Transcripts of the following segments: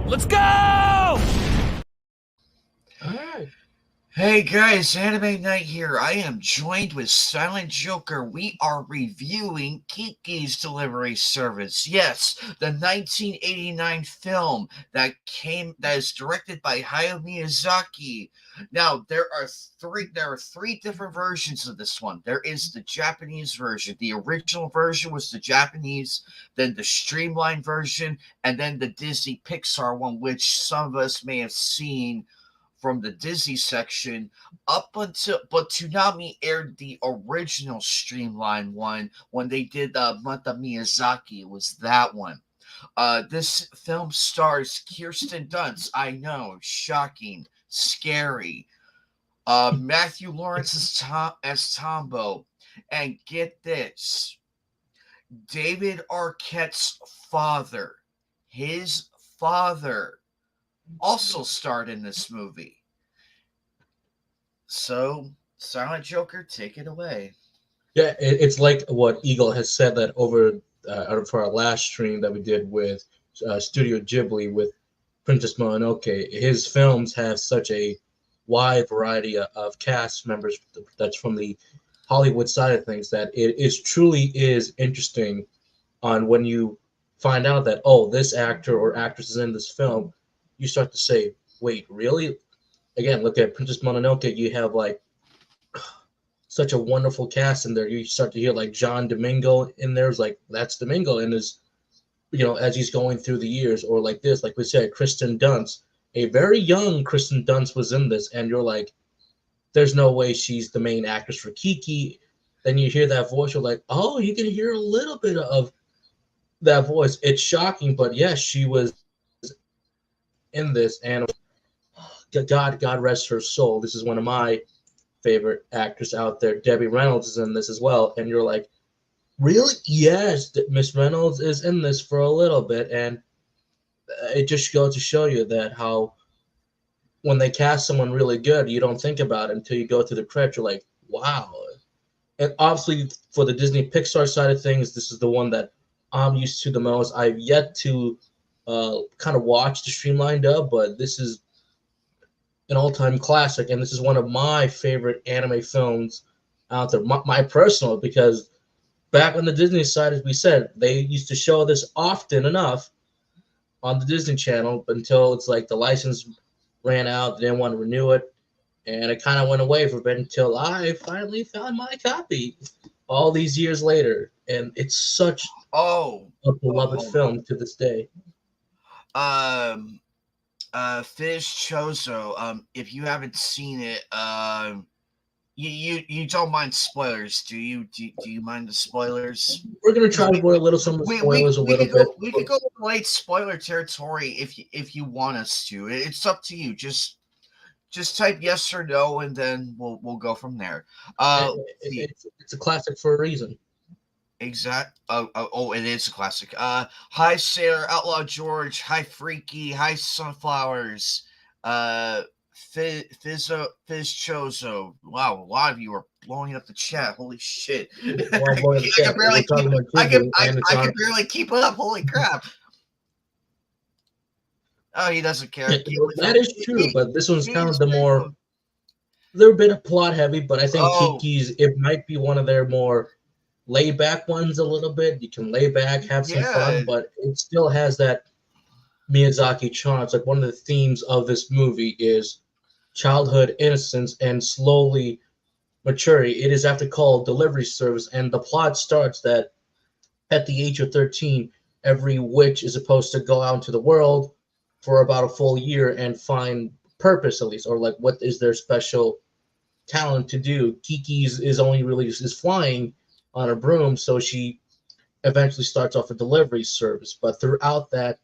Let's go! Alright. Hey guys, Anime Night here. I am joined with Silent Joker. We are reviewing Kiki's Delivery Service. Yes, the 1989 film that is directed by Hayao Miyazaki. Now, there are three different versions of this one. There is the Japanese version. The original version was the Japanese, then the streamlined version, and then the Disney Pixar one, which some of us may have seen from the Disney section up until, but Toonami aired the original streamlined one when they did the month of Miyazaki. It was that one. This film stars Kirsten Dunst. I know, shocking, scary. Matthew Lawrence as Tombo, and get this, David Arquette's father, his father, also starred in this movie. So, Silent Joker, take it away. Yeah, it's like what Eagle has said that over for our last stream that we did with Studio Ghibli with Princess Mononoke. His films have such a wide variety of cast members that's from the Hollywood side of things that it is truly is interesting on when you find out that, oh, this actor or actress is in this film. You start to say, wait, really? Again, look at Princess Mononoke. You have like such a wonderful cast in there. You start to hear like John Domingo in there. It's like that's Domingo in his, as he's going through the years, or like this, like we said, Kristen Dunst, a very young Kristen Dunst was in this, and you're like, there's no way she's the main actress for Kiki. Then you hear that voice, you're like, oh, you can hear a little bit of that voice. It's shocking, but yes, she was in this, and God rest her soul. This is one of my favorite actors out there. Debbie Reynolds is in this as well, and you're like, really? Yes, Miss Reynolds is in this for a little bit, and it just goes to show you that how when they cast someone really good, you don't think about it until you go through the credits. You're like, wow. And obviously, for the Disney Pixar side of things, this is the one that I'm used to the most. I've yet to kind of watch the streamlined dub, but this is an all-time classic, and this is one of my favorite anime films out there. My personal, because back on the Disney side, as we said, they used to show this often enough on the Disney Channel until it's like the license ran out, they didn't want to renew it, and it kind of went away for a bit until I finally found my copy all these years later, and it's such a beloved film to this day. Fish Chozo, if you haven't seen it, you don't mind spoilers, do you? Do you mind the spoilers? We're gonna try to avoid some of the spoilers a little bit. We could go light spoiler territory if you want us to. It's up to you. Just type yes or no, and then we'll go from there. It's a classic for a reason. Exact. Oh, it is a classic. Hi, Sailor Outlaw George. Hi, Freaky. Hi, Sunflowers. Fizz Chozo. Wow, a lot of you are blowing up the chat. Holy shit! I can barely keep up. Holy crap! Oh, he doesn't care. That is true, but this one's kind of the more. They're a bit of plot heavy, but I think Kiki's. It might be one of their more lay back ones a little bit. You can lay back, have some fun, but it still has that Miyazaki charm. It's like one of the themes of this movie is childhood innocence and slowly maturity. It is after called delivery service, and the plot starts that at the age of 13, every witch is supposed to go out into the world for about a full year and find purpose, at least, or like what is their special talent to do. Kiki's is only really is flying on a broom, so she eventually starts off a delivery service. But throughout that,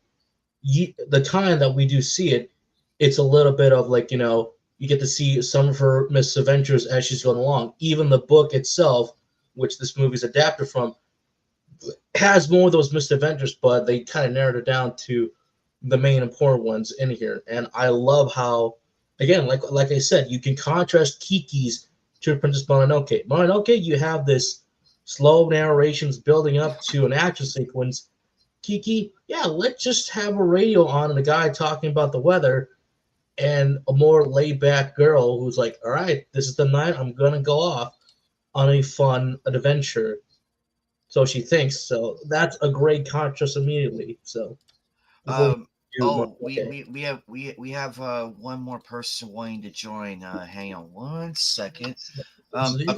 the time that we do see it, it's a little bit of like, you get to see some of her misadventures as she's going along. Even the book itself, which this movie's adapted from, has more of those misadventures, but they kind of narrowed it down to the main important ones in here. And I love how, again, like I said, you can contrast Kiki's to Princess Mononoke. Mononoke, you have this slow narrations building up to an action sequence, Kiki, yeah, let's just have a radio on and a guy talking about the weather, and a more laid back girl who's like, all right, this is the night I'm gonna go off on a fun adventure. So she thinks. So that's a great contrast immediately. So before Um. you, Oh, okay, we have one more person wanting to join. Hang on one second. so there you go.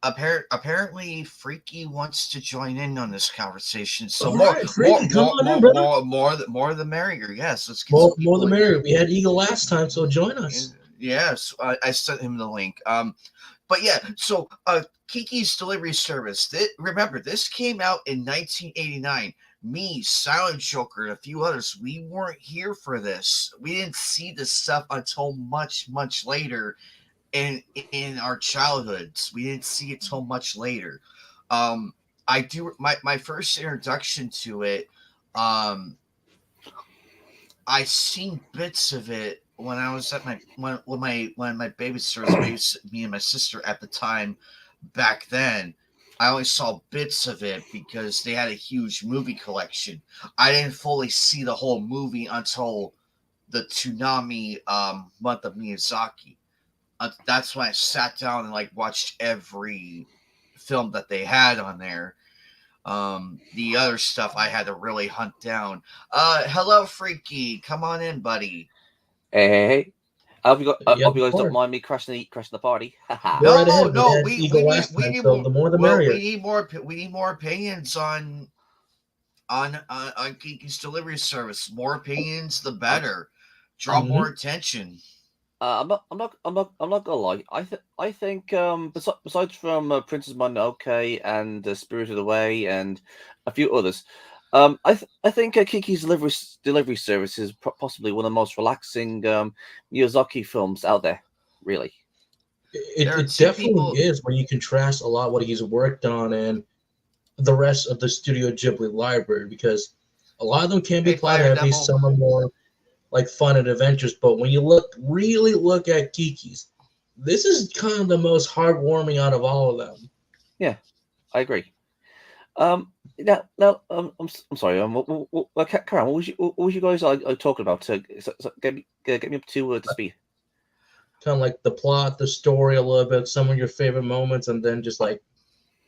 Apparently, Freaky wants to join in on this conversation. So All right, Freaky, come on in, brother. more the merrier. Yes, let's get some More the people in merrier. here. We had Eagle last time, so join us. Yes, I sent him the link. But yeah, so Kiki's Delivery Service. Remember, this came out in 1989. Me, Silent Joker, and a few others, we weren't here for this. We didn't see this stuff until much later in our childhoods. We didn't see it till much later. I do my first introduction to it. Um, I seen bits of it when I was at my when my babysitter was babysitting me and my sister at the time. Back then, I only saw bits of it because they had a huge movie collection. I didn't fully see the whole movie until the Tsunami month of Miyazaki. That's when I sat down and like watched every film that they had on there. The other stuff I had to really hunt down. Hello, Freaky. Come on in, buddy. Hey. I Yeah, hope you of guys don't course. mind me crashing the party. Haha. Go right No, ahead. We no, had Eagle last we time, need so more. the more the Well, merrier. we need more opinions on Kiki's delivery service. More opinions, the Um, better. Draw Hmm. more attention. I'm not gonna lie. I think besides from Princess Mononoke and Spirited Away and a few others, I think Kiki's delivery service is possibly one of the most relaxing Miyazaki films out there. Really. There are It two definitely people. is when you contrast a lot what he's worked on and the rest of the Studio Ghibli library because a lot of them can be Hey, plot Fire heavy, Demo. some are more like fun and adventures. But when you really look at Kiki's, this is kind of the most heartwarming out of all of them. Yeah, I agree. Now, I'm sorry. Karen, what was you guys talking about? Get me up to speed. Kind of like the plot, the story a little bit, some of your favorite moments, and then just like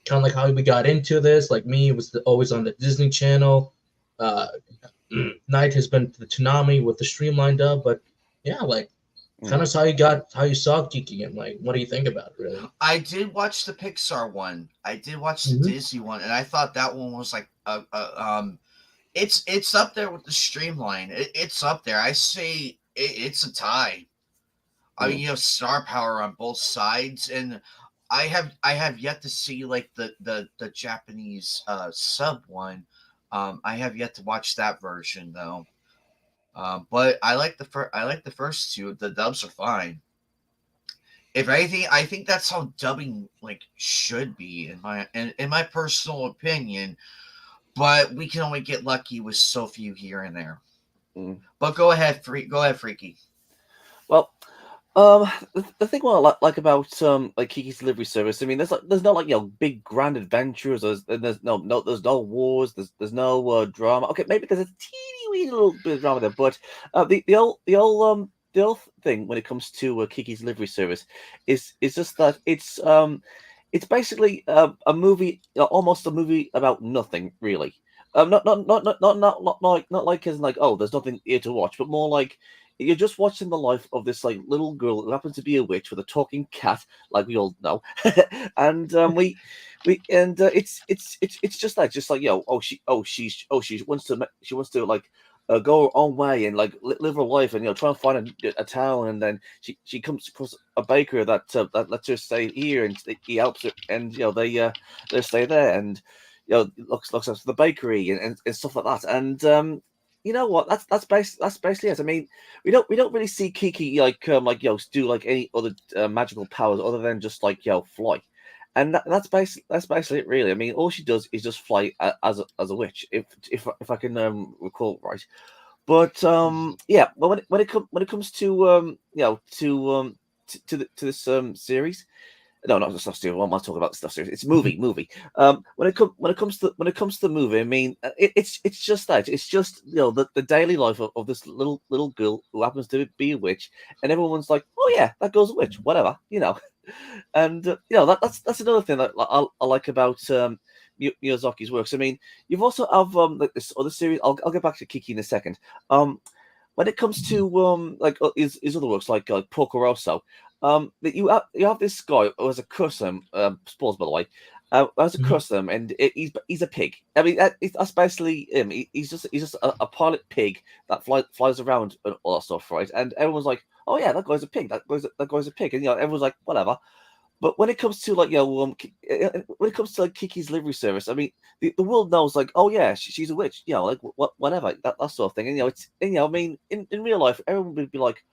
kind of like how we got into this. Like me, it was always on the Disney Channel. Uh, Night has been the Toonami with the streamlined dub, but yeah, like Mm. kind of how you saw Kiki and like what do you think about it really? I did watch the Pixar one. I did watch the Hmm. Disney one, and I thought that one was like it's up there with the Streamline. It's up there. I say it's a tie. I mean, Mm. you know, star power on both sides, and I have yet to see like the Japanese sub one. I have yet to watch that version though. But I like the first two. The dubs are fine. If anything, I think that's how dubbing like should be in my personal opinion. But we can only get lucky with so few here and there. Mm. But go ahead, go ahead, Freaky. Well, the thing what I like about like Kiki's delivery service, I mean, there's no like big grand adventures. There's no wars. There's no drama. Okay, maybe there's a teeny wee little bit of drama there, but the old thing when it comes to Kiki's delivery service is just that it's basically a movie, almost a movie about nothing really. Not like as in like, oh, there's nothing here to watch, but more like you're just watching the life of this like little girl who happens to be a witch with a talking cat, like we all know, and we and it's just like she she wants to like go her own way and like live her life and try and find a town, and then she comes across a baker that lets her stay here, and he helps her, and they stay there, and looks after the bakery and stuff like that, and you know what? That's basically it. I mean, we don't really see Kiki like do like any other magical powers other than just like fly, and that's basically it really. I mean, all she does is just fly as a witch, if I can recall right. But yeah, but when it comes to to this series, No, not the stuff series. What am I talking about? The stuff series. It's movie. When it comes to the movie, I mean, it's just that. It's just the daily life of this little girl who happens to be a witch, and everyone's like, oh yeah, that girl's a witch, whatever, And that's another thing that I like about Miyazaki's works. I mean, you've also have like this other series. I'll get back to Kiki in a second. Um, when it comes to like his other works like Porco Rosso, that you have this guy who has a custom spoilers by the way, has a Mhm. custom and he's a pig. I mean that's basically him. He's just a pilot pig that flies around and all that stuff, right? And everyone's like, oh yeah, that guy's a pig. That guy's a pig, and everyone's like, whatever. But when it comes to like when it comes to like Kiki's livery service, I mean the world knows like oh yeah she's a witch, like whatever that sort of thing, and it's I mean in real life everyone would be like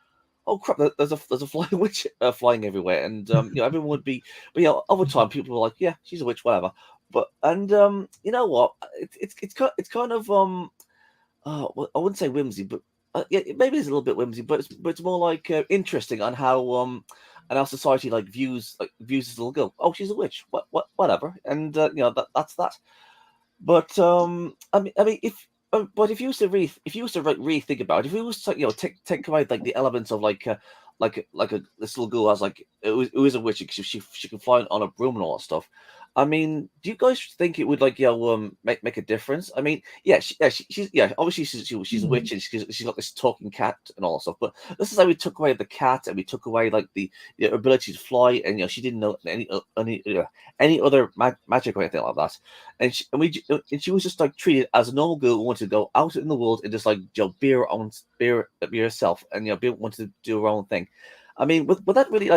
oh crap there's a flying witch flying everywhere, and everyone would be, but over time people were like yeah she's a witch whatever, but and you know what it's kind of well, I wouldn't say whimsy, but yeah, maybe it's a little bit whimsy, but it's more like interesting on how and how society views this little girl. Oh, she's a witch. Whatever. And that's that. But I mean, if you used to really think about it, if you was to take away like the elements of this little girl has like who is a witch, she can fly on a broom and all that stuff. I mean, do you guys think it would make a difference? I mean, yeah, she's obviously she's a witch and she's got this talking cat and all that stuff. But this is how we took away the cat and we took away like the ability to fly, and she didn't know any other magic or anything like that, and she was just like treated as a normal girl who wanted to go out in the world and just like be herself, and wanted to do her own thing. I mean, would that really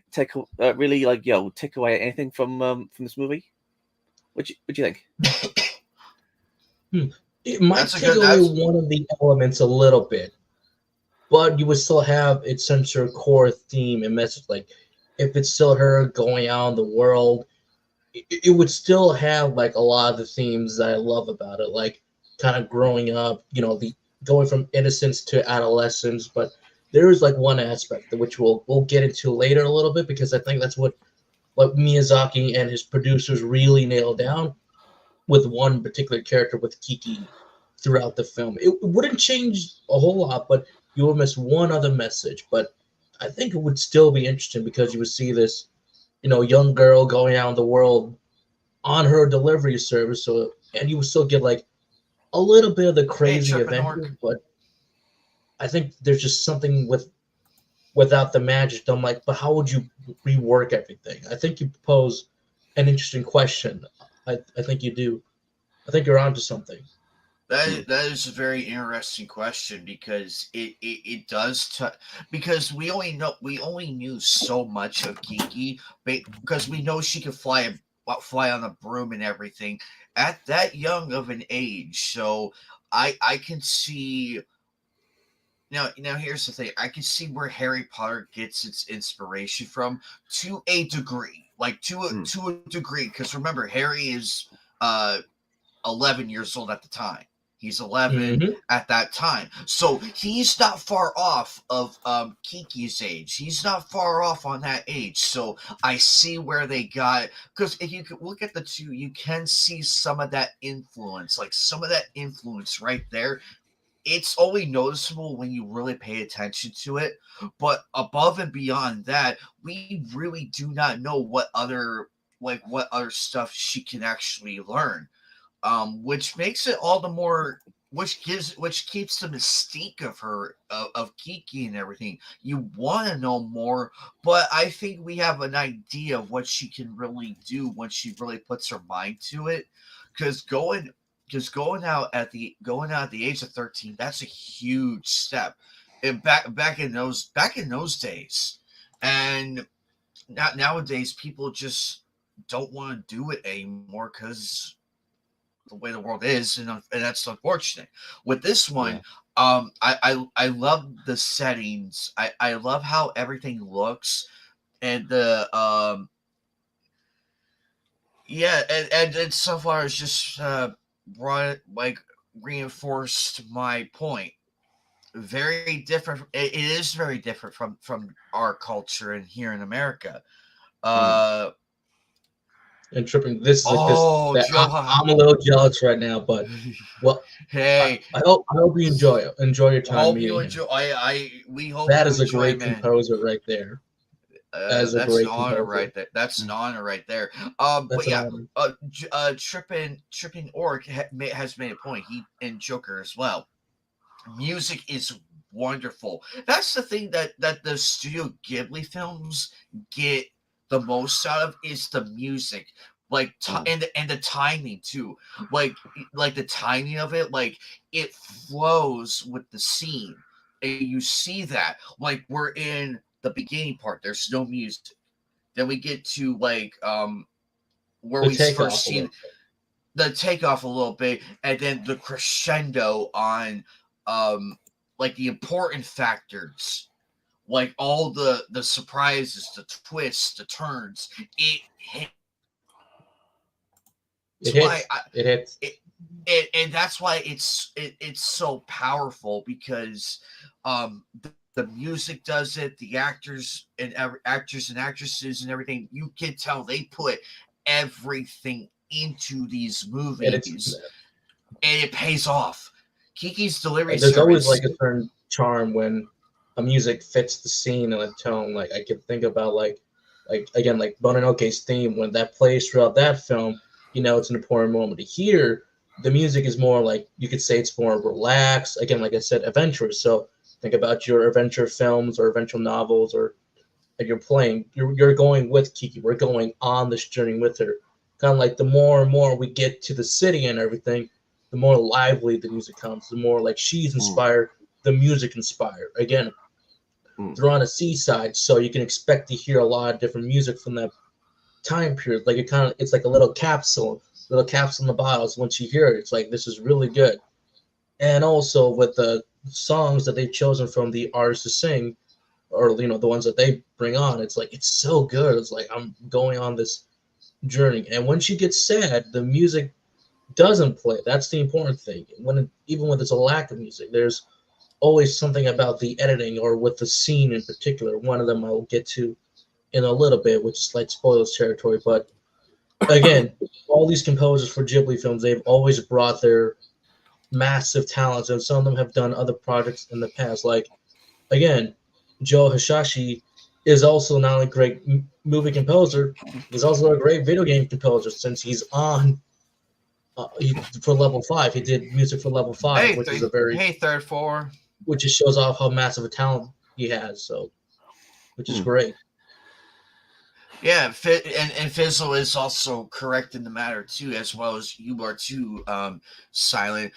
take really take away anything from this movie? What you think? It might That's a take good. away That's one of the elements a little bit, but you would still have its central core theme and message. Like if it's still her going out in the world, it would still have like a lot of the themes that I love about it, like kind of growing up, the going from innocence to adolescence. But there is like one aspect which we'll get into later a little bit because I think that's what Miyazaki and his producers really nailed down with one particular character with Kiki throughout the film. It wouldn't change a whole lot, but you would miss one other message. But I think it would still be interesting because you would see this, young girl going out in the world on her delivery service. So, and you would still get like a little bit of the hey, crazy Chirpinork. adventure, but I think there's just something without the magic. I'm like, but how would you rework everything? I think you pose an interesting question. I think you do. I think you're onto something. Hmm. That is a very interesting question because it does because we only knew so much of Kiki because we know she could fly on a broom and everything at that young of an age. So I can see now here's the thing. I can see where Harry Potter gets its inspiration from to a degree. Like Hmm. to a degree because remember Harry is uh 11 years old at the time. He's 11 Hmm. at that time. So he's not far off of Kiki's age. He's not far off on that age. So I see where they got, because if you could look at the two, you can see some of that influence, like some of that influence right there. It's only noticeable when you really pay attention to it. But above and beyond that, we really do not know what other stuff she can actually learn, which makes it all the more, which keeps the mystique of her, of Kiki and everything. You want to know more, but I think we have an idea of what she can really do when she really puts her mind to it. Because going out at the age of 13, that's a huge step. And back in those days, and nowadays people just don't want to do it anymore because the way the world is, and that's unfortunate. With this Yeah. one, I love the settings. I love how everything looks, and the yeah, and so far it's just brought like reinforced my point. Very different. It is very different from our culture and here in America. Uh And tripping. This is like this. oh, That Joe. I'm a little jealous right now, but well, Hey, I hope you enjoy your time hope you meeting him. enjoy. We hope That you is a enjoy, great man. composer right there. That is a That's an great honor composer. right there. That's an honor right there. But That's an yeah, honor. Trippin' Orc has made a point. He and Joker as well. Music is wonderful. That's the thing that the Studio Ghibli films get the most out of is the music, like and the timing too. Like the timing of it, like it flows with the scene, and you see that. Like we're in the beginning part. There's no music. Then we get to where The we takeoff first a see little. the takeoff a little bit, and then the crescendo on um like the important factors, like all the surprises, the twists, the turns. It hits. It Why hits. It hits. and that's why it's so powerful because the music does it, the actors and actresses and everything. You can tell they put everything into these And it's movies, and it pays off. Kiki's Delivery there's always Service. like a certain charm when a music fits the scene and a tone. Like I can think about like again like Mononoke's theme when that plays throughout that film. You know, it's an important moment. Here, the music is more like you could say it's more relaxed. Again, like I said, adventurous. So think about your adventure films or adventure novels or that you're playing. You're going with Kiki. We're going on this journey with her. Kind of like the more and more we get to the city and everything, the more lively the music comes. The more like she's inspired, the music inspired. Again, they're on a seaside, so you can expect to hear a lot of different music from that time period. Like it's like a little capsule in the bottles. Once you hear it, it's like this is really good. And also with the songs that they've chosen from the artists to sing, or the ones that they bring on, it's like it's so good. It's like I'm going on this journey, and when she gets sad, the music doesn't play. That's the important thing. Even when there's a lack of music, there's always something about the editing or with the scene in particular. One of them I will get to in a little bit, which is like spoilers territory. But again, all these composers for Ghibli films, they've always brought their massive talents, and some of them have done other projects in the past. Like again, Joe Hisaishi is also not only a great movie composer, he's also a great video game composer since he's on for level 5. He did music for level 5, which is a very third four. which just shows off how massive a talent he has. So, which is great. Yeah, and Fizzle is also correct in the matter too, as well as you are too, Silent.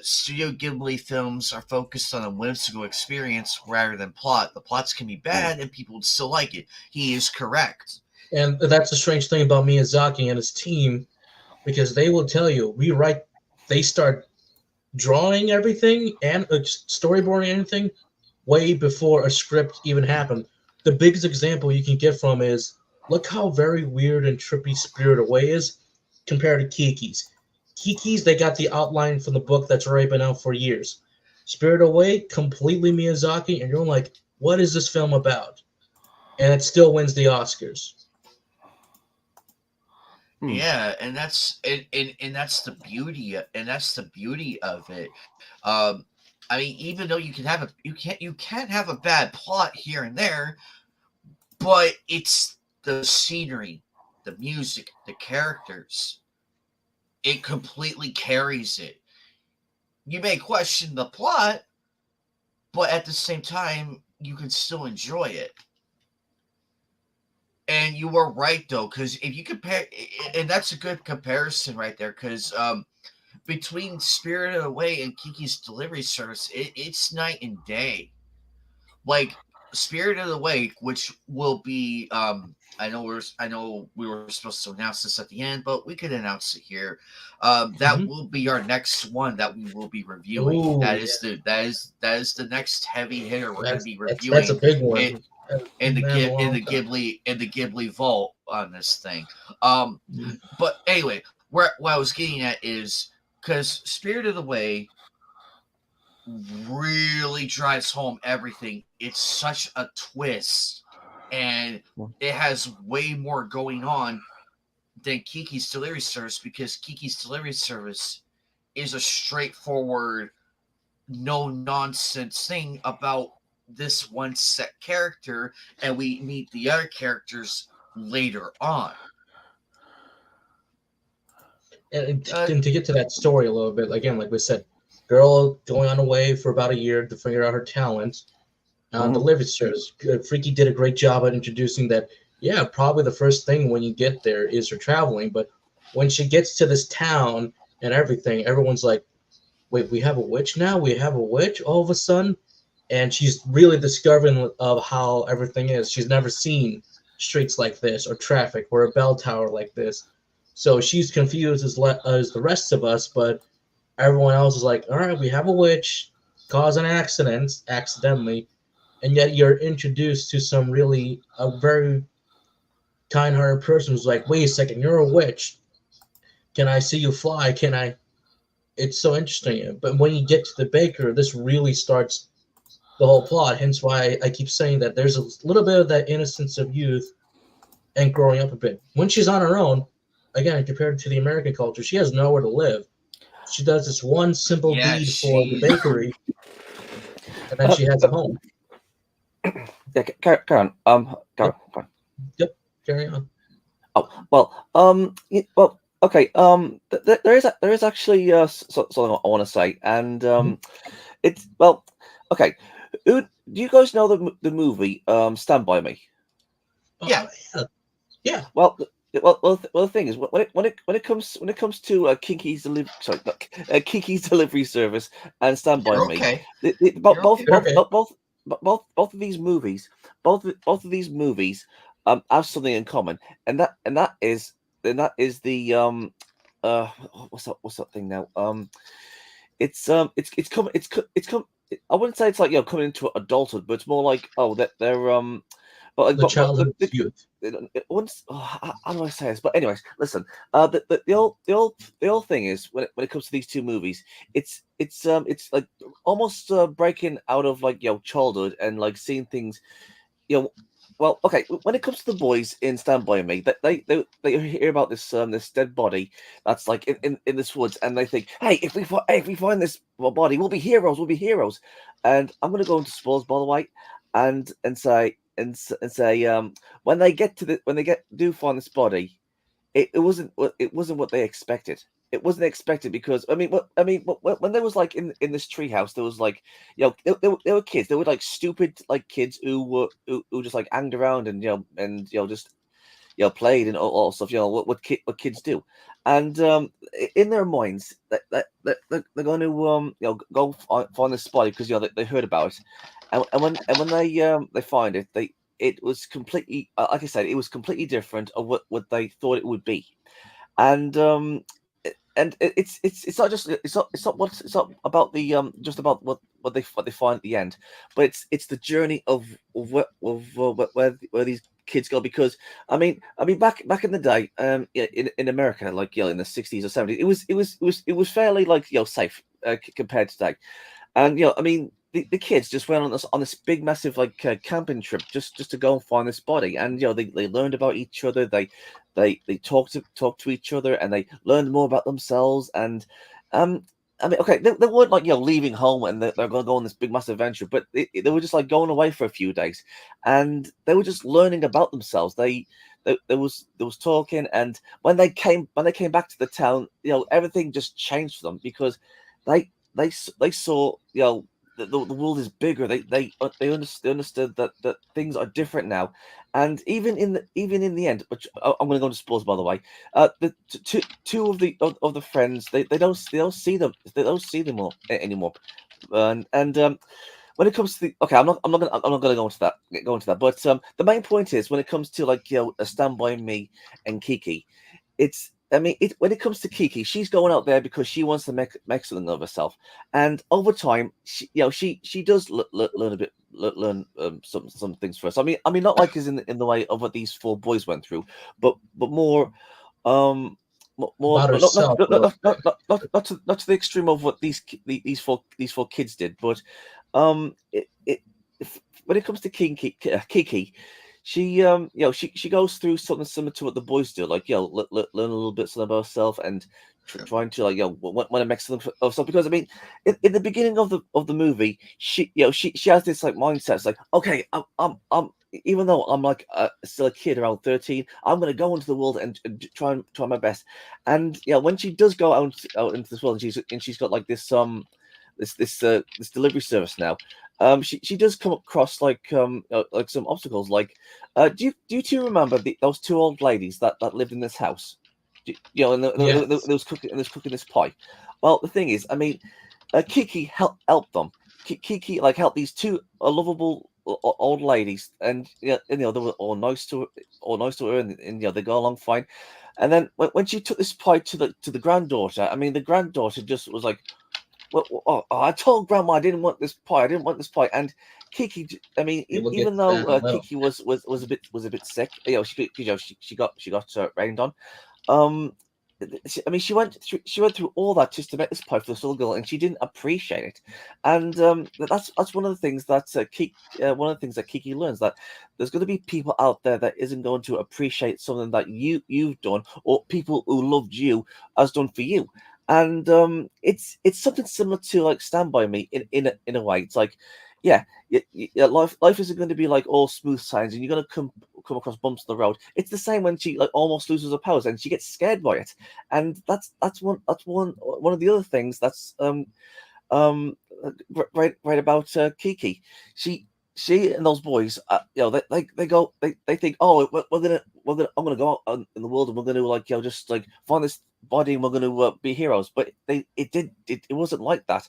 Studio Ghibli films are focused on a whimsical experience rather than plot. The plots can be bad and people would still like it. He is correct. And that's the strange thing about Miyazaki and his team, because they will tell you they start drawing everything and storyboarding anything way before a script even happened. The biggest example you can get from is look how very weird and trippy Spirit Away is compared to Kiki's. Kiki's, they got the outline from the book that's already been out for years. Spirit Away, completely Miyazaki, and you're like, what is this film about? And it still wins the Oscars. Yeah, and that's the beauty, and that's the beauty of it. Um, I mean, even though you can't have a bad plot here and there, but it's the scenery, the music, the characters. It completely carries it. You may question the plot, but at the same time, you can still enjoy it. And you were right though, because if you compare, and that's a good comparison right there, because between Spirited Away and Kiki's Delivery Service, it's night and day. Like Spirited Away, which will be, I know we were supposed to announce this at the end, but we could announce it here. That will be our next one that we will be reviewing. Ooh, That is the next heavy hitter we're going to be reviewing. That's a big one. In the Ghibli vault on this thing. But anyway, what I was getting at is because Spirited Away really drives home everything. It's such a twist and it has way more going on than Kiki's Delivery Service, because Kiki's Delivery Service is a straightforward, no nonsense thing about this one set character, and we meet the other characters later on. And to get to that story a little bit, again, like we said, girl going on a way for about a year to figure out her talent on delivery service. Freaky did a great job at introducing that. Yeah, probably the first thing when you get there is her traveling, but when she gets to this town and everything, everyone's like, "Wait, we have a witch now? We have a witch all of a sudden?" And she's really discovering of how everything is. She's never seen streets like this, or traffic, or a bell tower like this. So she's confused as the rest of us, but everyone else is like, all right, we have a witch, cause an accident accidentally, and yet you're introduced to some really a very kind-hearted person who's like, wait a second, you're a witch. Can I see you fly? Can I? It's so interesting. But when you get to the baker, this really starts the whole plot. Hence why I keep saying that there's a little bit of that innocence of youth and growing up a bit. When she's on her own, again, compared to the American culture, she has nowhere to live. She does this one simple deed for the bakery, and then she has a home. Yeah, carry on. Carry on. Yep, carry on. Oh well. Well. Okay. There is actually something I want to say, and it's well. Okay. Do you guys know the movie Stand By Me? Yeah. Yeah. Well, the thing is, when it comes to Kiki's delivery service and Stand By Me, both of these movies, both of these movies, have something in common, and that is the what's that thing now? It's come I wouldn't say it's like coming into adulthood, but it's more like that they're the childhood youth. Once, how do I say this? But anyways, listen. The old thing is when it comes to these two movies, it's like almost breaking out of like childhood and like seeing things, Well, okay. When it comes to the boys in Stand By Me, they hear about this dead body that's like in this woods, and they think, hey, if we find this body, we'll be heroes. We'll be heroes. And I'm gonna go into spoilers, by the way, and say when they do find this body, it wasn't what they expected. It wasn't expected because when there was like in this treehouse, there was like there were kids. There were like stupid like kids who just like hanged around and just played and all stuff. What kids do, and in their minds that they're going to go find this body because they heard about it, and when they find it, it was completely like I said, it was completely different of what they thought it would be, and it's not just it's not about the just about what they find at the end, but it's the journey of where these kids go, because I mean back in the day in America, like in the 60s or 70s, it was fairly like safe compared to today, and the kids just went on this big massive like camping trip just to go and find this body, and they learned about each other, they talked to each other, and they learned more about themselves, and okay, they weren't like leaving home and they're going to go on this big massive adventure, but they were just like going away for a few days, and they were just learning about themselves. There was talking, and when they came back to the town, everything just changed for them, because they saw the world is bigger. They understood that things are different now, and even in the end, which I'm going to go into spoilers, by the way. The two of the friends, they don't see them all anymore, and when it comes to I'm not going to go into that, but the main point is when it comes to like a Stand By Me and Kiki, when it comes to Kiki, she's going out there because she wants to make something of herself, and over time, she does learn some things for us. I mean, not like as in the way of what these four boys went through, but more, more About herself, not to the extreme of what these four kids did, but when it comes to Kiki, she goes through something similar to what the boys do, like learn a little bit something about herself and trying to like want to make something of herself. Because I mean, in the beginning of the movie, she has this like mindset. It's like, okay, I'm even though I'm like still a kid around 13, I'm gonna go into the world and try my best. And when she does go out into this world, and she's got like this delivery service now. She does come across like some obstacles. Like, do you two remember those two old ladies that lived in this house? And there Yes. was cooking this pie. Well, the thing is, I mean, Kiki helped them. Kiki like helped these two lovable old ladies, and they were all nice to her, and they go along fine. And then when she took this pie to the granddaughter, I mean, the granddaughter just was like, well, I told Grandma I didn't want this pie. I didn't want this pie. And Kiki, I mean, It will get even to that in though a little. Kiki was a bit sick, she got rained on. Um, I mean, she went through all that just to make this pie for this little girl, and she didn't appreciate it. And that's one of the things that one of the things that Kiki learns, that there's going to be people out there that isn't going to appreciate something that you've done, or people who loved you has done for you. And it's something similar to like Stand By Me in a way. It's like, life isn't going to be like all smooth sailing, and you're going to come across bumps on the road. It's the same when she like almost loses her powers and she gets scared by it. And that's one of the other things that's um right about Kiki. She and those boys, they think, oh, I'm gonna go out in the world, and we're gonna like just like find this body, and we're gonna be heroes. But it wasn't like that.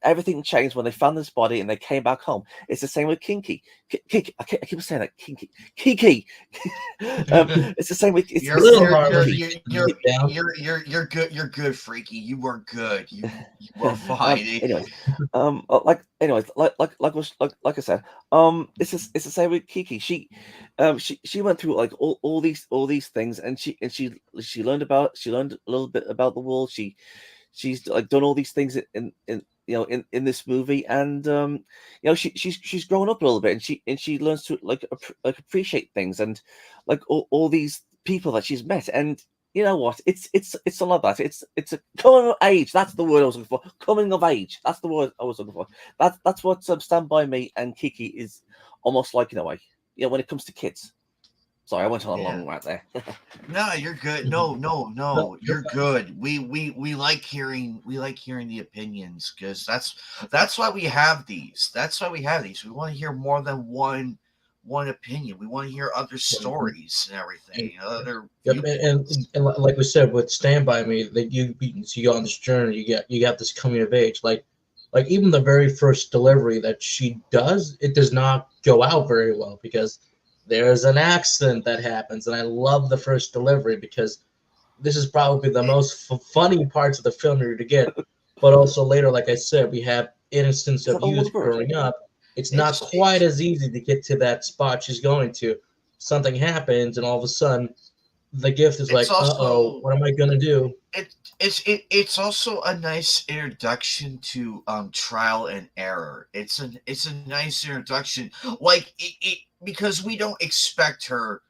Everything changed when they found this body and they came back home. It's the same with Kinky. Kiki, I keep saying that, Kiki. It's the same with A little hard when Kiki. you get down. You're good. You're good, Freaky. You are good. You are fine. Anyways, like I said, it's the same with Kiki. She went through like all these things, and she learned a little bit about the world. She's like done all these things in this movie, and she's grown up a little bit, and she learns to like appreciate things, and like all these people that she's met. And you know what? It's a lot of that. It's a coming of age. That's the word I was looking for. Coming of age. That's the word I was looking for. That's what Stand By Me and Kiki is almost like in a way. When it comes to kids. Sorry, I went on a long rant there. No, you're good. No, you're good. We like hearing the opinions, because that's why we have these. That's why we have these. We want to hear more than one opinion. We want to hear other stories and everything. Other Yep, and like we said with Stand By Me, that you go on this journey, you got this coming of age, like even the very first delivery that she does, it does not go out very well because there's an accident that happens, and I love the first delivery because this is probably the most funny parts of the film you're to get, but also later, like I said, we have instances Is that of the one with youth the bird? growing up. It's not quite as easy to get to that spot she's going to. Something happens, and all of a sudden, the gift is like, It's also what am I gonna do? it's also a nice introduction to trial and error. It's a nice introduction, like it because we don't expect her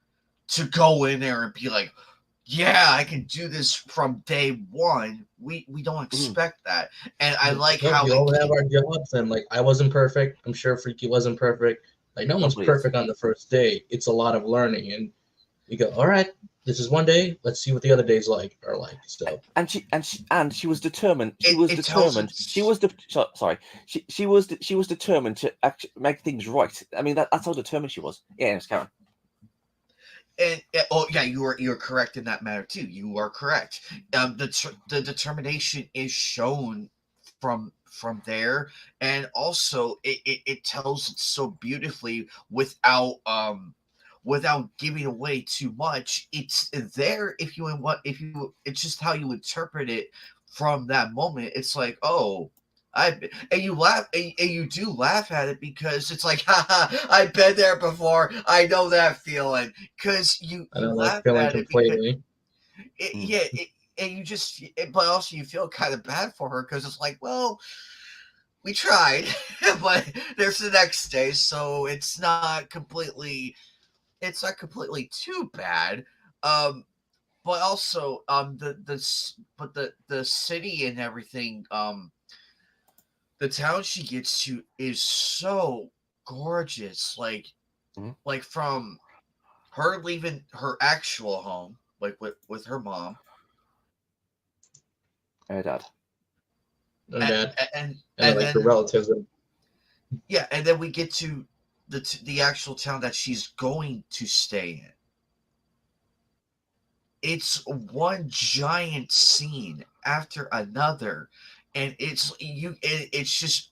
to go in there and be like, yeah, I can do this from day one. We don't expect that, and I like Look, how we they all have keep. our jobs, and like I wasn't perfect. I'm sure Freaky wasn't perfect. Like no one's Nobody is. perfect on the first day. It's a lot of learning, and you go, all right, this is one day. Let's see what the other days are like. So And she was determined. She was It tells determined. She us. was sorry. She was determined to actually make things right. I mean, that's how determined she was. Yeah, it's Karen. And oh yeah, you're correct in that matter too. You are correct. The determination is shown from there, and also it tells it so beautifully without giving away too much. It's there if you if you. It's just how you interpret it from that moment. It's like, oh, and you laugh, and you do laugh at it because it's like, haha, I've been there before. I know that feeling. Because I you know that laugh feeling at it because completely. Mm. and you just, but also you feel kind of bad for her because it's like, well, we tried, but there's the next day, so it's not completely it's not completely too bad. Um, but also but the city and everything, the town she gets to is so gorgeous. Mhm. Like from her leaving her actual home, like with her mom, Hey, Dad. and and that, and and then and like her then relatives. yeah, and then we get to the actual town that she's going to stay in. It's one giant scene after another, and it's just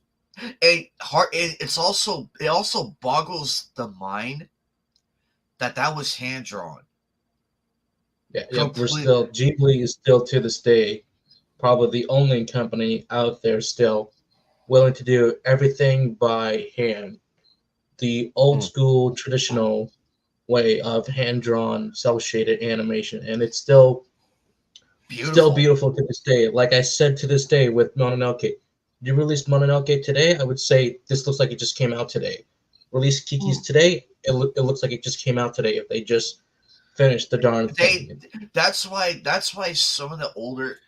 it also boggles the mind that that was hand drawn Yeah, yeah, we're completely. still Ghibli is still to this day probably the only company out there still willing to do everything by hand. The old Mm. school traditional way of hand drawn cell shaded animation, and it's still Beautiful. beautiful to this day. Like I said to this day with Mononoke, you release Mononoke today, I would say this looks like it just came out today. Release Kiki's Mm. today, it looks like it just came out today if they just finished the darn They thing. that's why some of the older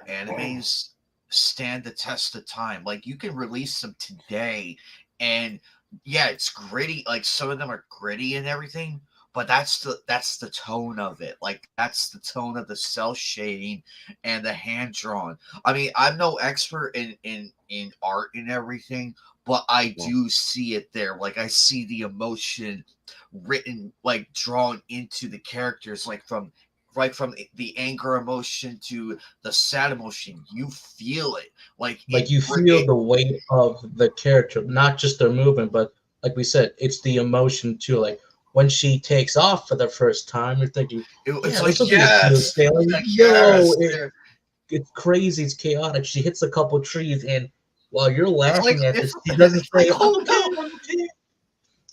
animes stand the test of time. Like you can release them today, and yeah, it's gritty. Like some of them are gritty and everything, but that's the tone of it. Like that's the tone of the cell shading and the hand drawn. I mean, I'm no expert in art and everything, but I Mm. do see it there. Like I see the emotion written, like drawn into the characters, like from right from the anger emotion to the sad emotion. You feel it, like Like you feel the weight of the character, not just their movement, but like we said, it's the emotion too. Like when she takes off for the first time, you're thinking, it's "Yeah, this like will be a smooth yes, sailing." like No, yes, it's crazy, it's chaotic. She hits a couple trees, and while you're it's like laughing at it's, this, she doesn't it's like say, "I'm oh okay, no, I'm okay."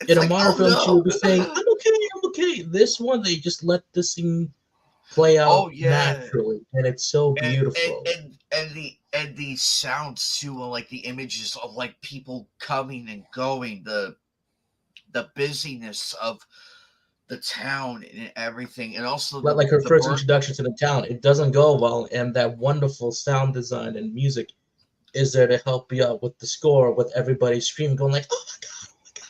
it's In a like modern oh film, she would be saying, no. "I'm okay, I'm okay." This one, they just let the scene play Oh out yeah. naturally, and it's so and and beautiful. and, and the sounds too, like the images of like people coming and going, the busyness of the town and everything, and also Like her the first bird. introduction to the town, it doesn't go well, and that wonderful sound design and music is there to help you out with the score, with everybody screaming, going like, "Oh my god!"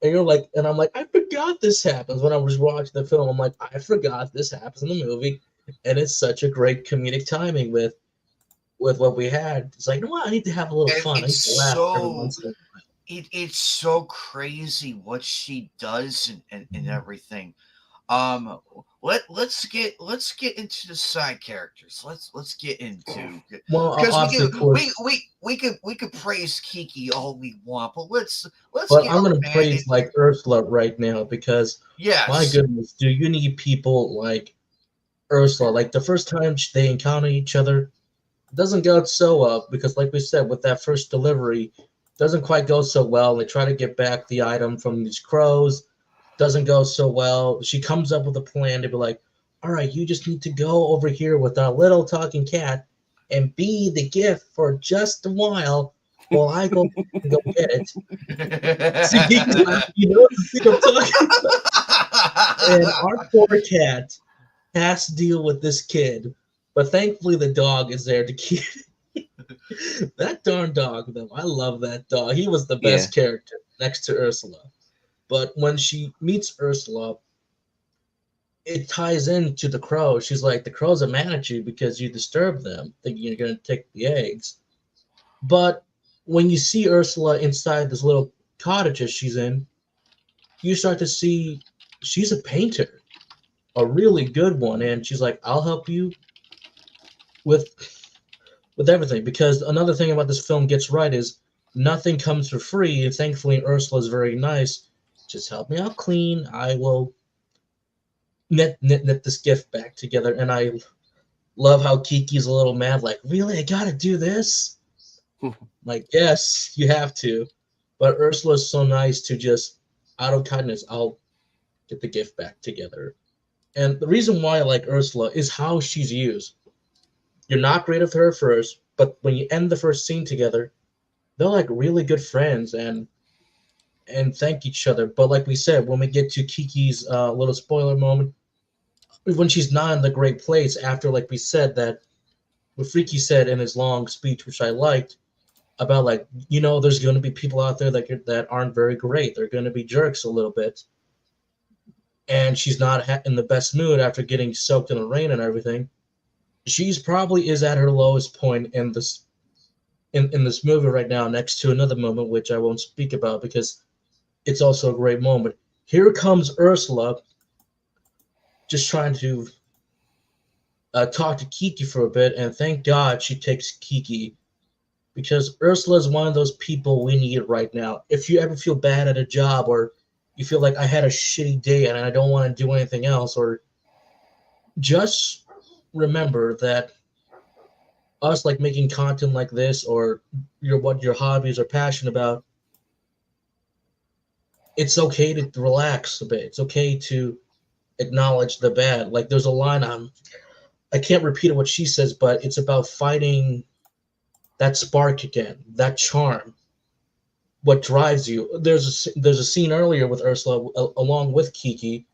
And you're like, and I'm like, I forgot this happens when I was watching the film. I'm like, I forgot this happens in the movie, and it's such a great comedic timing with what we had. It's like, you know what? I need to have a little And fun. I need to laugh every once in a while. it's so crazy what she does and everything. Let's get into the side characters. Let's get into, Well, because we obviously, can of course, we could praise Kiki all we want, but let's but get I'm our gonna man in praise here. like Ursula right now because my Yes. goodness, do you need people like Ursula? Like the first time they encounter each other, it doesn't go so well because, like we said, with that first delivery, doesn't quite go so well. They try to get back the item from these crows, doesn't go so well. She comes up with a plan to be like, all right, you just need to go over here with our little talking cat and be the gift for just a while I go back and go get it. See, Kiki's laughing. You know the scene I'm talking about. And our poor cat has to deal with this kid, but thankfully the dog is there to keep that darn dog. Though I love that dog. He was the Yeah. best character next to Ursula. But when she meets Ursula, it ties into the crow. She's like, the crows are mad at you because you disturbed them, thinking you're going to take the eggs. But when you see Ursula inside this little cottage that she's in, you start to see she's a painter, a really good one. And she's like, I'll help you with everything. Because another thing about this film gets right is nothing comes for free. And thankfully, Ursula's very nice. Just help me out clean. I will knit this gift back together. And I love how Kiki's a little mad, like, really, I gotta do this? Like, yes, you have to. But Ursula's so nice to just, out of kindness, I'll get the gift back together. And the reason why I like Ursula is how she's used. You're not great with her at first, but when you end the first scene together, they're like really good friends. And and thank each other. But like we said, when we get to Kiki's little spoiler moment, when she's not in the great place after, like we said, that what Freaky said in his long speech, which I liked, about like, there's going to be people out there that aren't very great. They're going to be jerks a little bit, and she's not in the best mood after getting soaked in the rain and everything. She's probably is at her lowest point in this movie right now, next to another moment which I won't speak about because it's also a great moment. Here comes Ursula, just trying to talk to Kiki for a bit, and thank God she takes Kiki because Ursula is one of those people we need right now. If you ever feel bad at a job, or you feel like I had a shitty day and I don't want to do anything else, or just remember that us like making content like this, or what your hobbies are passionate about, it's okay to relax a bit. It's okay to acknowledge the bad. Like there's a line I can't repeat what she says, but it's about finding that spark again, that charm, what drives you. There's a scene earlier with Ursula along with Kiki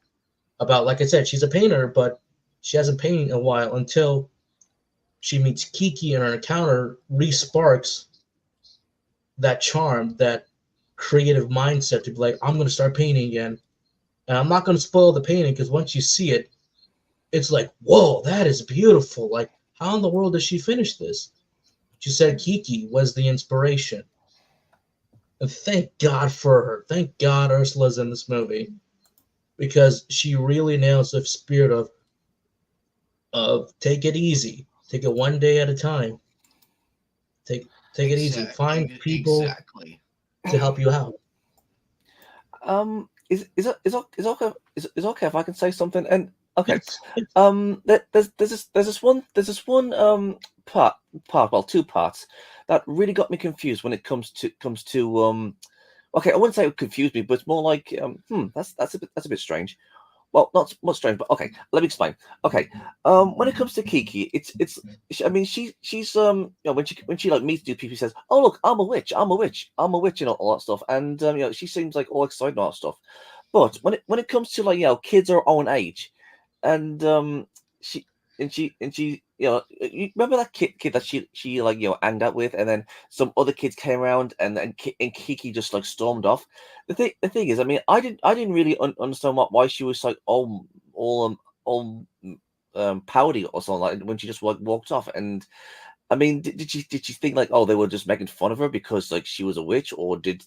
about, like I said, she's a painter, but she hasn't painted in a while until she meets Kiki, and her encounter re-sparks that charm, that creative mindset to be like, I'm going to start painting again. And I'm not going to spoil the painting because once you see it, it's like, whoa, that is beautiful. Like, how in the world does she finish this? She said Kiki was the inspiration. And thank God for her. Thank God Ursula's in this movie because she really nails the spirit of take it easy. Take it one day at a time. Take it easy. Find people Exactly. to help you out. Is okay is okay if I can say something? And okay, Yes. there's this one well, two parts that really got me confused when it comes to okay, I wouldn't say it confused me, but it's more like that's a bit strange. Well, not much strange, but okay, let me explain. Okay, when it comes to Kiki, I mean, she's when she like meets new people, she says, "Oh look, I'm a witch, I'm a witch, I'm a witch," and all that stuff, and she seems like all excited and all that stuff. But when it comes to like kids her own age, and she she you remember that kid that she like hanged out with, and then some other kids came around, and Kiki just like stormed off. The thing is, I mean, I didn't really understand why she was like all pouty or something like when she just walked off. And I mean, did she think like, oh, they were just making fun of her because like she was a witch, or did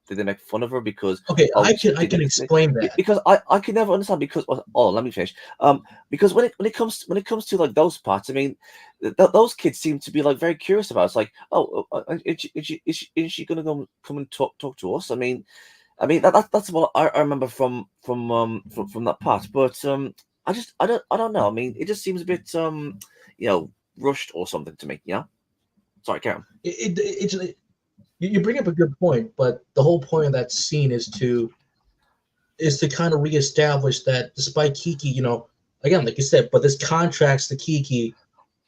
they make fun of her because Okay, oh I she can did explain that. because I can never understand because let me finish. Because when it comes to like those parts, I mean, those kids seem to be like very curious about it. It's like, oh, is she gonna come and talk to us? I mean that's what I remember from that part. But I don't know. I mean, it just seems a bit you know rushed or something to me. Sorry, Karen. You bring up a good point, but the whole point of that scene is to kind of reestablish that despite Kiki, again, like you said, but this contracts to Kiki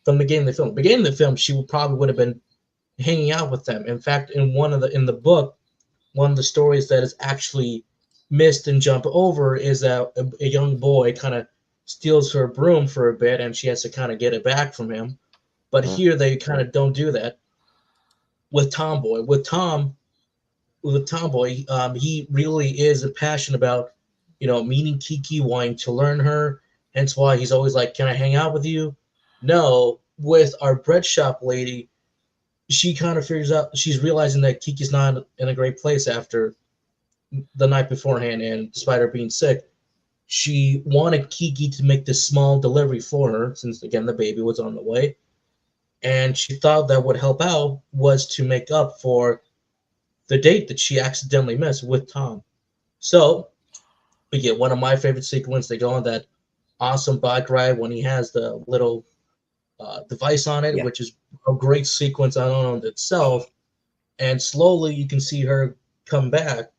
from the beginning of the film. Beginning of the film, she would have been hanging out with them. In fact, in the book, one of the stories that is actually missed and jumped over is that a young boy kind of steals her broom for a bit, and she has to kind of get it back from him. But Mm, here they kind of don't do that with Tomboy. With Tomboy, he really is passionate about, meeting Kiki, wanting to learn her. Hence why he's always like, "Can I hang out with you?" No. With our bread shop lady, she kind of figures out she's realizing that Kiki's not in a great place after the night beforehand, and despite her being sick, she wanted Kiki to make this small delivery for her, since again the baby was on the way, and she thought that would help out was to make up for the date that she accidentally missed with Tom. So we get one of my favorite sequences. They go on that awesome bike ride when he has the little device on it, yeah. which is a great sequence on itself. And slowly you can see her come back.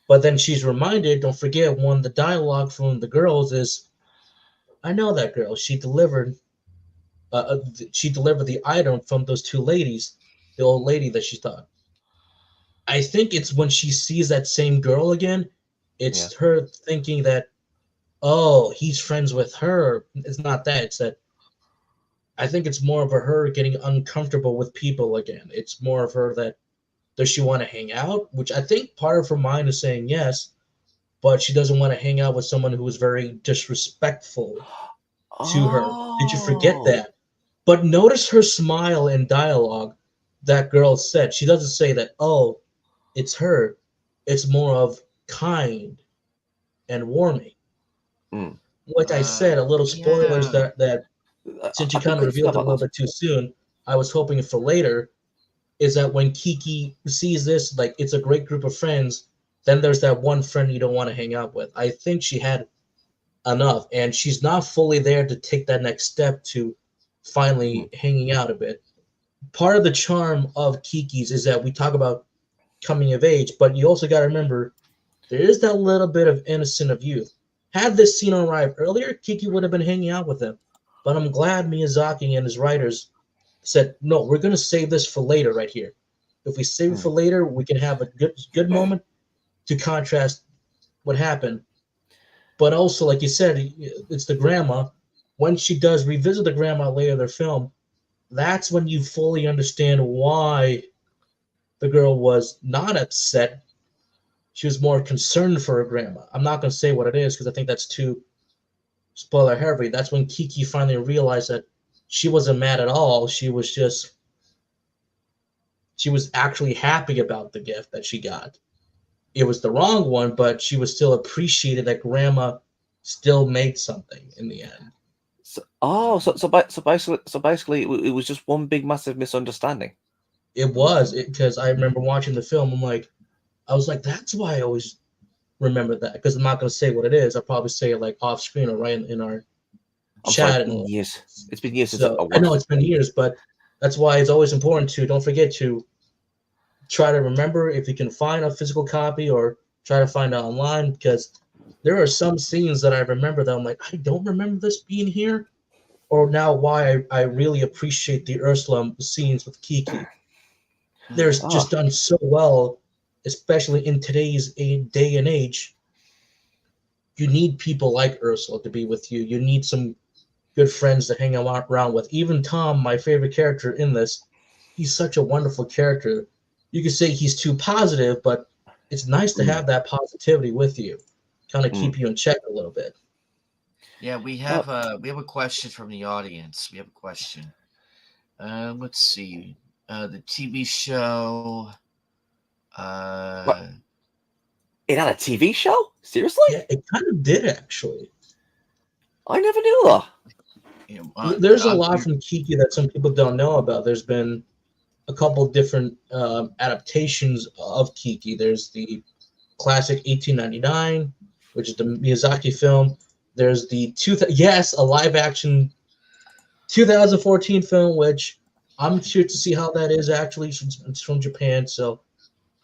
But then she's reminded, don't forget, one of the dialogue from the girls is, I know that girl. She delivered the item from those two ladies, the old lady that she thought. I think it's when she sees that same girl again, Yeah. it's her thinking that, oh, he's friends with her. It's not that. It's that I think it's more of her getting uncomfortable with people again. It's more of her that does she want to hang out? Which I think part of her mind is saying yes, but she doesn't want to hang out with someone who is very disrespectful to her. Did you forget Oh. that? But notice her smile and dialogue that girl said. She doesn't say that, oh, it's her. It's more of kind and warming. Mm. Like I said, a little spoilers Yeah. that since you I kind of couldn't forget revealed it a about little that. bit too soon, I was hoping for later, is that when Kiki sees this, like it's a great group of friends, then there's that one friend you don't want to hang out with. I think she had enough, and she's not fully there to take that next step to Mm. finally hanging out a bit. Part of the charm of Kiki's is that we talk about coming of age, but you also got to remember there is that little bit of innocent of youth. Had this scene arrived earlier, Kiki would have been hanging out with him. But I'm glad Miyazaki and his writers said, no, we're going to save this for later right here. If we save it for Mm. later, we can have a good moment to contrast what happened. But also, like you said, it's the grandma. When she does revisit the grandma later in the film, that's when you fully understand why the girl was not upset. She was more concerned for her grandma. I'm not going to say what it is because I think that's too spoiler heavy. That's when Kiki finally realized that she wasn't mad at all. She was actually happy about the gift that she got. It was the wrong one, but she was still appreciated that grandma still made something in the end. So basically, it was just one big massive misunderstanding. It was because I remember watching the film. I was like, that's why I always remember that. Because I'm not going to say what it is. I'll probably say it like off screen or right in our I'm sorry, chat. it's been And years. It's been years since I so I know watched it. it's been years, but that's why it's always important to don't forget to try to remember if you can find a physical copy or try to find it online because there are some scenes that I remember that I'm like, I don't remember this being here. Or now why I really appreciate the Ursula scenes with Kiki. They're just Ah, done so well, especially in today's day and age. You need people like Ursula to be with you. You need some good friends to hang around with. Even Tom, my favorite character in this, he's such a wonderful character. You could say he's too positive, but it's nice to have that positivity with you, kind of mm. keep you in check a little bit. Yeah, Uh, we have a question from the audience. We have a question. Let's see. The TV show. what? Uh, It had a TV show? Seriously? Yeah, it kind of did actually. I never knew that. you know, There's a lot from Kiki that some people don't know about. There's been a couple different adaptations of Kiki. There's the classic 1899, which is the Miyazaki film. There's the a live action 2014 film, which I'm curious to see how that is actually. It's from Japan, so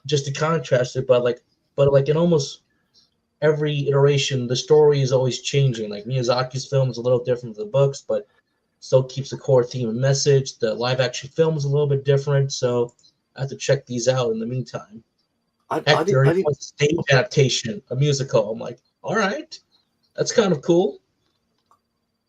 just to contrast it, but like in almost every iteration, the story is always changing. Like Miyazaki's film is a little different from the books, but still keeps the core theme and message. The live action film is a little bit different, so I have to check these out in the meantime. I Heck, didn't. there I even didn't. was a stage adaptation, a musical. I'm like, all right, that's kind of cool.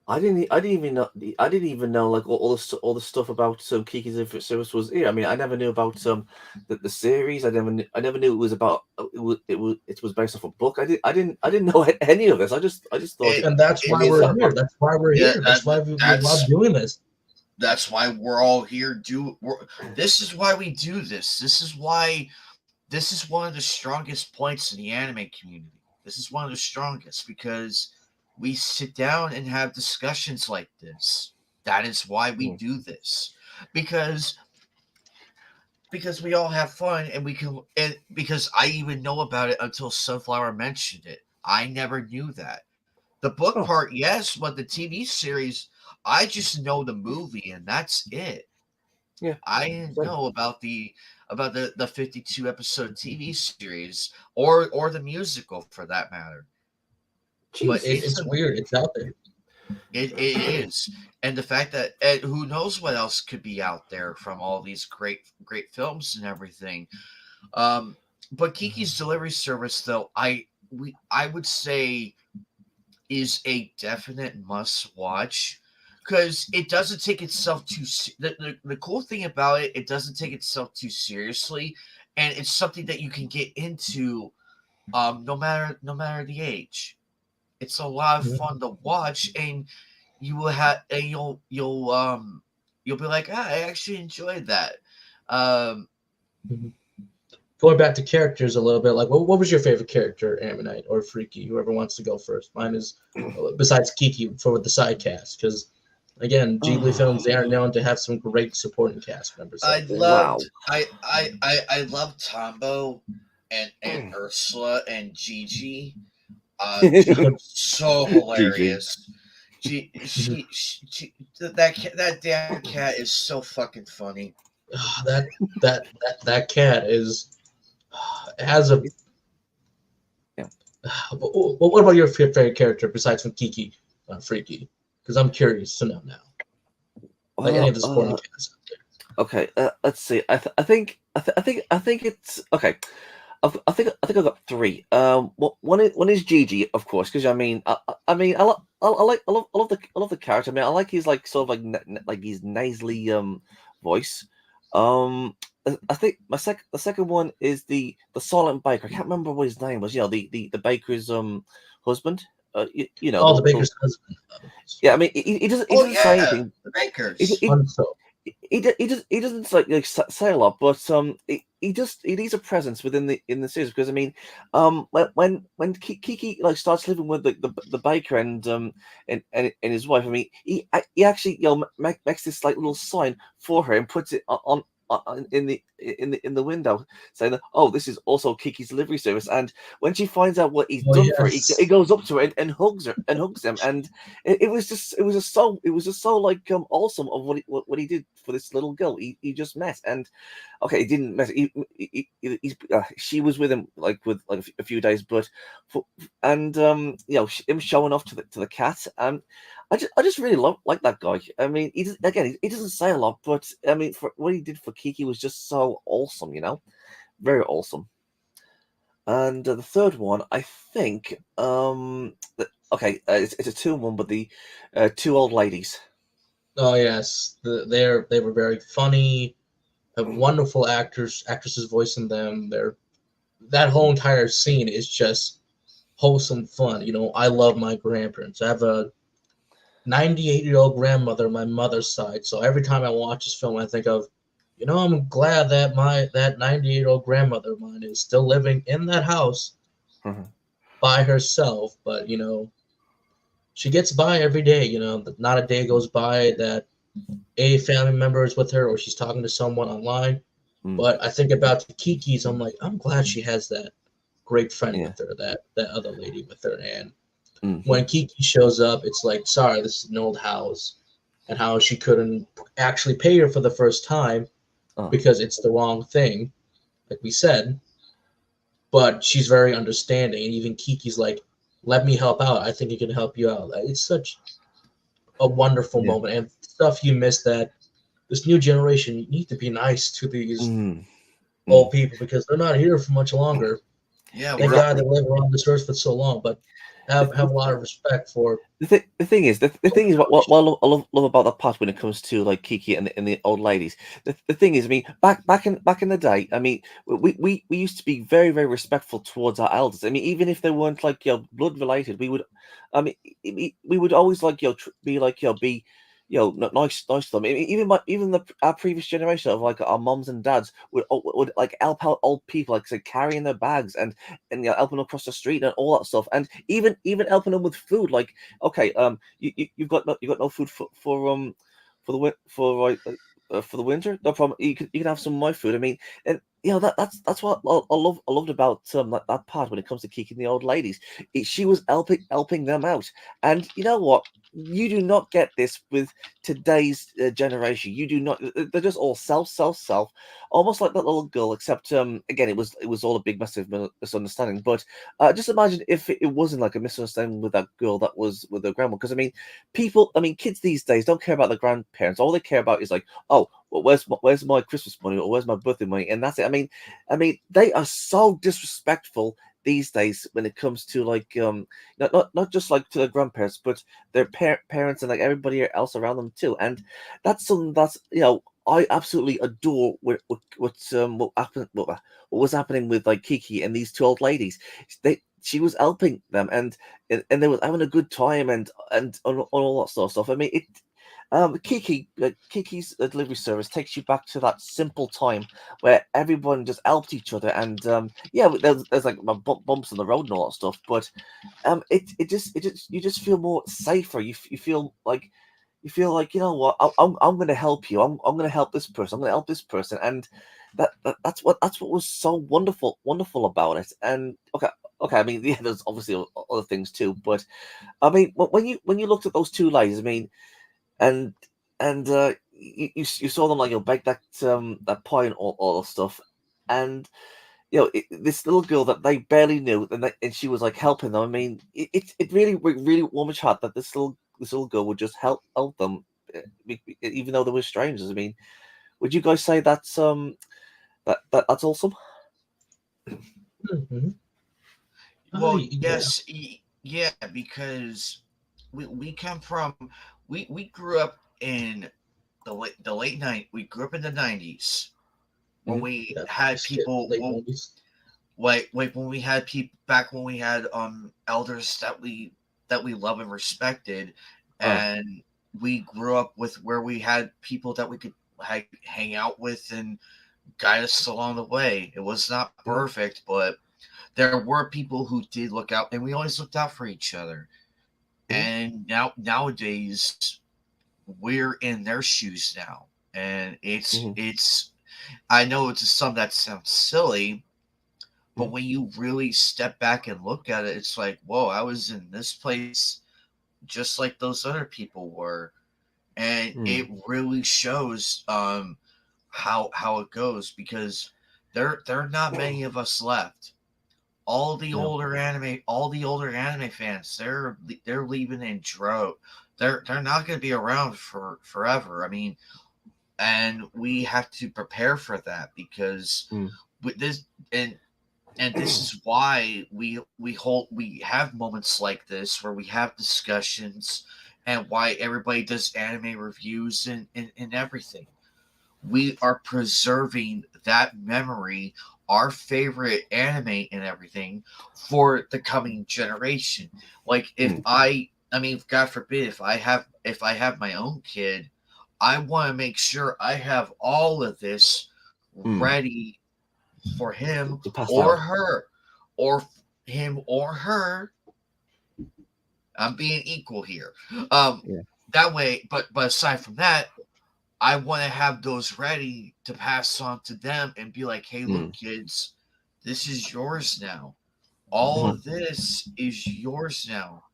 I didn't even know. I didn't even know like all the stuff about Kiki's Infinite Service was here. I mean, I never knew about the series. I never knew it was about it was based off a book. I didn't know any of this. I just thought it, And that's it why is. we're here. That's why we're Yeah, here. That's why we love that's doing this. why we're all here. This is why we do this. This is one of the strongest points in the anime community. This is one of the strongest because we sit down and have discussions like this. That is why we mm, do this. Because we all have fun and because I even know about it until Sunflower mentioned it. I never knew that. The book oh part, yes, but the TV series, I just know the movie and that's it. yeah, I didn't same. know about the 52 episode TV series or the musical for that matter. But Jesus. It's weird. It's out there. it is, and the fact that and who knows what else could be out there from all these great films and everything. But Kiki's Delivery Service, though, I would say is a definite must watch because it doesn't take itself the cool thing about it, it doesn't take itself too seriously, and it's something that you can get into no matter the age. It's a lot of fun to watch, and you will have and you'll be like, I actually enjoyed that. um Mhm. Going back to characters a little bit, like what was your favorite character, Ammonite or Freaky? Whoever wants to go first. Mine is besides Kiki for the side cast, because again, Ghibli films they are known to have some great supporting cast members I out there. Wow. loved I loved Tombo and Ursula and Gigi. So GG. hilarious. That damn cat is so fucking funny. That cat is has a. Yeah. What about your favorite character besides from Kiki, Freaky? Because I'm curious to know now. Like any of the supporting cast out there. Okay, let's see. I think it's okay. I think I've got three. One is Gigi, of course, because I love the character. I mean, I like his like sort of like like his nasally voice. I think the second one is the silent baker. I can't remember what his name was. The baker's husband. Oh, the Baker's husband. Yeah. I mean, he doesn't Oh say yeah, anything. the He, Bakers. he, Unso. he doesn't say a lot, but he needs a presence within the series because I mean, when Kiki like starts living with the baker and his wife, I mean, he actually makes this like little sign for her and puts it in the window saying that, oh, this is also Kiki's delivery service. And when she finds out what he's Oh done for her, yes. he goes up to her and hugs him, and it was just so like awesome of what he did for this little girl he just met. And okay, he didn't mess. She was with him with like a few days, but and him showing off to the cat. I just really like that guy. I mean, he doesn't say a lot, but I mean, for what he did for Kiki was just so awesome. Very awesome. And the third one, I think, okay, it's a 2-in-1, but the two old ladies. Oh yes. They were very funny. Have wonderful actresses voicing them. That whole entire scene is just wholesome fun. I love my grandparents. I have a 98-year-old grandmother on my mother's side. So every time I watch this film, I think of, I'm glad that that 98-year-old grandmother of mine is still living in that house Mhm. by herself. But she gets by every day. Not a day goes by that a family member is with her or she's talking to someone online. Mm. But I think about the Kiki's. I'm like, I'm glad she has that great friend Yeah. with her, that other lady with her. And Mhm. when Kiki shows up, it's like, sorry, this is an old house, and how she couldn't actually pay her for the first time Oh. because it's the wrong thing, like we said. But she's very understanding, and even Kiki's like, let me help out. I think it can help you out. It's such a wonderful Yeah. moment, and stuff you miss that this new generation you need to be nice to these old people because they're not here for much longer. Yeah, Thank we're God they live around this earth for so long, but have a lot of respect for The thing is what I love about that part when it comes to like Kiki and the old ladies. The thing is, I mean, back in the day, I mean, we used to be very very respectful towards our elders. I mean, even if they weren't like blood related, we would, I mean, we would always like be like be nice to them. Even our previous generation of like our moms and dads would like help out old people, like say carrying their bags and helping them across the street and all that stuff, and even helping them with food. Like, okay, you've got no food for the for the winter, no problem. You can have some of my food. I mean, and that's what I loved about that part when it comes to keeping the old ladies. She was helping them out, and you know what? You do not get this with today's generation. You do not. They're just all self, almost like that little girl. Except again, it was all a big massive misunderstanding. But just imagine if it wasn't like a misunderstanding with that girl that was with her grandma. Because I mean, kids these days don't care about their grandparents. All they care about is like, oh, well, where's my Christmas money or where's my birthday money, and that's it. I mean, they are so disrespectful these days when it comes to like not just like to their grandparents, but their parents and like everybody else around them too. And that's something that's I absolutely adore what happened what was happening with like Kiki and these two old ladies. She was helping them, and they were having a good time, and on all that sort of stuff. I mean, Kiki's delivery service takes you back to that simple time where everyone just helped each other, and yeah, there's like bumps on the road and all that stuff, but it just you just feel more safer. You feel like you know what, I'm going to help you. I'm going to help this person. I'm going to help this person, and that's what was so wonderful about it. And okay, I mean, yeah, there's obviously other things too, but I mean, when you looked at those two ladies, I mean, and you saw them like bake that pie and all that stuff, and this little girl that they barely knew, and she was like helping them. I mean, it really warmed my heart that this little girl would just help them, even though they were strangers. I mean, would you guys say that's awesome? Mhm. Well, Yeah. yes, yeah, because we come from we grew up in the late night. We grew up in the 90s when Mhm. we Yeah. had Skip people. late Well, 90s. like when we had people back when we had elders that we love and respected, Uh, and we grew up with where we had people that we could hang out with and guide us along the way. It was not mhm, perfect, but there were people who did look out, and we always looked out for each other. mhm, And nowadays we're in their shoes now, and it's mhm, it's I know it's some that sounds silly, but mhm, when you really step back and look at it, it's like, whoa, I was in this place just like those other people were. And it mhm, really shows how it goes, because there are not many of us left. no, All the older anime fans, they're leaving in drove. They're not going to be around for forever. I mean, and we have to prepare for that, because mm, with this and this is why we have moments like this where we have discussions, and why everybody does anime reviews and everything. We are preserving that memory, our favorite anime and everything, for the coming generation. Like, if mm, I mean, God forbid, if I have my own kid, I want to make sure I have all of this mm. ready for him To pass or down. her, or him or her. I'm being equal here. Um, Yeah. that way, but aside from that, I want to have those ready to pass on to them and be like, hey, look, Mm, kids, this is yours now. All mhm, of this is yours now.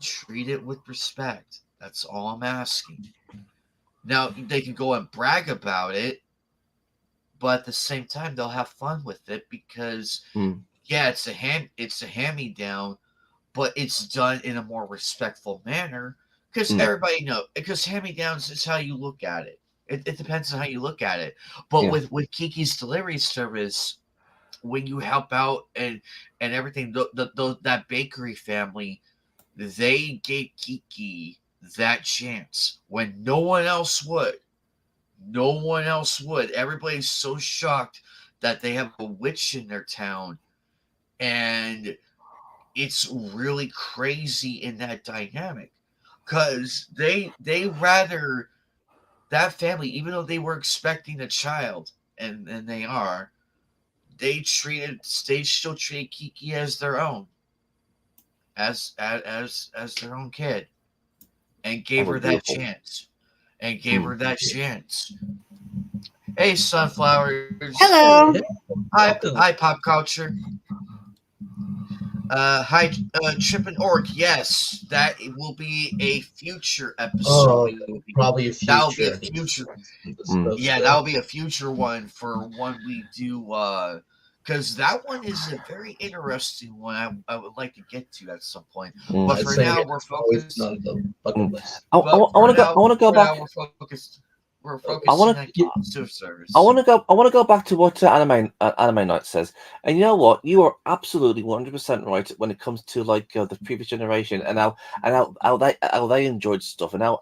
Treat it with respect. That's all I'm asking. Now, they can go and brag about it, but at the same time, they'll have fun with it, because mm, yeah, it's a hand me down, but it's done in a more respectful manner, because mm, everybody know, because hand me downs is how you look at it. It depends on how you look at it. But yeah. with Kiki's delivery service, when you help out and everything, that bakery family, they gave Kiki that chance when no one else would. No one else would. Everybody's so shocked that they have a witch in their town, and it's really crazy in that dynamic, because they rather, that family, even though they were expecting a child, and they are, they still treated Kiki as their own, as their own kid, and That gave was her that beautiful. chance, and gave Mm. her that chance. Hey, sunflowers. Hello. Hey, Hi, welcome. pop culture. Hi, Chip and Orc. Yes, that will be a future episode. Oh, We will be probably a That'll be a future. future. Mm. Yeah, that'll be a future one for when we do. Because that one is a very interesting one. I would like to get to at some point. But Mm. for Same now, here. we're It's always been focused. on the bucket Mm. list. I But want to go. I want to go for back. now, we're focused. we're I focusing want on to. Kiki service. I want to go. I want to go back to what Anime Night says. And you know what? You are absolutely 100% right when it comes to like the previous generation and how they enjoyed stuff and how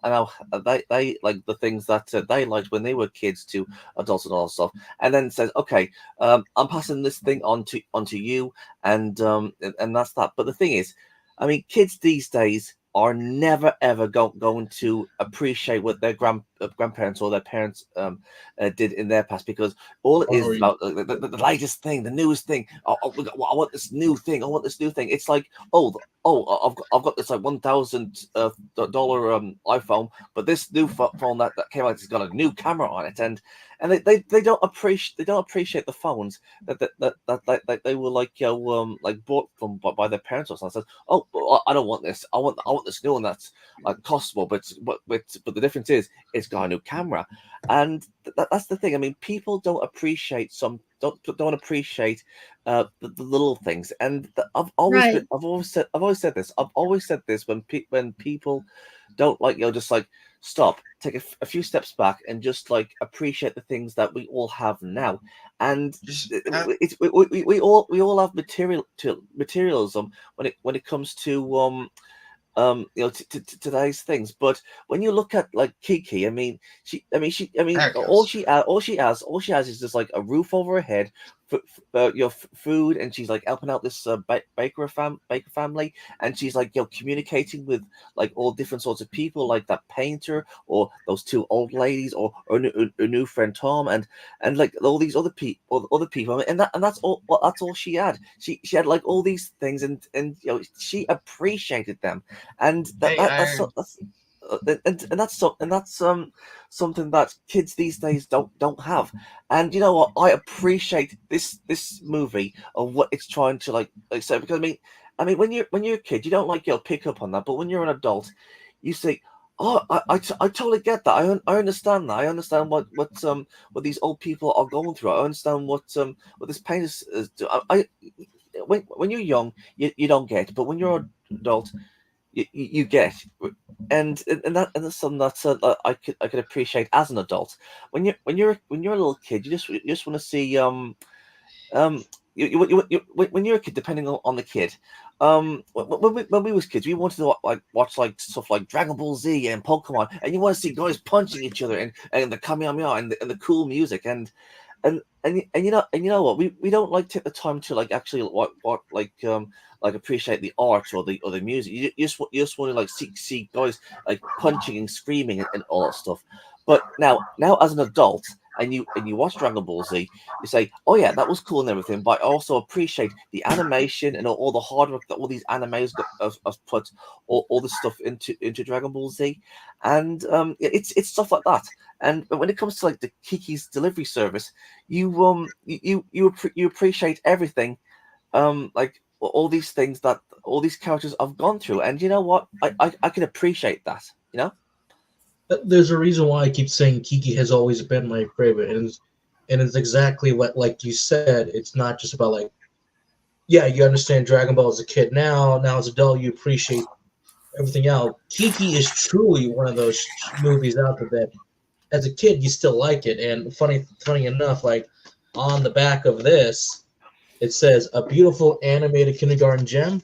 they like the things that they liked when they were kids to adults and all that stuff. And then says, okay, I'm passing this thing onto you, and that's that. But the thing is, I mean, kids these days are never ever going to appreciate what their grandparents or their parents did in their past, because all it is about the latest thing, the newest thing. I want this new thing. I want this new thing. It's like, I've got this like $1,000 iPhone, but this new phone that came out has got a new camera on it, and they don't appreciate the phones that they were like bought from by their parents or something. Oh, I don't want this. I want this new one that's like costs more, but the difference is it's got a new camera, and that's the thing. I mean, people don't appreciate don't appreciate the little things, and Right. I've always said this. I've always said this when people don't like just like stop, take a few steps back, and just like appreciate the things that we all have now. And Just we all have materialism when it comes to today's things. But when you look at like Kiki, there it all goes. all she has is just like a roof over her head, food, and she's like helping out this baker family, and she's like communicating with like all different sorts of people, like that painter or those two old ladies, or her new friend Tom, and like all these other people, and that's all she had. She had like all these things, and she appreciated them, and Hey, that's something that kids these days don't have. And you know what? I appreciate this movie of what it's trying to like say, because I mean when you're a kid, you don't like pick up on that, but when you're an adult, you say, oh, I totally get that. I understand that. I understand what these old people are going through. I understand what this pain is when you're young, you don't get, but when you're an adult, you get. And that's something that I could appreciate as an adult. When you're a little kid, you just want to see um when you're a kid, depending on the kid, when we was kids, we wanted to watch like stuff like Dragon Ball Z and Pokemon, and you want to see guys punching each other, and the Kamehameha, and the cool music, and you know what, we don't like take the time to like actually what like appreciate the art or the music. You just want to like see guys like punching and screaming, and all that stuff. But now as an adult, and you watch Dragon Ball Z, you say, oh yeah, that was cool and everything, but I also appreciate the animation and all the hard work that all these animes have put all this stuff into Dragon Ball Z. And it's stuff like that. And when it comes to like the Kiki's delivery service, you appreciate everything, like all these things that all these characters have gone through. And you know what, I can appreciate that, you know. There's a reason why I keep saying Kiki has always been my favorite, and it's exactly what, like you said, it's not just about like, yeah, you understand Dragon Ball as a kid now as an adult you appreciate everything else. Kiki is truly one of those movies out there that as a kid you still like it. And funny enough, like on the back of this it says a beautiful animated kindergarten gem.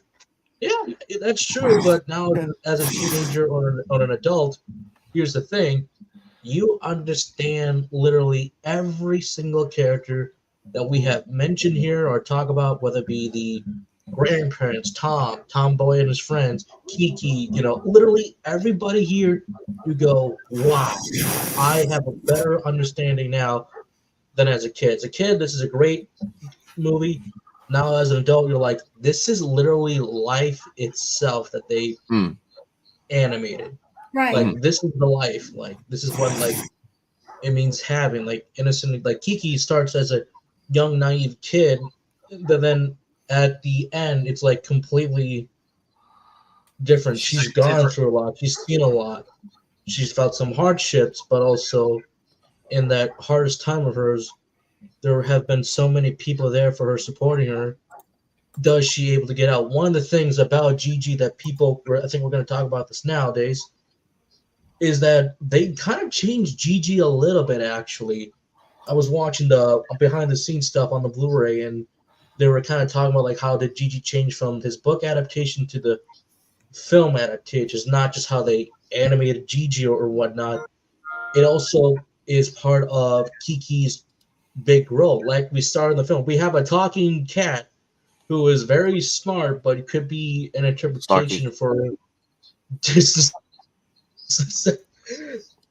Yeah, that's true, but now as a teenager or an adult, here's the thing: you understand literally every single character that we have mentioned here or talk about, whether it be the grandparents, Tomboy and his friends, Kiki, literally everybody here. You go, wow, I have a better understanding now than as a kid. As a kid, this is a great movie. Now, as an adult, you're like, this is literally life itself that they Mm. animated. Right. Like, this is the life. Like, this is what like it means having like innocent. Like Kiki starts as a young naive kid, but then at the end, it's like completely different. She's She's like gone different. through a lot. She's seen a lot. She's felt some hardships, but also in that hardest time of hers, there have been so many people there for her, supporting her. Does she able to get out? One of the things about Gigi that people, I think we're going to talk about this nowadays, is that they kind of changed Gigi a little bit. Actually, I was watching the behind the scenes stuff on the Blu-ray, and they were kind of talking about like how did Gigi change from his book adaptation to the film adaptation. It's not just how they animated Gigi or whatnot. It also is part of Kiki's big role. Like we saw in the film, we have a talking cat who is very smart, but it could be an Snarky. interpretation for just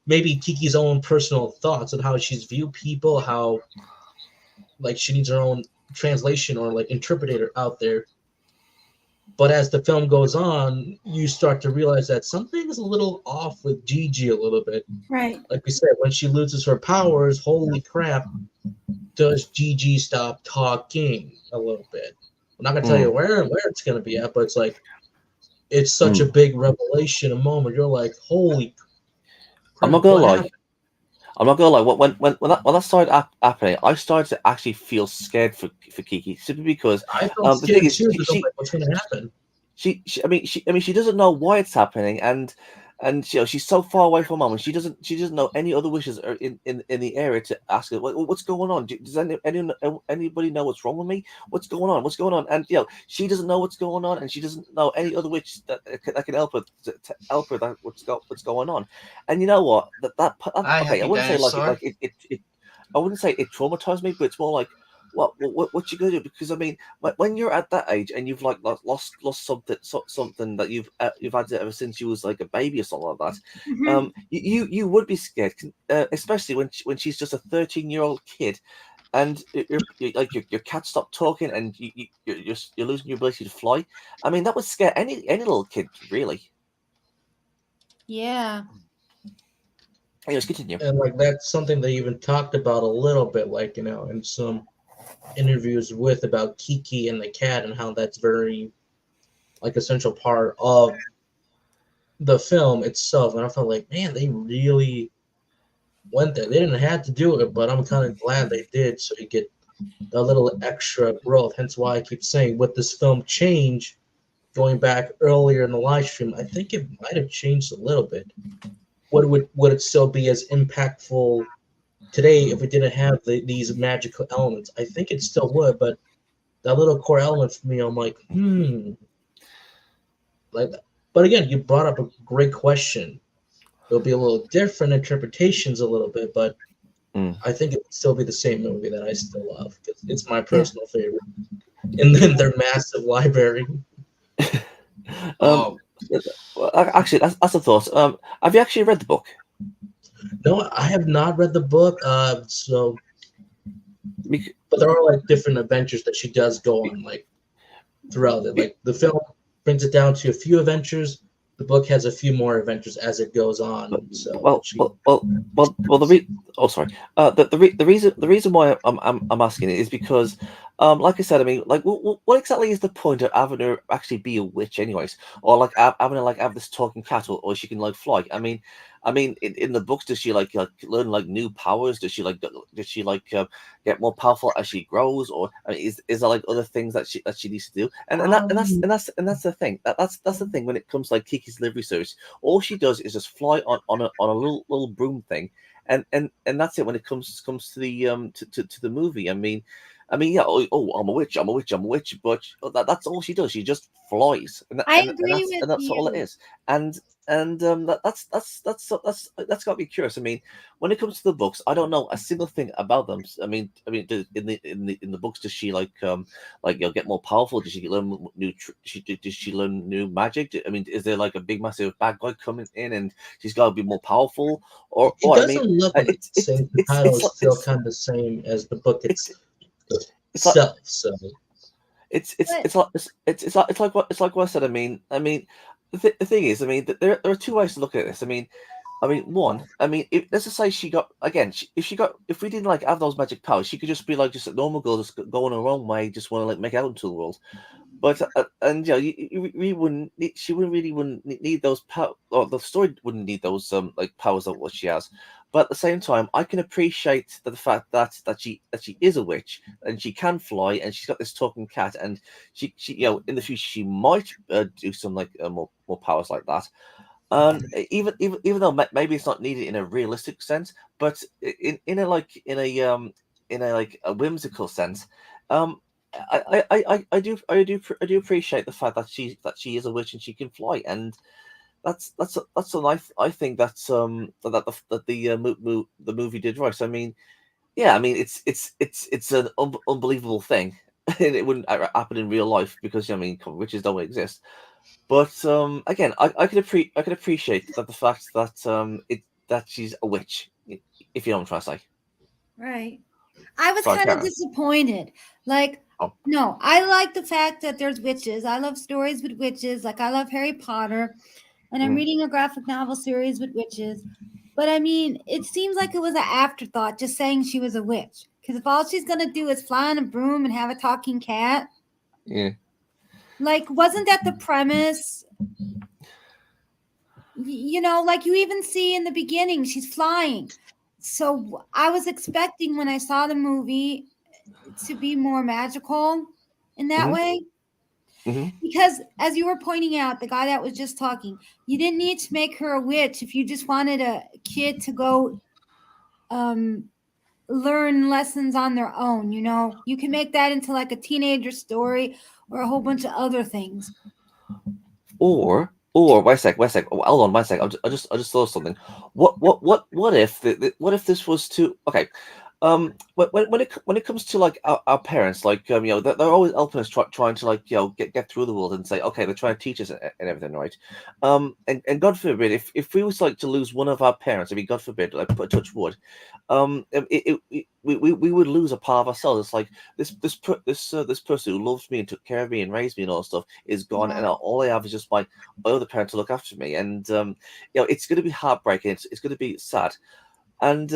maybe Kiki's own personal thoughts on how she's viewed people, how like she needs her own translation or like interpreter out there. But as the film goes on, you start to realize that something is a little off with Gigi a little bit. Right. Like we said, when she loses her powers, holy crap, does Gigi stop talking a little bit? I'm not gonna tell you where it's gonna be at, but it's like it's such a big revelation, a moment. You're like, holy crap, I'm not gonna lie. happened? I'm not gonna lie. When that started happening, I started to actually feel scared for Kiki, simply because I felt the scared thing is, too, because I'm like, what's gonna happen? she doesn't know why it's happening, and she's so far away from mom, and she doesn't know any other wishes are in the area to ask her what's going on. Does anybody know what's wrong with me? What's going on? What's going on? And she doesn't know what's going on, and she doesn't know any other witch that can help her to help her that what's going on. And you know what? Hi, Okay, I Happy wouldn't say Dinosaur. I wouldn't say it traumatized me, but it's more like what you gonna do? Because I mean, when you're at that age and you've like lost something that you've had ever since you was like a baby or something like that, Mhm. you would be scared, especially when she's just a 13-year-old kid, and your cat stopped talking, and you're losing your ability to fly. I mean, that would scare any little kid, really. Yeah. Anyways, continue. And like that's something they even talked about a little bit, like in some interviews with about Kiki and the cat and how that's very like essential part of the film itself. And I felt like, man, they really went there. They didn't have to do it, but I'm kind of glad they did, so you get a little extra growth. Hence why I keep saying with this film change, going back earlier in the live stream, I think it might have changed a little bit. Would it still be as impactful today if we didn't have these magical elements? I think it still would, but that little core element for me, I'm like, like. But again, you brought up a great question. It'll be a little different interpretations, a little bit, but I think it would still be the same movie that I still love because it's my Yeah. personal favorite. And then their massive library. Well, actually, that's a thought. Have you actually read the book? No, I have not read the book. Bec- But there are like different adventures that she does go on like throughout it. Like the film brings it down to a few adventures. The book has a few more adventures as it goes on. So she, Oh, sorry. The reason why I'm asking it is because, like I said, I mean, like, what exactly is the point of having her actually be a witch, anyways, or like having her like have this talking cat, or she can like fly? I mean, in the books, does she like learn like new powers? Does she like get more powerful as she grows, or I mean, is there like other things that she needs to do? And that's the thing. That's the thing when it comes to like Kiki's delivery service. All she does is just fly on a little broom thing, and that's it when it comes to the to the movie. I mean, yeah. Oh, I'm a witch. I'm a witch. I'm a witch. But that's all she does. She just flies, and I agree with that's all it you. is. And that's got me curious. I mean, when it comes to the books, I don't know a single thing about them. In the books, does she like get more powerful? Does she learn new? Does she learn new magic? I mean, is there like a big massive bad guy coming in, and she's got to be more powerful? Or it I mean, doesn't look like the same. The title is still it's kind of the same as the book it's it's like itself. So But it's like what I said. I mean, the thing is, I mean, there are two ways to look at this. I mean, one, I mean, let's just say she got again. If we didn't like have those magic powers, she could just be like just a normal girl, just going her own way, just want to like make out into the world. But and you wouldn't she wouldn't need those power, or the story wouldn't need those like powers of what she has. But at the same time, I can appreciate the fact that she is a witch, and she can fly, and she's got this talking cat, and she in the future she might do some like more powers like that. And even though maybe it's not needed in a realistic sense, but in a in a like a whimsical sense, um, I do appreciate the fact that she is a witch and she can fly, and that's a nice. I think that's that the the movie did right. So I mean, yeah, I mean it's an unbelievable thing, and it wouldn't happen in real life because I mean witches don't exist. But again, I could appreciate that the fact that that she's a witch, if you know what I'm trying to say. Right. I was Sorry, kind of Karen. disappointed. Like, Oh, no, I like the fact that there's witches. I love stories with witches. Like, I love Harry Potter, and I'm mhm. reading a graphic novel series with witches. But I mean, it seems like it was an afterthought just saying she was a witch. Because if all she's going to do is fly on a broom and have a talking cat, Yeah. like, wasn't that the premise? You know, like you even see in the beginning, she's flying. So I was expecting when I saw the movie to be more magical in that Hmm. way. Hmm. Because as you were pointing out, the guy that was just talking, you didn't need to make her a witch if you just wanted a kid to go um, learn lessons on their own. You know, you can make that into like a teenager story or a whole bunch of other things. Or wait a sec. Oh, hold on, wait a sec. I just thought of something. What if what if this was too okay? When it comes to like our parents, like you know, they're always helping us trying to like you know get through the world and say okay, they're trying to teach us and everything, right? And God forbid if we was like to lose one of our parents, I mean God forbid, like put touch wood, we would lose a part of ourselves. It's like this person who loves me and took care of me and raised me and all that stuff is gone, and Yeah. all I have is just my other parent to look after me, and you know it's going to be heartbreaking. It's going to be sad, and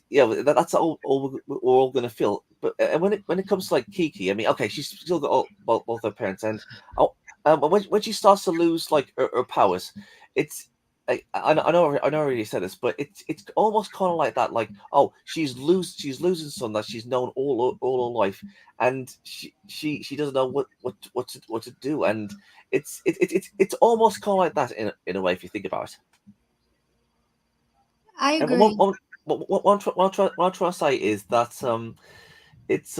yeah, that's all we're all going to feel. But when it comes to like Kiki, I mean, okay, she's still got both her parents, and oh, when she starts to lose like her powers, it's I know I already said this, but it's almost kind of like that. Like, oh, she's losing someone that she's known all her life, and she doesn't know what to do, and it's almost kind of like that in a way if you think about it. I And agree. what I'm trying to say is that it's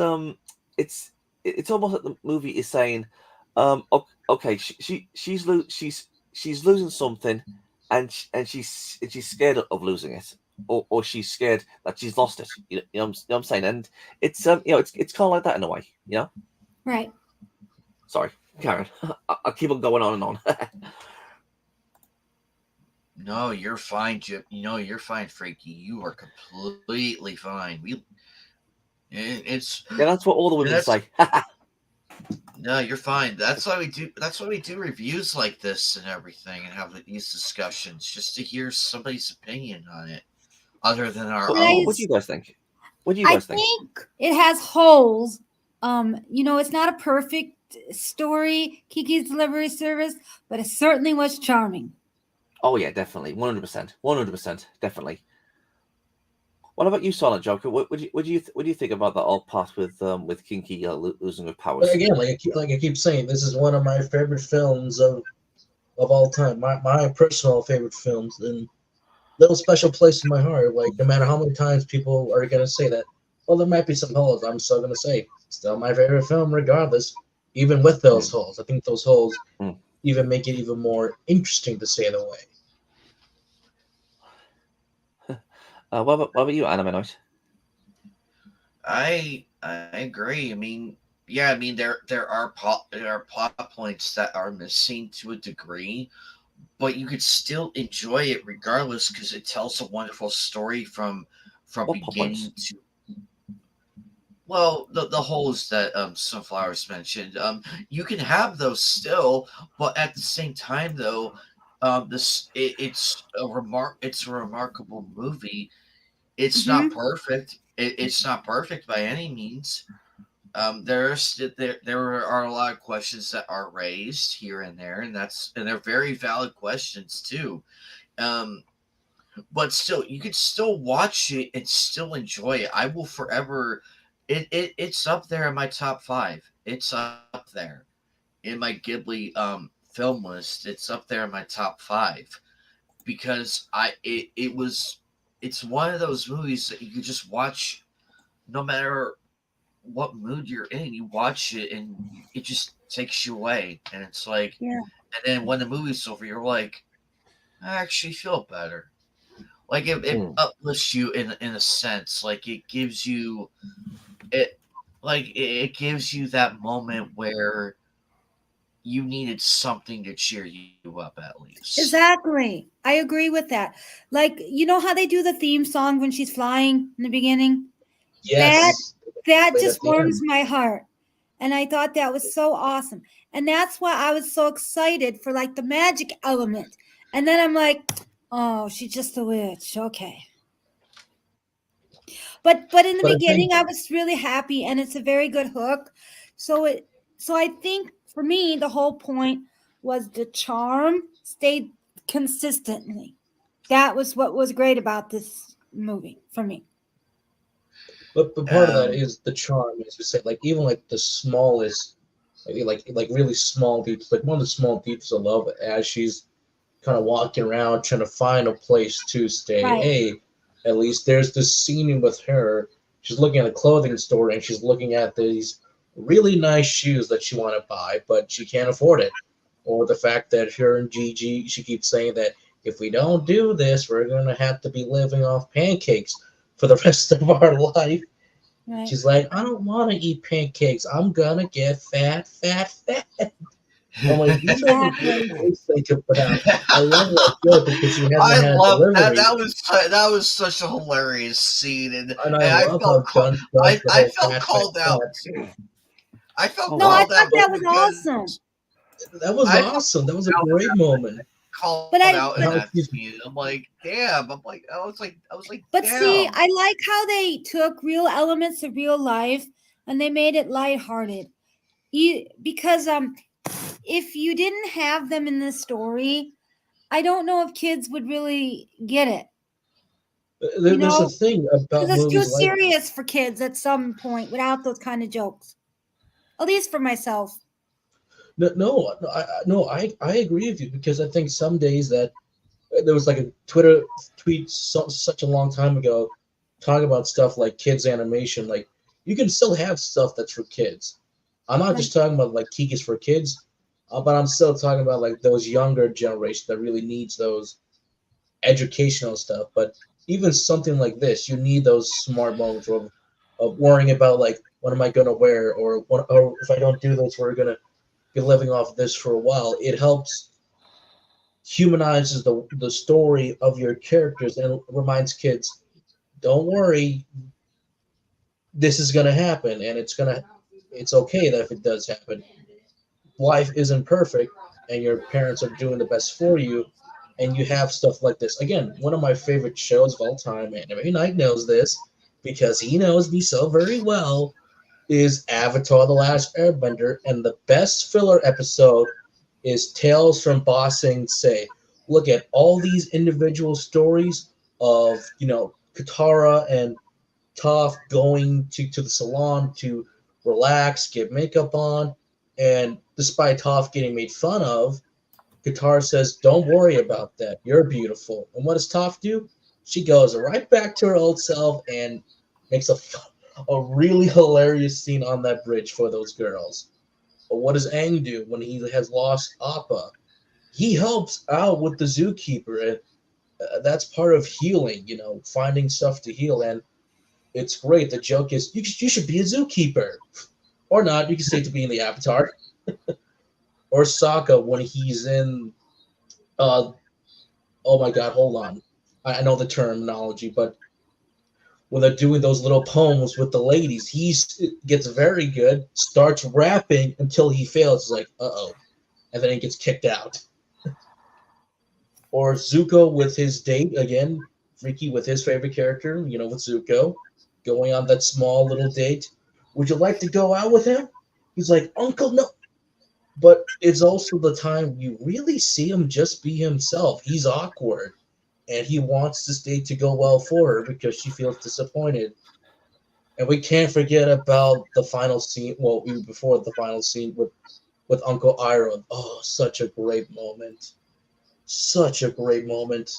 it's it's almost like the movie is saying, okay, she's losing something, and she's scared of losing it, or she's scared that she's lost it. You know what I'm saying, and it's you know it's kind of like that in a way. You know, Right. sorry, Karen, I keep on going on and on. No, you're fine, Jim. You know, you're fine, Freaky. You are completely fine. It's Yeah, that's what all the women that's say. no, you're fine. That's why we do. That's why we do reviews like this and everything, and have these discussions, just to hear somebody's opinion on it, other than our What, And I, what do own. you guys think? What do you I guys think? think it has holes. You know, it's not a perfect story, Kiki's Delivery Service, but it certainly was charming. Oh yeah, definitely, 100%, 100%, definitely. What about you, Silent Joker? What do you think about that whole part with Kinky losing her But powers? again, like I keep saying, this is one of my favorite films of all time. My personal favorite films, and little special place in my heart. Like no matter how many times people are gonna say that, well, there might be some holes. I'm still gonna say still my favorite film, regardless. Even with those Mm, holes, I think those holes mm. even make it even more interesting to say the way. What about you, Anime Night? I agree. I mean, yeah. I mean, there are plot points that are missing to a degree, but you could still enjoy it regardless because it tells a wonderful story from What pop points? beginning to well the holes that Sunflowers mentioned. You can have those still, but at the same time though, it's a remarkable movie. It's not Hmm. perfect. It's not perfect by any means. There are a lot of questions that are raised here and there, and they're very valid questions too. Um, but still, you could still watch it and still enjoy it. I will forever. It's up there in my top five. It's up there in my Ghibli film list. It's up there in my top five. because it's one of those movies that you could just watch no matter what mood you're in. You watch it and it just takes you away, and it's like, Yeah. and then when the movie's over, you're like, I actually feel better. Like it uplifts you in a sense. Like it gives you it it gives you that moment where you needed something to cheer you up at least. Exactly. I agree with that. Like, you know how they do the theme song when she's flying in the beginning? That Yes, that played just at the warms end. my heart. And I thought that was so awesome. And that's why I was so excited for like the magic element. And then I'm like, oh, she's just a witch. Okay. But in the But I think beginning I was really happy, and it's a very good hook. So I think for me the whole point was the charm stayed consistently. That was what was great about this movie for me. but part of that Um, is the charm, as you said. Like even like the smallest, like really small details. Like one of the small details I love as she's kind of walking around trying to find a place to stay. Right. Hey, at least there's this scene with her. She's looking at a clothing store and she's looking at these really nice shoes that she want to buy, but she can't afford it. Or the fact that her and Gigi, she keeps saying that if we don't do this, we're going to have to be living off pancakes for the rest of our life. Right. She's like, I don't want to eat pancakes. I'm going to get fat, fat, fat. I'm like, these are the good Exactly. things they could put out. I love that joke because she hasn't I had love that. delivery, That was such a hilarious scene, and and I I love felt how Dunst does the I whole felt fat, fat, called out. fat. I felt Oh No, I wow. called thought out that was because awesome. That was I felt awesome. That was a out great moment. called But I out in but How that she's scene. I'm like, damn. I was like, But see, damn. I like how they took real elements of real life and they made it lighthearted. Because if you didn't have them in the story, I don't know if kids would really get it. You there's a know, thing because about it's too movies like serious for kids at some point without those kind of jokes. At least for myself. no, I agree with you because I think some days that there was like a Twitter tweet such a long time ago talking about stuff like kids animation. Like you can still have stuff that's for kids. I'm not Right. just talking about like Kiki's for kids, but I'm still talking about like those younger generation that really needs those educational stuff. But even something like this, you need those smart moments of worrying about like what am I gonna wear or if I don't do this, we're gonna be living off this for a while. It helps humanizes the story of your characters and reminds kids, don't worry, this is gonna happen and it's okay that if it does happen. Life isn't perfect and your parents are doing the best for you and you have stuff like this. Again, one of my favorite shows of all time, and every night knows this because he knows me so very well, is Avatar The Last Airbender, and the best filler episode is Tales from Ba Sing Se. Look at all these individual stories of, Katara and Toph going to the salon to relax, get makeup on, and despite Toph getting made fun of, Katara says, don't worry about that. You're beautiful. And what does Toph do? She goes right back to her old self and makes a really hilarious scene on that bridge for those girls. But what does Aang do when he has lost Appa? He helps out with the zookeeper, and that's part of healing. Finding stuff to heal, and it's great. The joke is you should be a zookeeper, or not. You can stay to be in the Avatar, or Sokka when he's in. Uh, oh my God, hold on. I know the terminology, but when they're doing those little poems with the ladies, he gets very good. Starts rapping until he fails. It's like, uh-oh, and then he gets kicked out. Or Zuko with his date again, Freaky with his favorite character, with Zuko, going on that small little date. Would you like to go out with him? He's like, Uncle, no. But it's also the time you really see him just be himself. He's awkward, and he wants this date to go well for her because she feels disappointed. And we can't forget about the final scene. Well, even before the final scene with Uncle Iroh. Oh, such a great moment. Such a great moment.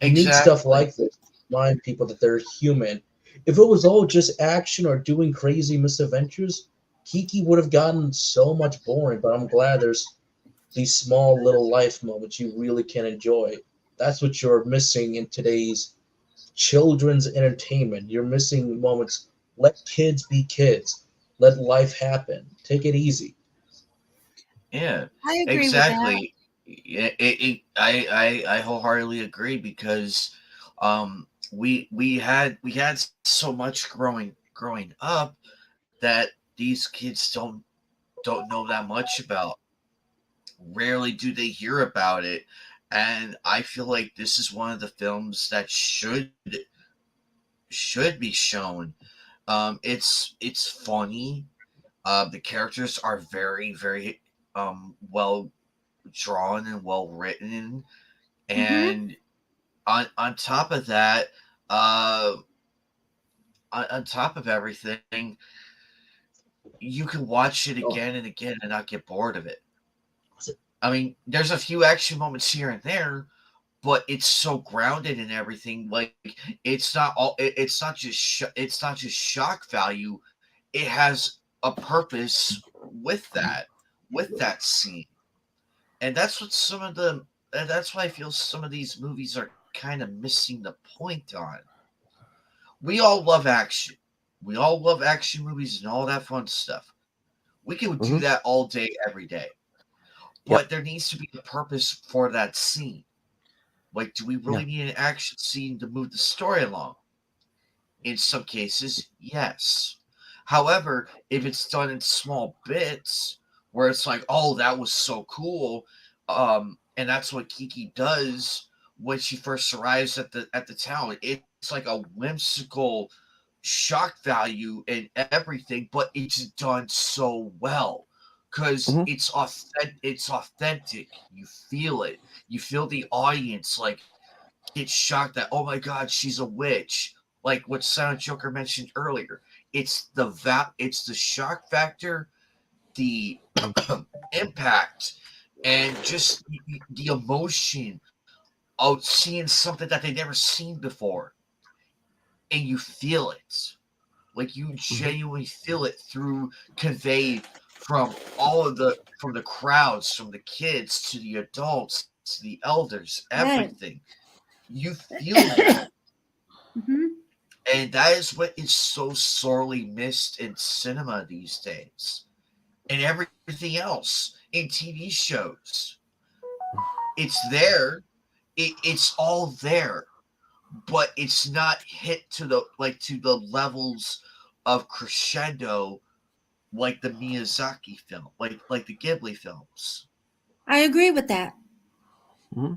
You need stuff Exactly. like this to remind people that they're human. If it was all just action or doing crazy misadventures, Kiki would have gotten so much boring, but I'm glad there's these small little life moments you really can enjoy. That's what you're missing in today's children's entertainment. You're missing moments. Let kids be kids. Let life happen. Take it easy. Yeah, I agree with that. exactly. I wholeheartedly agree because we had so much growing up that these kids don't know that much about. Rarely do they hear about it, and I feel like this is one of the films that should be shown. It's funny. The characters are very well drawn and well written, Mm-hmm. and on top of that, uh, on top of everything, you can watch it Oh, again and again and not get bored of it. was it? I mean, there's a few action moments here and there, but it's so grounded in everything. Like it's not just shock value. It has a purpose with that scene, and that's what some of the and that's why I feel some of these movies are kind of missing the point on. We all love action. We all love action movies and all that fun stuff. We can do Hmm. that all day, every day. Yep. But there needs to be a purpose for that scene. Like, do we Yeah. really need an action scene to move the story along? In some cases, yes. However, if it's done in small bits, where it's like, oh, that was so cool, and that's what Kiki does when she first arrives at the town. It's like a whimsical shock value and everything, but it's done so well because Hmm. it's authentic. You feel it. You feel the audience like get shocked that, oh my god, she's a witch, like what Silent Joker mentioned earlier. It's the shock factor, the impact, and just the emotion of seeing something that they've never seen before, and you feel it. Like you Hmm. genuinely feel it through conveyed from all of the crowds, from the kids to the adults to the elders, Right. everything. You feel that. Mm-hmm. And that is what is so sorely missed in cinema these days and everything else in TV shows. It's there, it's all there, but it's not hit to the levels of crescendo like the Miyazaki film, like the Ghibli films. I agree with that. Hmm.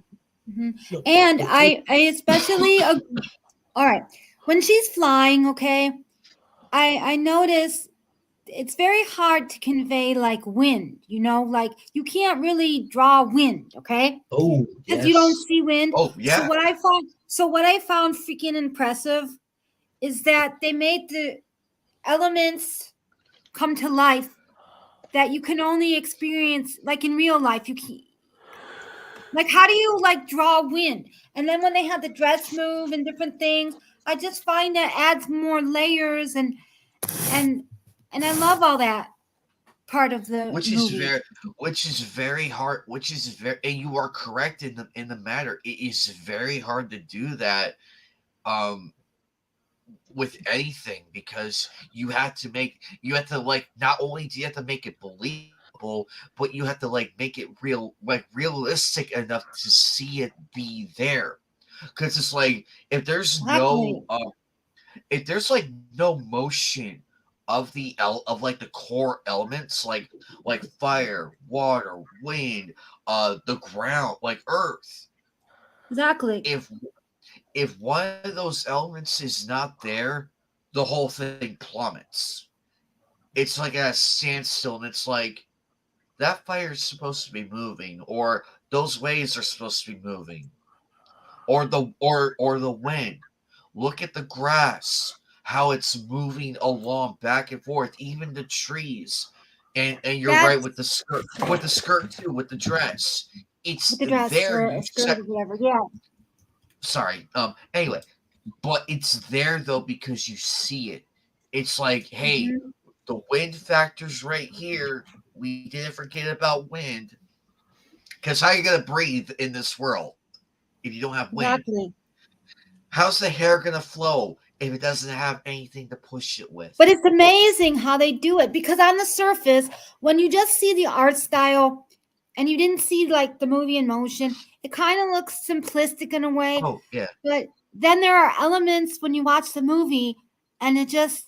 Hmm. No, And it, I especially all right, when she's flying, okay, I notice it's very hard to convey like wind, like you can't really draw wind, okay, oh, because you don't yes. see wind. Oh So yeah, what I found freaking impressive is that they made the elements come to life that you can only experience like in real life. You can, like, how do you like draw wind? And then when they have the dress move and different things, I just find that adds more layers and and I love all that part of the which is movie. very very hard. Which is very, and you are correct in the matter. It is very hard to do that um with anything because you have to like not only do you have to make it believable, but you have to like make it realistic enough to see it be there. Because it's like Exactly. if there's like no motion of of like the core elements like fire, water, wind, the ground, like earth. Exactly. If one of those elements is not there, the whole thing plummets. It's like at a standstill, and it's like that fire is supposed to be moving, or those waves are supposed to be moving, or the wind. Look at the grass, how it's moving along back and forth, even the trees. And you're right That's with the skirt too, with the dress. it's with the dress there. or a skirt or whatever. Yeah. Sorry. Anyway, but it's there though because you see it. It's like, hey, Mhm. the wind factor's right here. We didn't forget about wind. Because how are you gonna breathe in this world if you don't have wind? Exactly. How's the hair gonna flow if it doesn't have anything to push it with? But it's amazing how they do it because on the surface, when you just see the art style and you didn't see like the movie in motion, it kind of looks simplistic in a way. Oh yeah. But then there are elements when you watch the movie and it just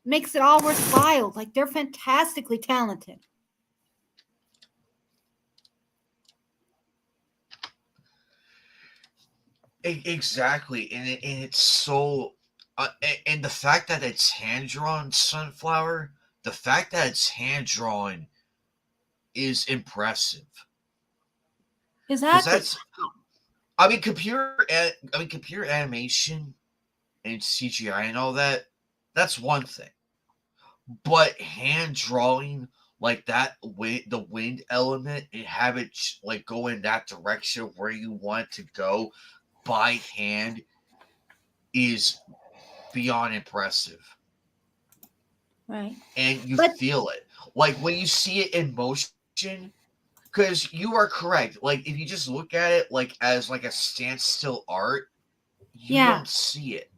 makes it all worthwhile. Like they're fantastically talented. Exactly, and it's so, and the fact that it's hand drawn sunflower, the fact that it's hand drawn is impressive. Because Exactly. that's, computer animation and CGI and all that, that's one thing. But hand drawing like that, the wind element, and have it like go in that direction where you want to go by hand is beyond impressive. Right. And you But feel it. Like when you see it in motion, because you are correct. Like if you just look at it like as like a standstill art, you yeah, don't see it.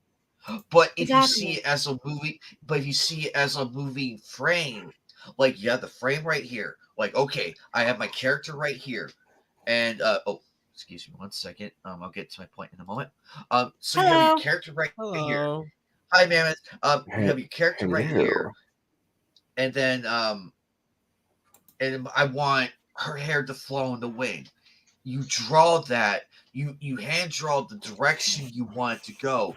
But if you see exactly. it as a movie, but if you see it as a moving frame, like you have the frame right here. Like, okay, I have my character right here. And oh, excuse me one second. I'll get to my point in a moment. So you have your Hello. character right here. Hello. Hi, Mammoth. You have your character right here, Hello. and then and I want her hair to flow in the wind. You draw that. You hand draw the direction you want it to go,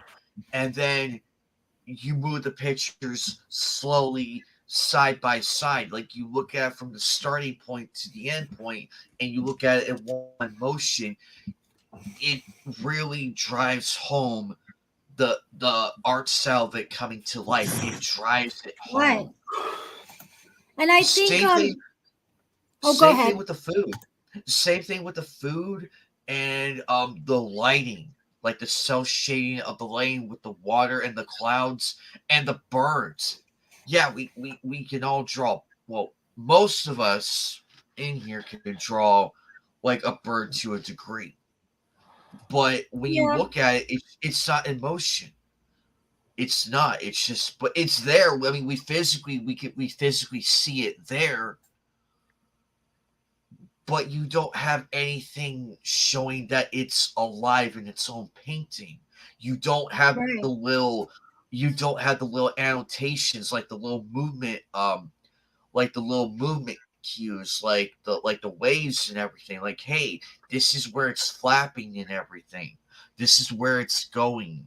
and then you move the pictures slowly side by side. Like you look at it from the starting point to the end point, and you look at it in one motion. It really drives home the art style of it coming to life. It drives it Right. home. And I think Same thing. oh go Same ahead. thing with the food. Same thing with the food and the lighting, like the cell shading of the lighting with the water and the clouds and the birds. Yeah, we can all draw. Well, most of us in here can draw like a bird to a degree. But when you Yeah. look at it, it's not in motion. It's not. It's just, but it's there. I mean, we physically see it there, but you don't have anything showing that it's alive in its own painting. You don't have Right. the little you don't have the little annotations like the little movement cues like the waves and everything. Like, hey, this is where it's flapping and everything. This is where it's going.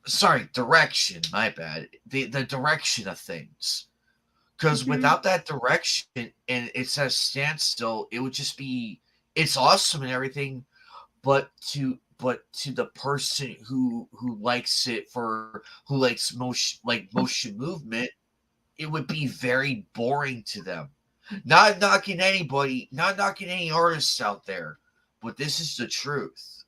Sorry, direction, my bad. The direction of things. Because Mhm. without that direction and it says standstill, it would just be it's awesome and everything, but to the person who likes it for who likes motion movement, it would be very boring to them. Not knocking anybody, not knocking any artists out there, but this is the truth.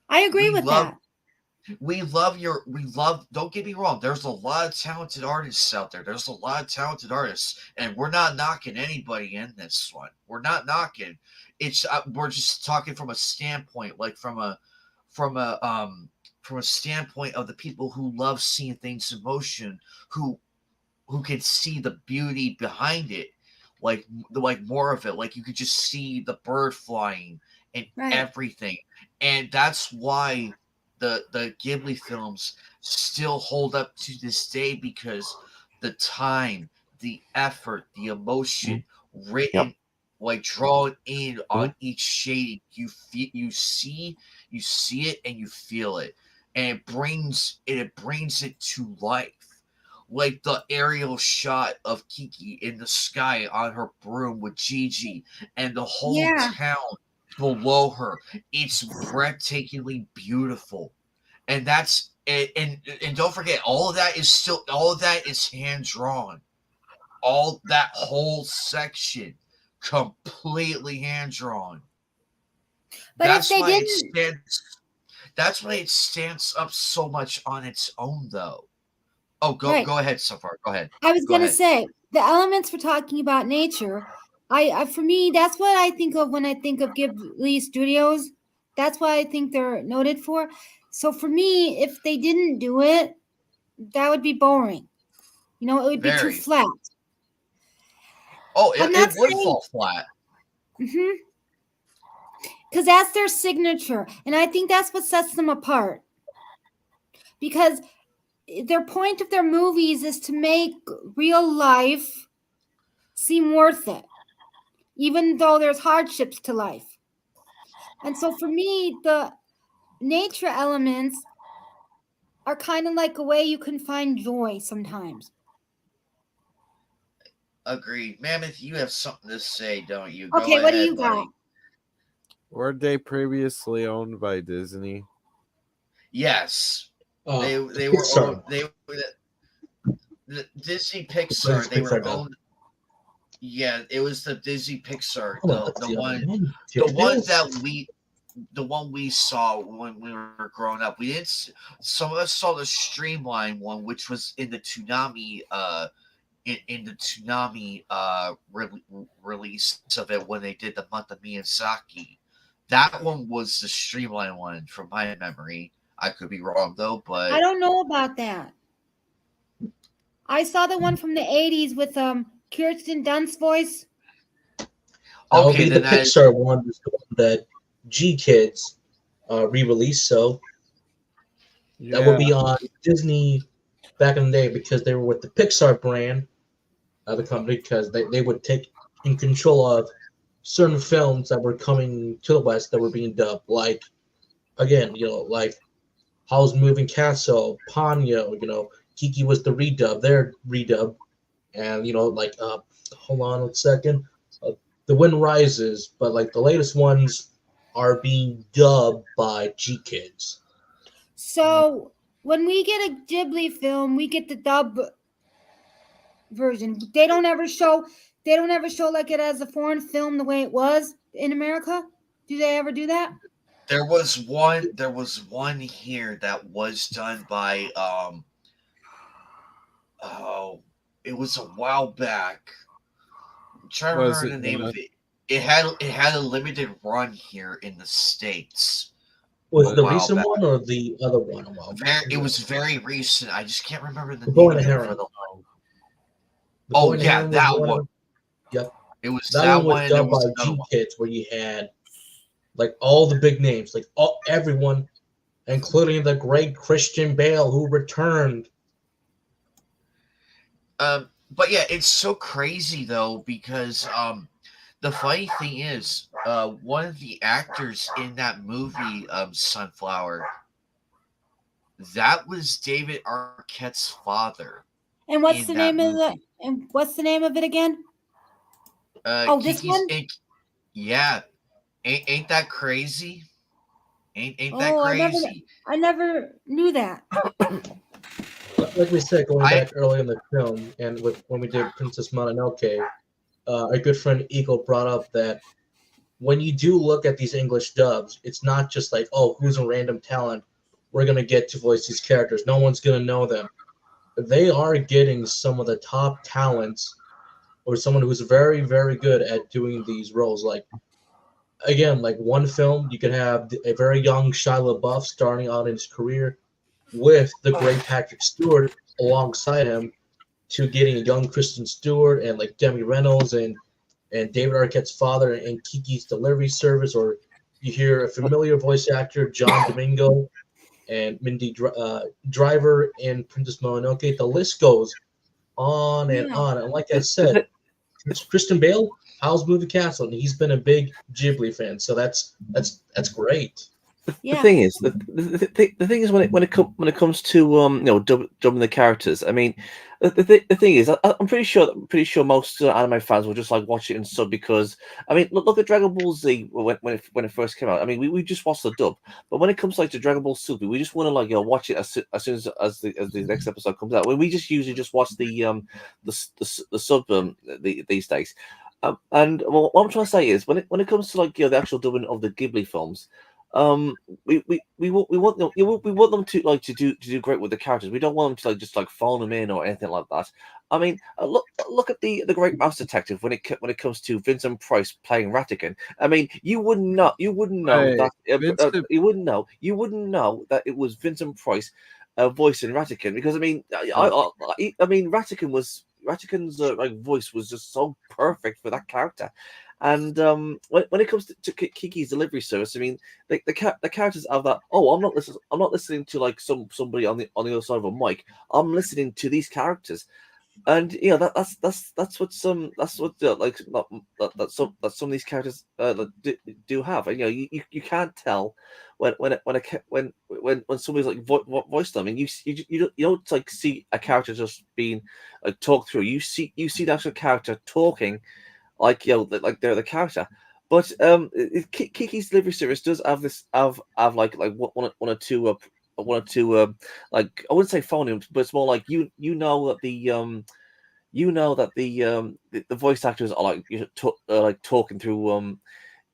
I agree We with love that. we love don't get me wrong, there's a lot of talented artists out there. There's a lot of talented artists, and we're not knocking anybody in this one. We're not knocking. It's we're just talking from a standpoint, like from a um from a standpoint of the people who love seeing things in motion, who who can see the beauty behind it, like more of it. Like you could just see the bird flying and Right. everything, and that's why the Ghibli films still hold up to this day because the time, the effort, the emotion Mhm. Yep. written like drawn in on Mhm. each shading, you see it and you feel it, and it brings it to life, like the aerial shot of Kiki in the sky on her broom with Jiji and the whole Yeah. town below her. It's breathtakingly beautiful. And that's and don't forget, all of that is hand drawn. All that whole section. completely hand drawn. But if That's they why it didn't, stands. That's why it stands up so much on its own, though. Oh, right? go ahead, so far. Go ahead. I was Go gonna ahead. say the elements we're talking about nature. I for me, that's what I think of when I think of Ghibli Studios. That's what I think they're noted for. So for me, if they didn't do it, that would be boring. You know, it would be too Very. flat. Oh, I'm not it would saying, fall flat. because that's their signature, and I think that's what sets them apart. Because their point of their movies is to make real life seem worth it, even though there's hardships to life. And so for me, the nature elements are kind of like a way you can find joy sometimes. Agreed. Mammoth, you have something to say, don't you? Go Okay, what do ahead, you got? buddy. Were they previously owned by Disney? Yes. They were Pixar. owned, they were the Disney Pixar. It's They were Pixar now. owned. Yeah, it was the Disney Pixar. Hold on, The that's one other the one Yes. that the one we saw when we were growing up. We didn't. Some of us saw the streamlined one, which was in the Toonami. In the Toonami release of it when they did the month of Miyazaki. That one was the streamlined one from my memory. I could be wrong though, I but don't know about that. I saw the one from the 80s with Kirsten Dunst's voice. That would okay, be the then that is Pixar one, is the one that G Kids re-released. So that would be on Disney back in the day because they were with the Pixar brand of the company, because they would take in control of certain films that were coming to the West that were being dubbed. Like, again, like Howl's Moving Castle, Ponyo, Kiki was the redub, their redub. And, like, hold on a second. The Wind Rises, but like the latest ones are being dubbed by G Kids. So when we get a Ghibli film, we get the dub version. They don't ever show like it as a foreign film the way it was in America. Do they ever do that? there was one here that was done by oh, it was a while back. I'm trying to Was remember the it name not? of it. It had a limited run here in the States. Was A the while recent back. one or the other one a while back? It was very recent. I just can't remember the The Boy name and the of it for Heron. the life. The Oh Boy and the yeah, Heron was that one. one. Yep. It was That that one was one. And there dubbed was by another G one. Kids, where you had like all the big names, like everyone, including the great Christian Bale, who returned. But yeah, it's so crazy though because the funny thing is one of the actors in that movie Sunflower, that was David Arquette's father And what's in the that name of movie. it again? Oh, this Kiki's one? yeah, ain't that crazy? Ain't that Oh, crazy? I never knew that. Like we said, going I back early in the film, and when we did Princess Mononoke, our good friend Eagle brought up that when you do look at these English dubs, it's not just like, oh, who's a random talent we're gonna get to voice these characters. No one's gonna know them. They are getting some of the top talents, or someone who's very, very good at doing these roles. Like, again, like one film, you could have a very young Shia LaBeouf starting out in his career with the great Patrick Stewart alongside him, to getting a young Kristen Stewart and like Demi Reynolds and David Arquette's father and Kiki's Delivery Service, or you hear a familiar voice actor, John Domingo, and Mindy Driver in Princess Mononoke. The list goes on and Yeah. on. And like I said, Christian Bale, Howl's Moving Castle, and he's been a big Ghibli fan, so that's great. The Yeah. thing is, the thing is when it comes to dubbing the characters. I mean, the thing is, I'm pretty sure most anime fans will just like watch it in sub because I mean, look at Dragon Ball Z when it first came out. I mean, we just watched the dub, but when it comes like to Dragon Ball Super, we just want to like watch it as soon as the next episode comes out. We just usually just watch the sub these days. And well, what I'm trying to say is, when it comes to like the actual dubbing of the Ghibli films, we want them we want them to like to do great with the characters. We don't want them to like just like phone them in or anything like that. I mean, look at the Great Mouse Detective when it comes to Vincent Price playing Ratigan. I mean, you wouldn't know Right. that Vincent, you wouldn't know that it was Vincent Price voicing Ratigan, because I mean, I mean Ratigan's like voice was just so perfect for that character. And when it comes to Kiki's delivery service, I mean, the characters have that. Oh, I'm not listening to like somebody on the other side of a mic. I'm listening to these characters, and that's what like that some of these characters do have. And you can't tell when somebody's like voice them, and you don't like see a character just being like talked through. You see the actual character talking, like like they're the character. But Kiki's delivery service does have like one or two like, I wouldn't say phonemes, but it's more like the voice actors are like like talking through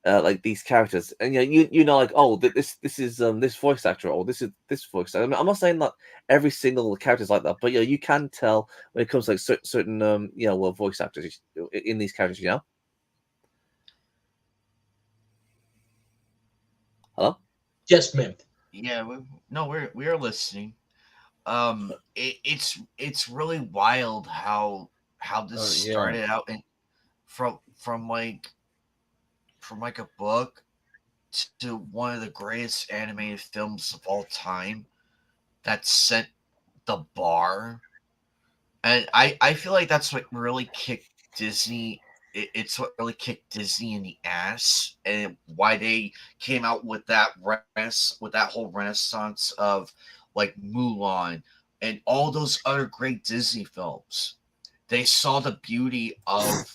like these characters, and you know like, oh, this is this voice actor, or this is this voice actor. I mean, I'm not saying that every single character is like that, but you can tell when it comes to like certain voice actors in these characters. Hello. Yes, ma'am. Yeah, no, we're listening. It's really wild how this yeah. started out, and from like a book to one of the greatest animated films of all time that set the bar. And I feel like that's what really kicked Disney. It's what really kicked Disney in the ass, and why they came out with with that whole renaissance of like Mulan and all those other great Disney films. They saw the beauty of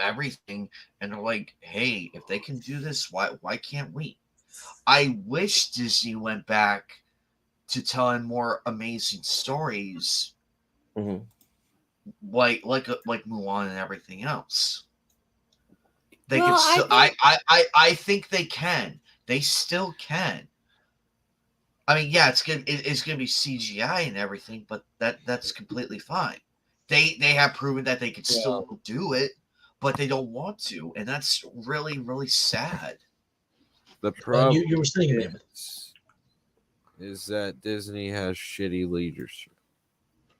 everything, and they're like, hey, if they can do this, why can't we? I wish Disney went back to telling more amazing stories, Hmm. like Mulan and everything else. They Well, could I still. think I think they can. They still can. I mean, yeah, it's gonna be CGI and everything, but that's completely fine. They have proven that they could Yeah. still do it, but they don't want to, and that's really sad. The problem You were saying, ma'am. is that Disney has shitty leadership.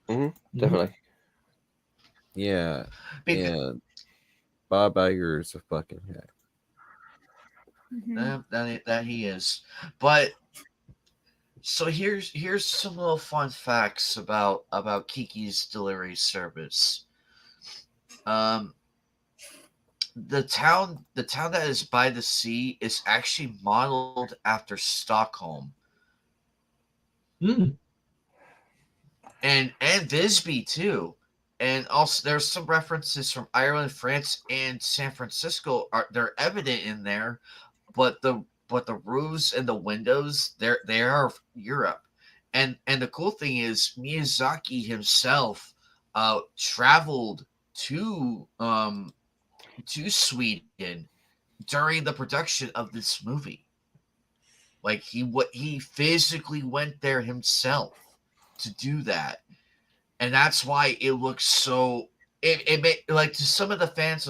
Hmm. Mhm. Definitely. Yeah, Because and Bob Iger is a fucking hack. mhm. that he is, but so here's some little fun facts about Kiki's delivery service. Um, the town that is by the sea is actually modeled after Stockholm, Mm. and Visby too. And also there's some references from Ireland, France, and San Francisco are they're evident in there, but the roofs and the windows they are Europe. And the cool thing is Miyazaki himself traveled to Sweden during the production of this movie. Like he physically went there himself to do that, and that's why it looks so. It made like to some of the fans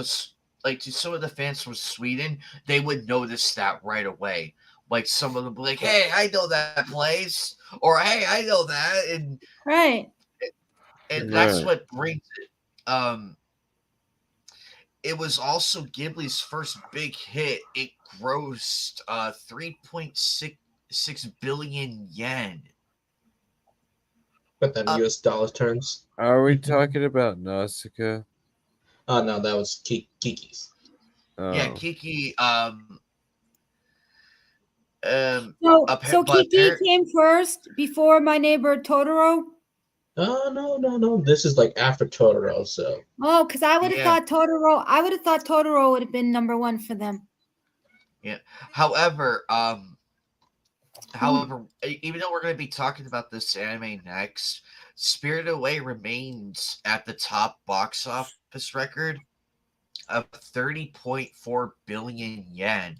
from Sweden, they would notice that right away. Like some of them be like, "Hey, I know that place," or "Hey, I know that," Right. and that's Right. what brings it. It was also Ghibli's first big hit. It grossed 3.66 billion yen. Put that in Uh, US dollar terms. Are we talking about Nausicaa? Oh no, that was Kiki's. yeah, Oh, Kiki. So But Kiki came first before My Neighbor Totoro. Oh no. This is like after Totoro, so Oh, because I would have yeah, thought Totoro. I would have thought Totoro would have been number one for them. yeah. However, Hmm. even though we're going to be talking about this anime next, Spirited Away remains at the top box office record of 30.4 billion yen.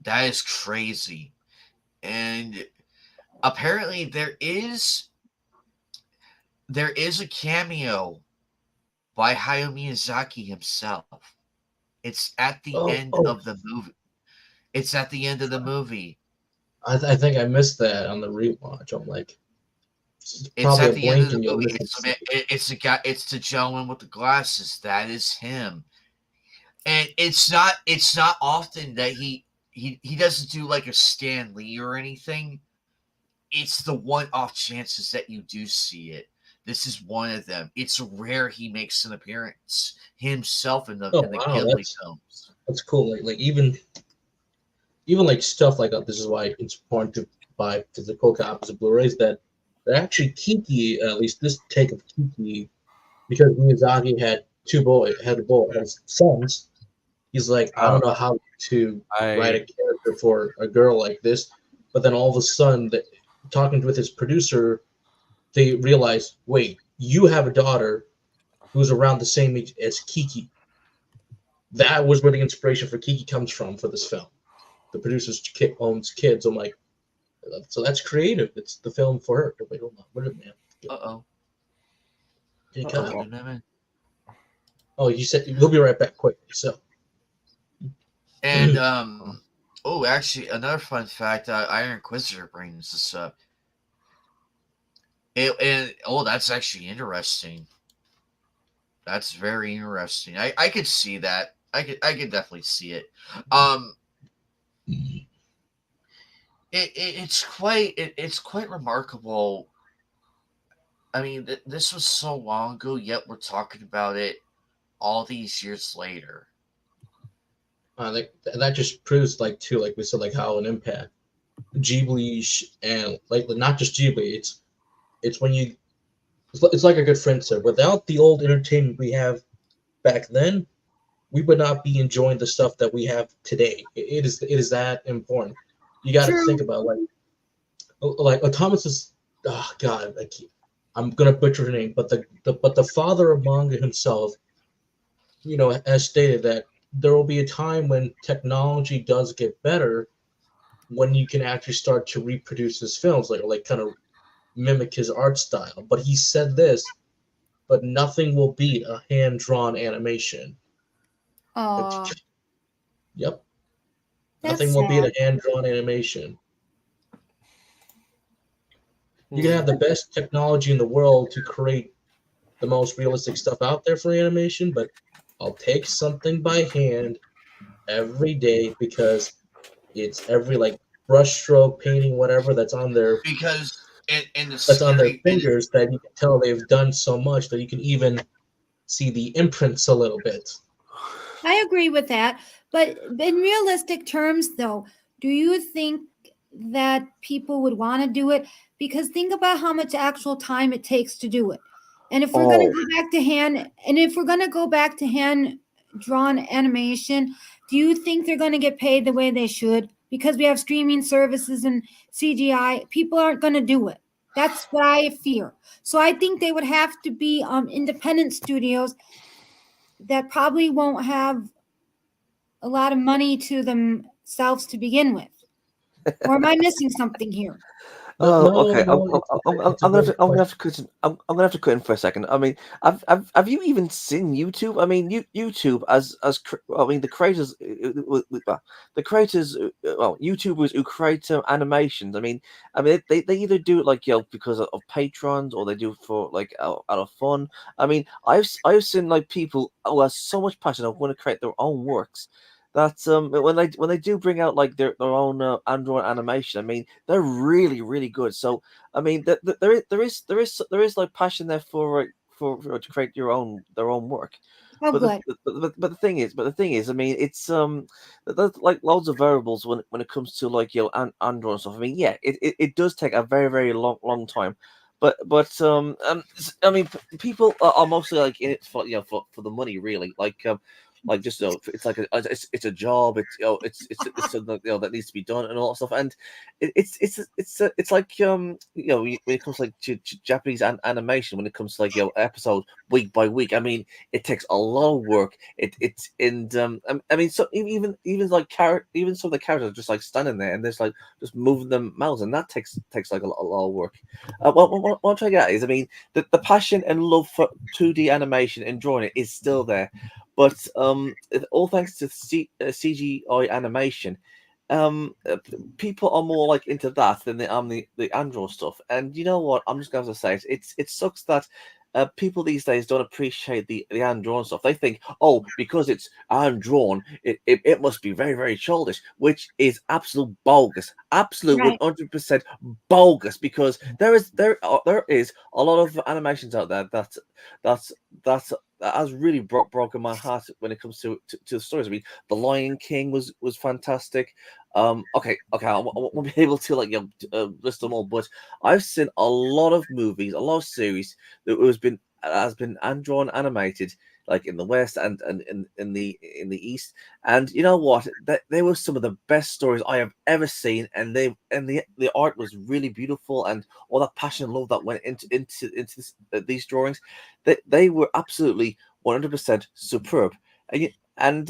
That is crazy. And apparently there is a cameo by Hayao Miyazaki himself. It's at the Oh, end oh, of the movie. It's at the end of the movie. I think I missed that on the rewatch. I'm like, it's It's probably at a the end of blink the and you'll movie. miss it. It's the guy. It's the gentleman with the glasses. That is him. And it's not often that he doesn't do like a Stan Lee or anything. It's the one-off chances that you do see it. This is one of them. It's rare he makes an appearance himself Oh in the wow, Ghibli films. that's cool. Like even like stuff like this is why it's important to buy physical copies of Blu-rays that actually Kiki, at least this take of Kiki, because Miyazaki had sons. He's like, I don't know how to write a I character for a girl like this, but then all of a sudden, talking with his producer, they realize, wait, you have a daughter who's around the same age as Kiki. That was where the inspiration for Kiki comes from for this film. The producer's kid owns kids. I'm like, so that's creative. It's the film for her. Wait, hold on. What did man? Uh-oh. Did it Uh-oh. cut out? And Oh, you said we'll be right back quick. So, actually, another fun fact. Iron Inquisitor brings this up. That's actually interesting. That's very interesting. I could see that. I could definitely see it. It's quite remarkable. I mean, this was so long ago, yet we're talking about it all these years later. like that just proves like we said, like how an impact Ghibli and like not just Ghibli. It's when you it's like a good friend said. Without the old entertainment we have back then, we would not be enjoying the stuff that we have today. It is that important. You got to think True. about like Thomas's. Oh God, I'm gonna butcher her name, but the father of manga himself, has stated that there will be a time when technology does get better, when you can actually start to reproduce his films, like kind of mimic his art style. But he said this, but nothing will beat a hand drawn animation. Oh, Yep, that's nothing will beat sad. a hand drawn animation. You can Hmm. have the best technology in the world to create the most realistic stuff out there for animation, but I'll take something by hand every day because it's every like brush stroke, painting, whatever Because in the that's on their scary and fingers that you can tell they've done so much that you can even see the imprints a little bit. I agree with that. But in realistic terms, though, do you think that people would want to do it? Because think about how much actual time it takes to do it. And if we're going to Oh, go back to hand drawn animation, do you think they're going to get paid the way they should? Because we have streaming services and CGI, people aren't going to do it. That's what I fear. So I think they would have to be independent studios that probably won't have a lot of money to themselves to begin with. Or am I missing something here? No, no, okay. no, it's a great I'm gonna have question. to quit. I'm gonna have to quit in for a second. I mean, have you even seen YouTube? I mean, YouTube I mean, the creators, the creators, well, YouTubers who create animations. I mean, they either do it like because of patrons, or they do it for like out of fun. I mean, I've seen like people who have so much passion of want to create their own works. That when they do bring out like their own Android animation, I mean they're really good. So I mean there is like passion there for to create their own work. Oh, But the good. but the thing is, I mean it's there's like loads of variables when it comes to like Android and stuff. I mean yeah, it does take a very long time. I mean people are mostly like in it for for the money really. Like like just it's like it's a job. It's it's something that needs to be done and all that stuff. And it's like when it comes to like to Japanese animation, when it comes to like episode week by week. I mean, it takes a lot of work. It's and I mean, so even like even some of the characters are just like standing there and there's like just moving them mouths, and that takes like a lot of work. What I'm trying to get at is, I mean, the passion and love for 2D animation and drawing it is still there, but all thanks to CGI animation, people are more like into that than the Android stuff. And you know what? I'm just going to say it sucks that people these days don't appreciate the hand drawn stuff. They think, oh, because it's hand drawn, it must be very, very childish, which is absolute bogus, absolute Right. 100% bogus. Because there is a lot of animations out there that has really broken my heart when it comes to the stories. I mean, The Lion King was fantastic. Okay, I won't be able to like list them all, but I've seen a lot of movies, a lot of series that has been hand drawn animated, like in the West and in the East. And you know what? They were some of the best stories I have ever seen, and the art was really beautiful, and all that passion and love that went into these drawings, they were absolutely 100% superb. And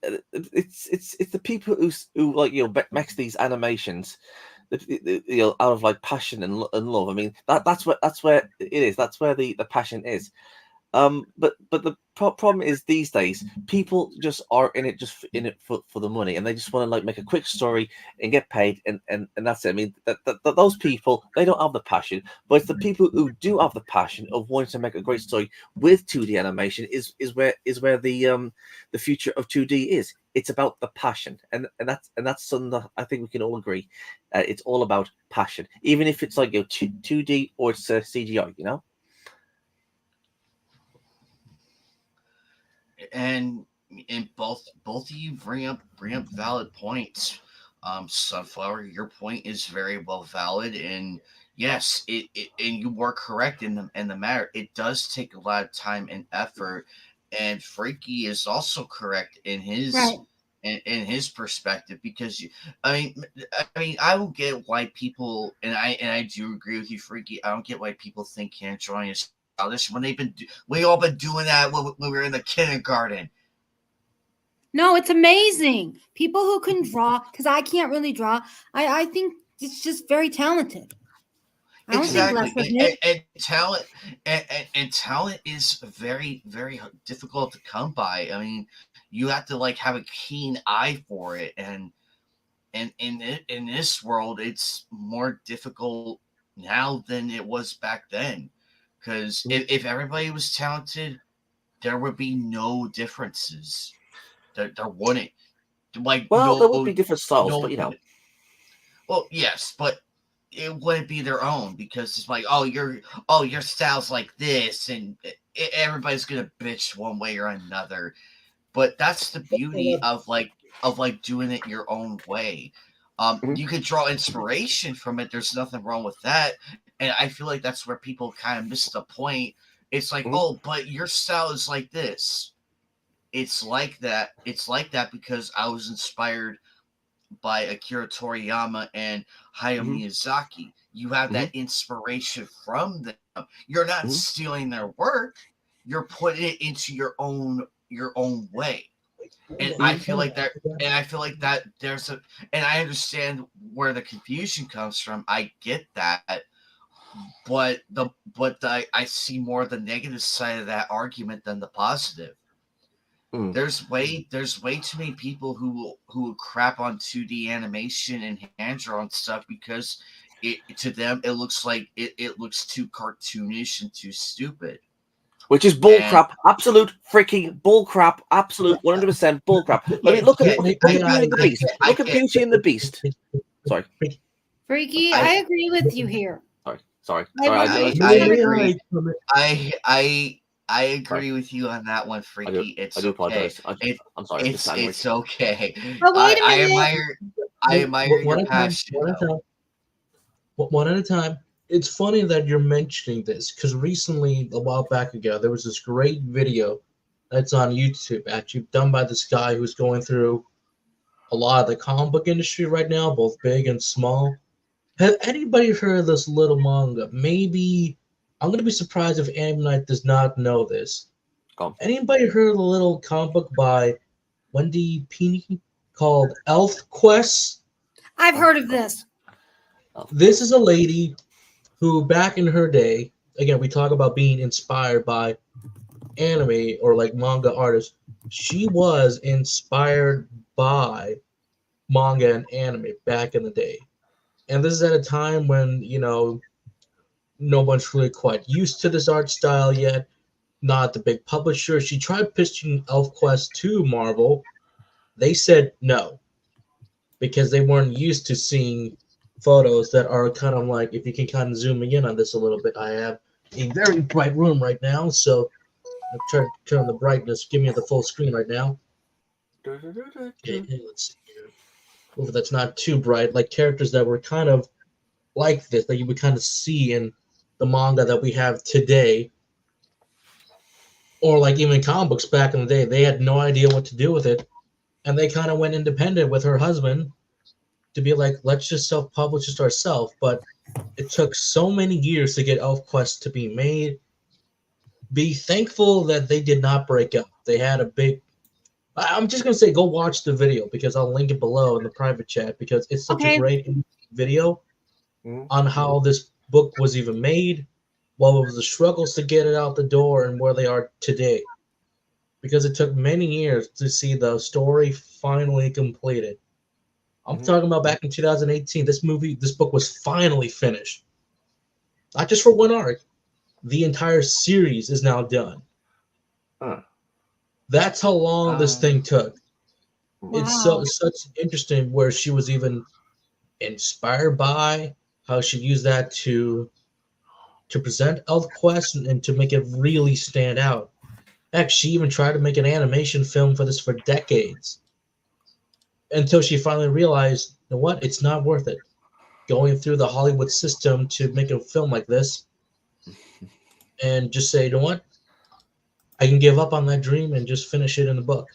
it's the people who like makes these animations out of like passion and love. I mean, that's where it is. That's where the passion is. But the problem is these days people just are in it for the money, and they just want to like make a quick story and get paid, and that's it. I mean, that those people, they don't have the passion, but it's the people who do have the passion of wanting to make a great story with 2D animation is where the future of 2D is. It's about the passion, and that's something that I think we can all agree. It's all about passion, even if it's like 2D or it's CGI. And both of you bring up valid points. Sunflower, your point is very well valid, and yes, and you were correct in the matter. It does take a lot of time and effort, and Freaky is also correct in his Right. in his perspective, because I mean, I don't get why people, and I do agree with you, Freaky. I don't get why people think hand drawing is childish when we all been doing that when we were in the kindergarten. No, it's amazing. People who can draw, because I can't really draw. I think it's just very talented. I don't think Exactly, less of it. and talent is very, very difficult to come by. I mean, you have to like have a keen eye for it, and in this world, it's more difficult now than it was back then. Because if everybody was talented, there would be no differences. There wouldn't, like, Well, there would no be different styles, but no. Well, yes, but it wouldn't be their own, because it's like, oh, your style's like this, and everybody's gonna bitch one way or another. But that's the beauty of doing it your own way. Mhm, You could draw inspiration from it. There's nothing wrong with that. And I feel like that's where people kind of miss the point. It's like, mhm, oh, but your style is like this. It's like that. It's like that because I was inspired by Akira Toriyama and Hayao mhm, Miyazaki. You have mhm, that inspiration from them. You're not mhm, stealing their work. You're putting it into your own way. And I mhm, feel like that there's a, and I understand where the confusion comes from. I get that, but I see more the negative side of that argument than the positive. mhm. There's way too many people who will crap on 2D animation and hand drawn stuff because to them it looks like it looks too cartoonish and too stupid. Which is And bullcrap, absolute freaking bullcrap, absolute 100% bullcrap. I yeah, mean, look at yeah, Beauty and the Beast. I Look at get Beauty and the Beast. Sorry, Freaky, I I agree with you here. sorry. I I 100% agree. agree. I Sorry. agree with you on that one, Freaky. I It's do okay. apologize. It I'm sorry. I'm just angry. it's okay. But wait a I minute. admire One your at a time. passion. One at a Though. time. One at a time. It's funny that you're mentioning this because recently, a while back ago, there was this great video that's on YouTube, actually done by this guy who's going through a lot of the comic book industry right now, both big and small. Has anybody heard of this little manga? Maybe I'm gonna be surprised if Anime Night does not know this. Go on. Anybody heard of the little comic book by Wendy Pini called Elf Quest? I've heard of this. This is a lady who, back in her day, again, we talk about being inspired by anime or like manga artists. She was inspired by manga and anime back in the day. And this is at a time when, no one's really quite used to this art style yet. Not the big publisher. She tried pitching ElfQuest to Marvel. They said no because they weren't used to seeing photos that are kind of like, if you can kind of zoom in on this a little bit, I have a very bright room right now, so I'll try to turn the brightness. Give me the full screen right now. Okay, let's see here. Hopefully that's not too bright. Like characters that were kind of like this, that you would kind of see in the manga that we have today. Or like even comic books back in the day, they had no idea what to do with it. And they kind of went independent with her husband to be like, let's just self-publish it ourselves. But it took so many years to get ElfQuest to be made. Be thankful that they did not break up. They had a big... I'm just going to say go watch the video because I'll link it below in the private chat because it's such a great video on how this book was even made, what was the struggles to get it out the door, and where they are today. Because it took many years to see the story finally completed. I'm talking about back in 2018. This book was finally finished. Not just for one arc. The entire series is now done. That's how long this thing took. Wow. It's such interesting where she was even inspired by how she used that to present ElfQuest and to make it really stand out. Heck, she even tried to make an animation film for this for decades. Until she finally realized, you know what, it's not worth it. Going through the Hollywood system to make a film like this and just say, you know what, I can give up on that dream and just finish it in the book.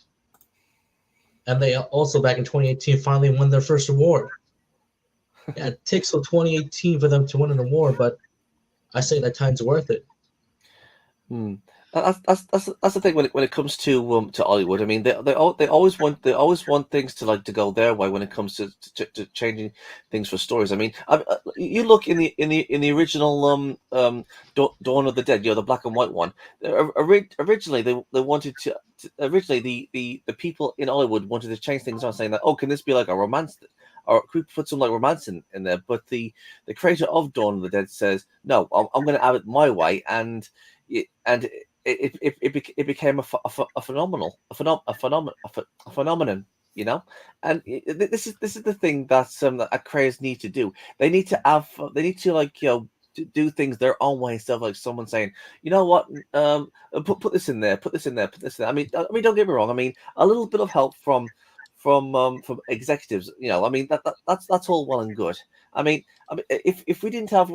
And they also, back in 2018, finally won their first award. Yeah, it takes till 2018 for them to win an award, but I say that time's worth it. That's the thing when it comes to Hollywood. I mean, they always want things to go their way when it comes to changing things for stories. I mean, you look in the original Dawn of the Dead, the black and white one. Originally, they wanted to. Originally, the people in Hollywood wanted to change things on, saying that, can this be like a romance, or could we put some like romance in there? But the creator of Dawn of the Dead says, no, I'm going to have it my way, and it became a phenomenon, and this is the thing that creators need to do. They need to do things their own way instead of like someone saying, you know what, put this in there, put this in there, put this in there. I mean, don't get me wrong. I mean, a little bit of help from executives, I mean, that's all well and good. I mean, if we didn't have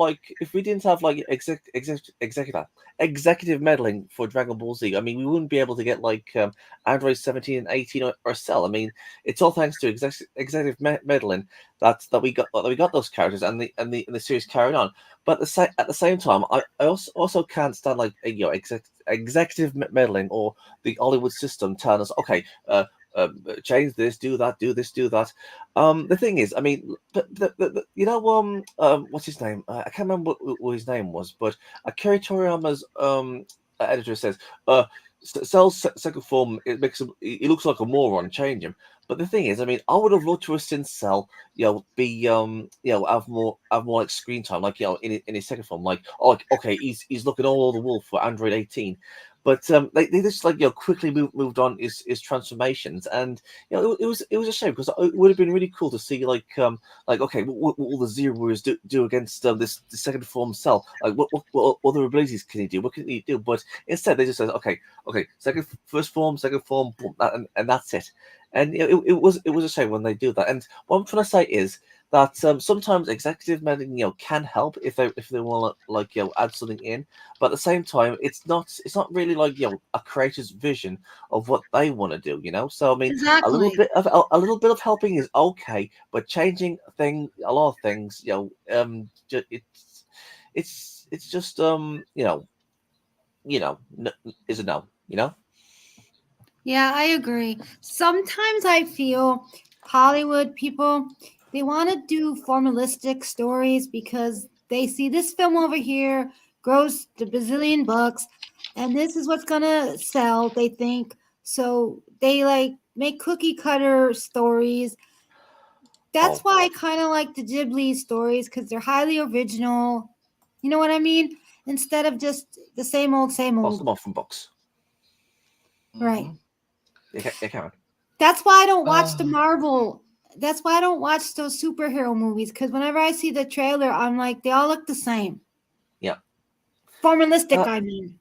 executive meddling for Dragon Ball Z, I mean, we wouldn't be able to get Android 17 and 18 or Cell. I mean, it's all thanks to executive meddling that we got those characters and the series carried on. But at the same time, I also can't stand executive meddling or the Hollywood system telling us, okay, change this, do that, do this, do that. The thing is, I mean, what's his name? I can't remember what his name was, but Akira Toriyama's editor says, Cell's second form, it makes him, he looks like a moron, change him. But the thing is, I mean, I would have loved to have seen Cell, be, have more like screen time, in his second form, okay, he's looking all over the wolf for Android 18. But they just quickly moved on his transformations, and it was a shame because it would have been really cool to see okay, what will the Zero Warriors do against the second form Cell? What other abilities can he do? What can he do? But instead they just said okay, first form, boom, and that's it. And it was a shame when they do that. And what I'm trying to say is that sometimes executive editing, can help if they want to add something in, but at the same time, it's not really like a creator's vision of what they want to do. So I mean, Exactly. a little bit of helping is okay, but changing a lot of things, it's just is a no. Yeah, I agree. Sometimes I feel Hollywood people, they want to do formalistic stories because they see this film over here grows the bazillion bucks and this is what's going to sell, they think. So they like make cookie cutter stories. That's Oh, why I kind of like the Ghibli stories because they're highly original. You know what I mean? Instead of just the same old, same oh, some old. off from box. Right. Mhm. You can. That's why I don't watch the Uh, Marvel. That's why I don't watch those superhero movies because whenever I see the trailer, I'm like, they all look the same. Yeah. Formalistic, Uh, I mean.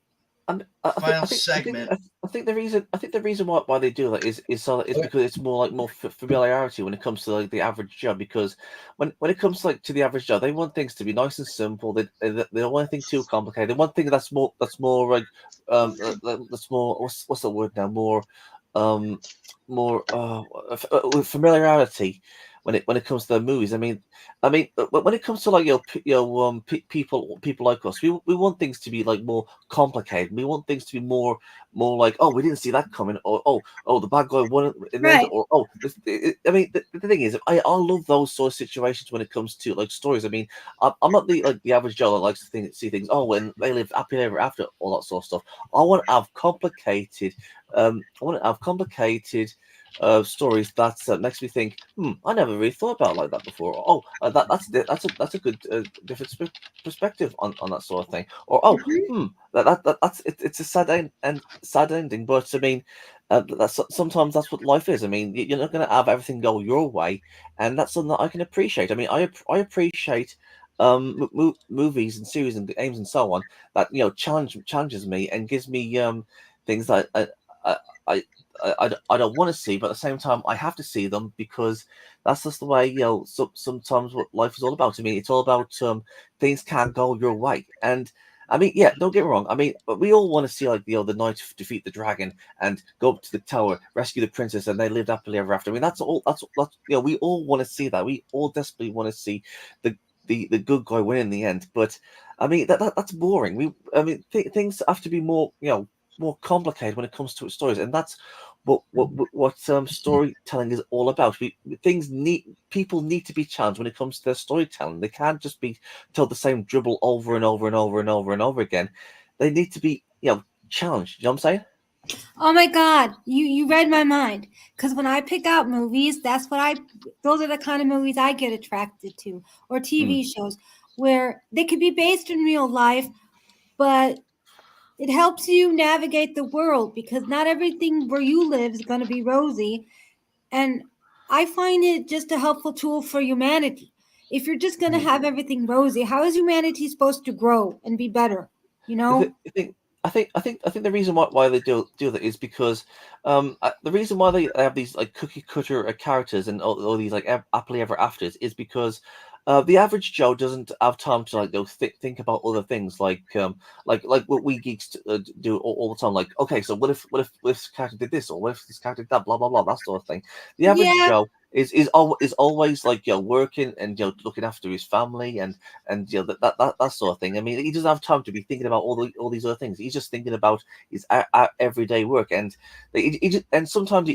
And Final segment. I think the reason why they do that is so that it's Okay. because it's more like more familiarity when it comes to like the average Joe. Because when it comes to the average Joe, they want things to be nice and simple. They don't want anything too complicated. They want things that's more like that's more what's the word now, um more with familiarity when it comes to their movies. I mean, when it comes to like people like us, we want things to be like more complicated. We want things to be more like, oh, we didn't see that coming, or oh, the bad guy won it in the end, Right. or oh, I mean, the thing is, I love those sort of situations when it comes to like stories. I mean, I'm not the average Joe that likes to see things. Oh, when they live happily ever after, all that sort of stuff. I want to have complicated. I want to have complicated stories that makes me think, I never really thought about it like that before. Oh, that's a good different perspective on that sort of thing. Or oh, Mhm. it's a sad ending, but I mean, that's sometimes that's what life is. I mean, you're not going to have everything go your way, and that's something that I can appreciate. I mean, I appreciate movies and series and games and so on that challenges me and gives me things that I, I I don't want to see, but at the same time, I have to see them because that's just the way sometimes what life is all about. I mean, it's all about things can't go your way, and I mean, yeah, don't get me wrong. I mean, but we all want to see like the knight defeat the dragon and go up to the tower, rescue the princess, and they lived happily ever after. I mean, that's all. That's we all want to see that. We all desperately want to see the the good guy win in the end. But I mean, that's boring. I mean, things have to be more complicated when it comes to stories, and that's what storytelling is all about. People need to be challenged when it comes to their storytelling. They can't just be told the same dribble over and over and over and over and over again. They need to be challenged. You know what I'm saying? Oh my God, you read my mind. Because when I pick out movies, those are the kind of movies I get attracted to, or Mm. TV shows where they could be based in real life, but it helps you navigate the world because not everything where you live is going to be rosy. And I find it just a helpful tool for humanity. If you're just going to Mm. have everything rosy, how is humanity supposed to grow and be better? You I know? think I think the reason why they do that is because the reason why they have these like cookie cutter characters and all these like happily ever afters is because the average Joe doesn't have time to like think about other things like what we geeks do all the time. Like, okay, so what if this character did this, or what if this character did that, blah blah blah, that sort of thing. The average Yeah, Joe is always like working and looking after his family and that sort of thing. I mean, he doesn't have time to be thinking about all these other things. He's just thinking about his everyday work, and and sometimes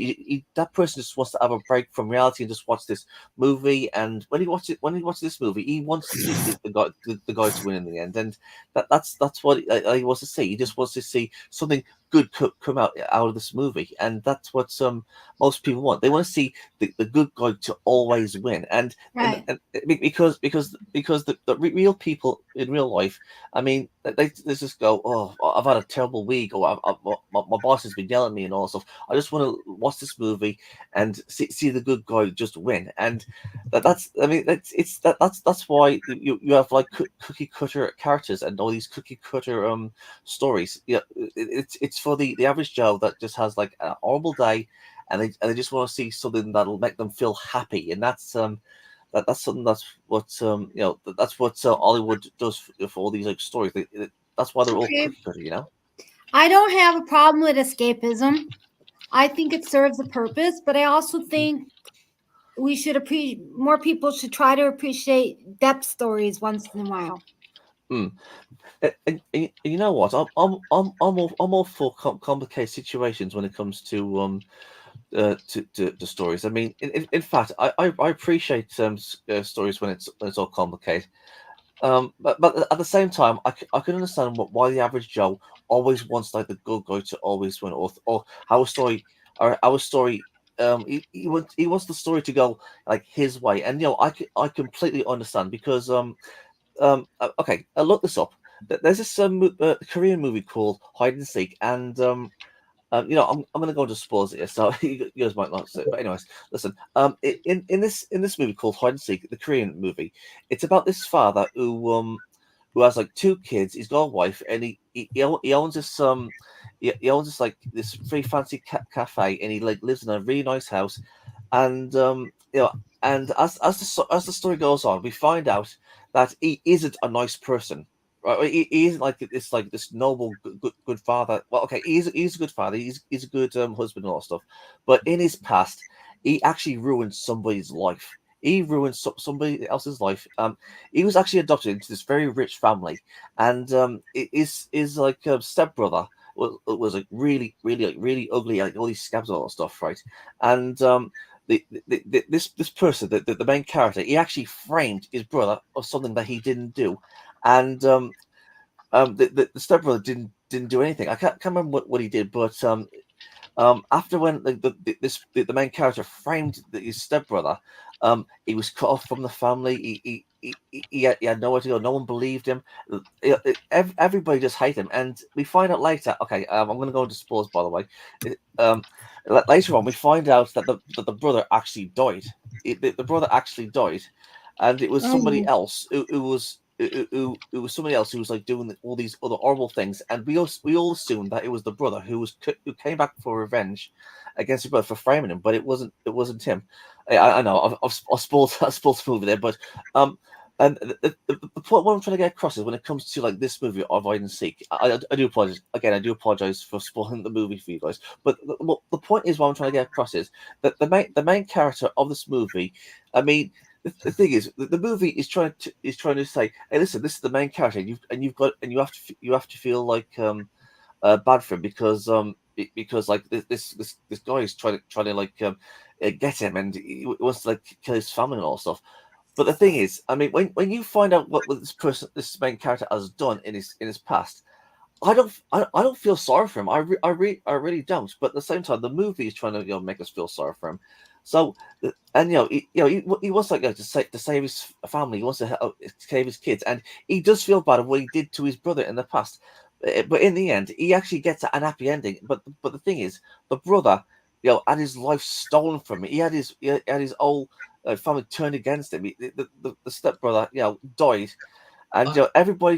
that person just wants to have a break from reality and just watch this movie. And when he watches this movie, he wants to see the guy to win in the end, and that's what he wants to see. He just wants to see something good come out of this movie, and that's what most people want. They want to see the good guy to always win, right. and because the real people in real life, I mean, they just go, oh, I've had a terrible week, or my boss has been yelling at me and all that stuff. I just want to watch this movie and see the good guy just win, and that's I mean that's why you have like cookie cutter characters and all these cookie cutter stories. Yeah, it's for the average Joe that just has like a horrible day, and they just want to see something that'll make them feel happy, and that's something that's what that's what Hollywood does for all these like stories. That's why they're all Okay. cookie cutter, you know. I don't have a problem with escapism. I think it serves a purpose, but I also think we should appreciate more people should try to appreciate depth stories once in a while. Mm. And you know what? I'm all for complicated situations when it comes to stories. I mean, in fact, I appreciate stories when it's all complicated. But at the same time, I can understand why the average Joe always wants like the good guy to always win, or how a story or our story. He wants the story to go like his way, and I completely understand because okay, I looked this up. There's this Korean movie called Hide and Seek, and I'm going to go into spoilers here, so you guys might not see it. But anyways, listen. In this movie called Hide and Seek, the Korean movie, it's about this father who has like two kids. He's got a wife, and he owns this he owns this like this very fancy cafe, and he like lives in a really nice house, and and as the story goes on, we find out that he isn't a nice person. Right, he isn't like this noble good father. Well, okay, he's a good father. He's a good husband and all that stuff. But in his past, he actually ruined somebody's life. He ruined somebody else's life. He was actually adopted into this very rich family, and his like stepbrother was like really ugly, like all these scabs and all that stuff, right? And this person, the main character, he actually framed his brother of something that he didn't do, and the stepbrother didn't do anything. I can't remember what he did, but after when the main character framed his stepbrother, he was cut off from the family. He had nowhere to go. No one believed him. Everybody just hated him, and we find out later. Okay, I'm going to go into spoilers, by the way. Later on, we find out that the brother actually died. The brother actually died, and it was somebody Oh, else who was somebody else who was like doing all these other horrible things, and we all assumed that it was the brother who came back for revenge against his brother for framing him, but it wasn't him. I know I've spoiled I spoiled the movie there, but um. And the point what I'm trying to get across is when it comes to like this movie of Hide and Seek, I do apologize again. I do apologize for spoiling the movie for you guys. But the point is what I'm trying to get across is that the main character of this movie, I mean, the thing is the movie is trying to say, hey, listen, this is the main character, and you have to feel like bad for him because like this guy is trying to like get him, and he wants to like kill his family and all that stuff. But the thing is, I mean, when you find out what this main character has done in his past, I don't feel sorry for him. I really don't. But at the same time, the movie is trying to make us feel sorry for him. So and he wants like to save his family. He wants to save his kids, and he does feel bad of what he did to his brother in the past. But in the end, he actually gets an happy ending. But the thing is, the brother, had his life stolen from him. He had his whole family turned against him. The stepbrother, died, and everybody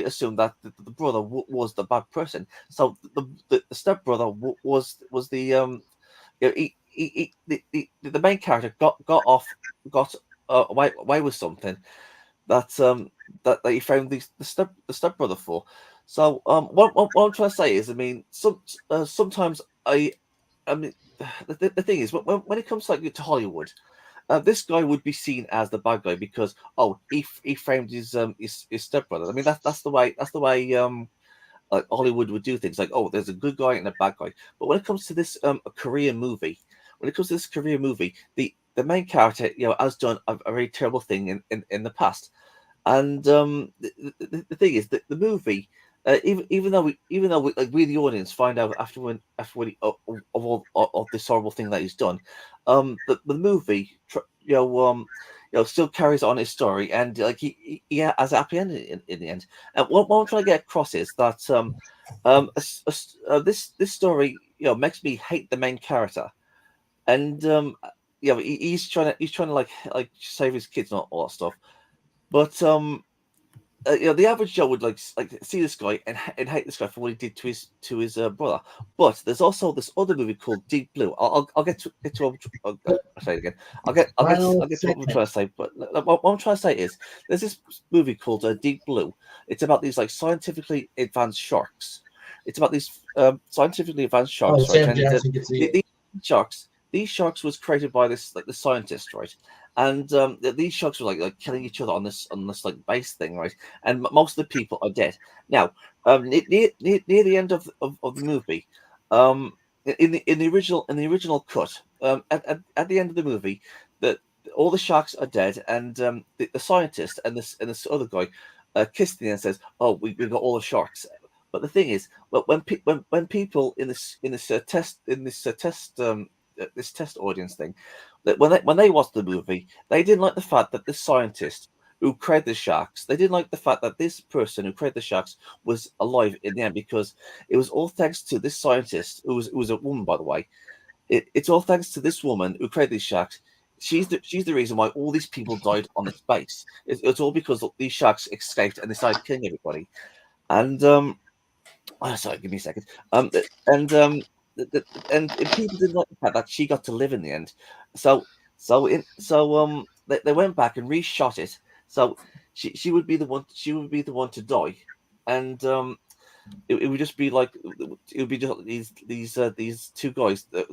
assumed that the brother was the bad person. So the stepbrother was the the main character got off got away with something that that he found the stepbrother for. So what I'm trying to say is, I mean, sometimes I mean, the thing is, when it comes to Hollywood, this guy would be seen as the bad guy because he framed his stepbrother. I mean that's the way like Hollywood would do things, like, there's a good guy and a bad guy. But when it comes to this Korean movie, the main character has done a very terrible thing in the past. And the thing is that the movie, even though like we the audience find out after when of all of this horrible thing that he's done, the movie still carries on his story, and like he has a happy end in the end. And what I'm trying to get across is that this story makes me hate the main character, and he's trying to like save his kids and all that stuff, but the average Joe would like see this guy and hate this guy for what he did to his brother. But there's also this other movie called Deep Blue. I'll get to I'll say it again. Final I'll get to what I'm segment. trying to say. But what I'm trying to say is there's this movie called Deep Blue. It's about these like scientifically advanced sharks. It's about these scientifically advanced Oh, sharks, right? Sam And Jackson can see it. these sharks was created by this like the scientist, right? And these sharks were like killing each other on this like base thing, right? And most of the people are dead now. Near the end of the movie, um, in the original cut, at the end of the movie, that all the sharks are dead, and the scientist and this other guy, Kirsten, and says, "Oh, we got all the sharks." But the thing is, well, when people in this test audience thing, that when they watched the movie, they didn't like the fact that this scientist who created the sharks, they didn't like the fact that this person who created the sharks was alive in the end, because it was all thanks to this scientist who was a woman, by the way. It's all thanks to this woman who created these sharks. She's the reason why all these people died on this base. It's all because these sharks escaped and they started killing everybody. And oh, sorry, give me a second. And and people didn't like the fact that she got to live in the end. They went back and reshot it. So she would be the one. She would be the one to die, and it would just be like it would be just these two guys that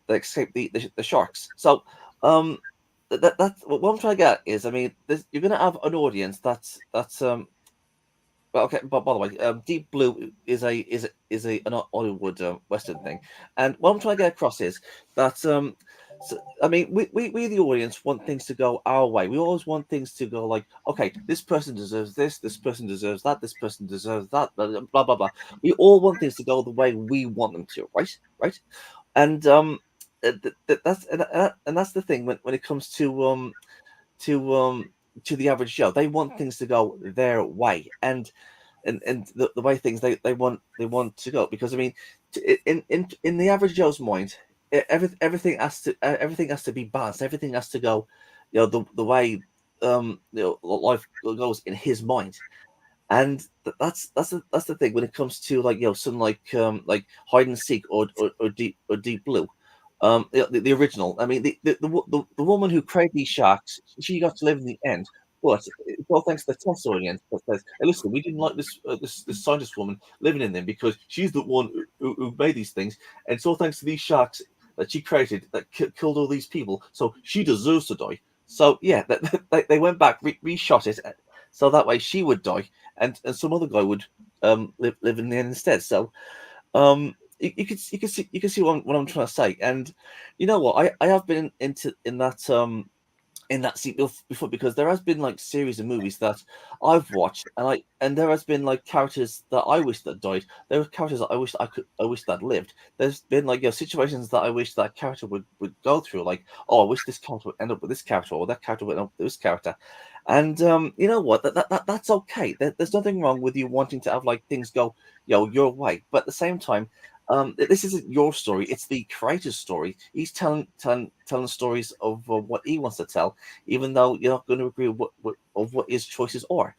escaped the sharks. So that's what I'm trying to get is, I mean, you're going to have an audience that's well, okay, but by the way, Deep Blue is an Hollywood Western thing, and what I'm trying to get across is that I mean, we the audience want things to go our way. We always want things to go like, okay, this person deserves this person deserves that, this person deserves that, blah blah blah. We all want things to go the way we want them to, right? Right? And and that's the thing when it comes to to the average Joe. They want things to go their way, and the way things they want to go. Because I mean, in the average Joe's mind, everything has to be balanced. Everything has to go, the way life goes in his mind. And that's the thing when it comes to like something like hide and seek or deep blue, the original. I mean the woman who created these sharks, she got to live in the end, but it's all thanks to the test audience that says, hey, listen, we didn't like this scientist woman living in them because she's the one who made these things, and it's all thanks to these sharks that she created that killed all these people, so she deserves to die. So yeah, they went back, reshot it, so that way she would die, and some other guy would live in the end instead. So you can see what I'm trying to say. And you know what, I have been in that seat before, because there has been like series of movies that I've watched, and there has been like characters that I wish that died. There were characters that I wish that lived. There's been like situations that I wish that character would go through, like, oh, I wish this character would end up with this character, or that character would end up with this character. And you know what, that's okay. There's nothing wrong with you wanting to have like things go your way, but at the same time, this isn't your story, it's the creator's story. He's telling stories of what he wants to tell, even though you're not going to agree with what his choices are.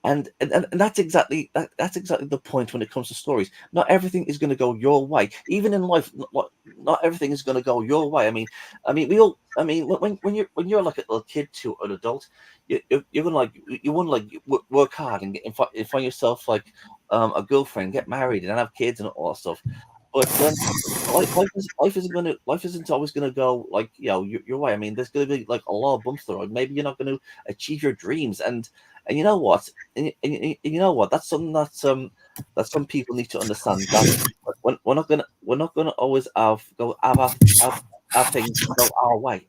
And that's exactly that's exactly the point when it comes to stories. Not everything is going to go your way. Even in life, not everything is going to go your way. I mean, we all. I mean, when you're like a little kid to an adult, you're gonna like you want to like work hard and find yourself like a girlfriend, get married, and have kids and all that stuff. But life isn't always gonna go like your way. I mean, there's gonna be like a lot of bumps in the road. Maybe you're not going to achieve your dreams, and you know what? And you know what? That's something that some people need to understand. That we're not gonna always have things go our way.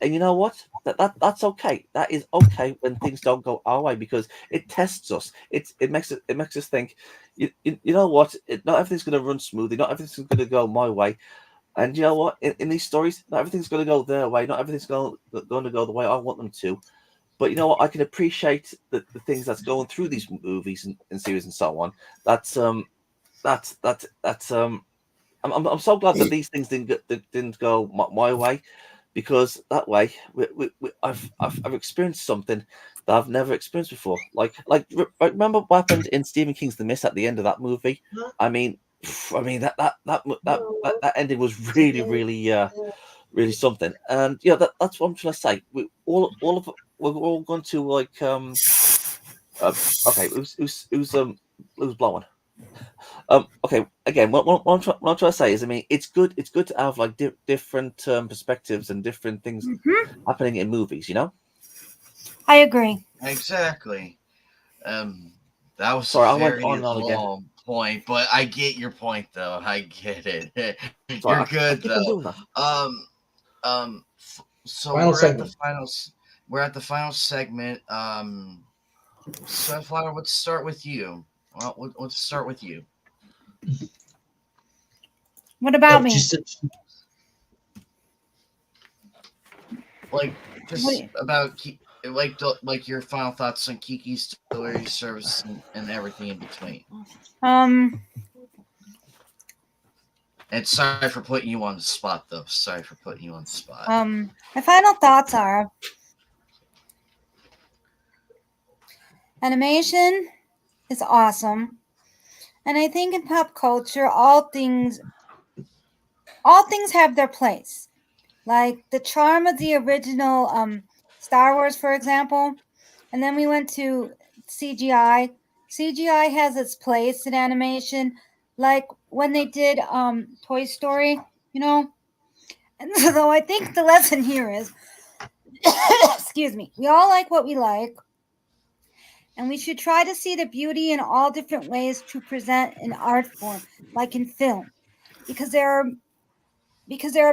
And you know what? That's okay. That is okay when things don't go our way, because it tests us. It makes us think. You know what? Not everything's going to run smoothly. Not everything's going to go my way. And you know what? In these stories, not everything's going to go their way. Not everything's going to go the way I want them to. But you know what? I can appreciate the things that's going through these movies and series and so on. That's I'm so glad that these things didn't go my way, because that way I've experienced something that I've never experienced before. Remember what happened in Stephen King's The Mist at the end of that movie? I mean, that ending was really something. And yeah, that's what I'm trying to say. We're all going to like okay, who's blowing? Okay, again, what I'm trying to say is, I mean, it's good to have like different perspectives and different things happening in movies, you know. I agree. Exactly. That was Sorry, a I went very on and on again. long point, but I get your point, though. I get it. Sorry, You're I good, keep on though. doing that. So Final we're segment. at the finals. We're at the final segment. Sunflower, let's start with you. Well, let's start with you. What about Oh, me? Like, just What- about like your final thoughts on Kiki's delivery service and everything in between. And sorry for putting you on the spot, though. Sorry for putting you on the spot. My final thoughts are animation is awesome. And I think in pop culture all things have their place. Like the charm of the original Star Wars, for example, and then we went to CGI. CGI has its place in animation, like when they did Toy Story, you know. And so I think the lesson here is, excuse me, we all like what we like, and we should try to see the beauty in all different ways to present an art form, like in film, because there are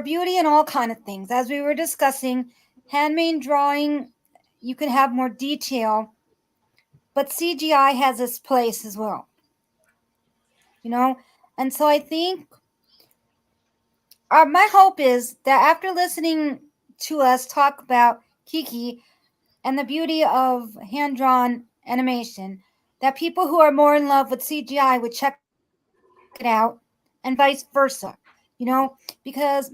beauty in all kind of things. As we were discussing, handmade drawing, you can have more detail, but CGI has its place as well, you know. And so I think my hope is that after listening to us talk about Kiki and the beauty of hand-drawn animation, that people who are more in love with CGI would check it out, and vice versa, you know, because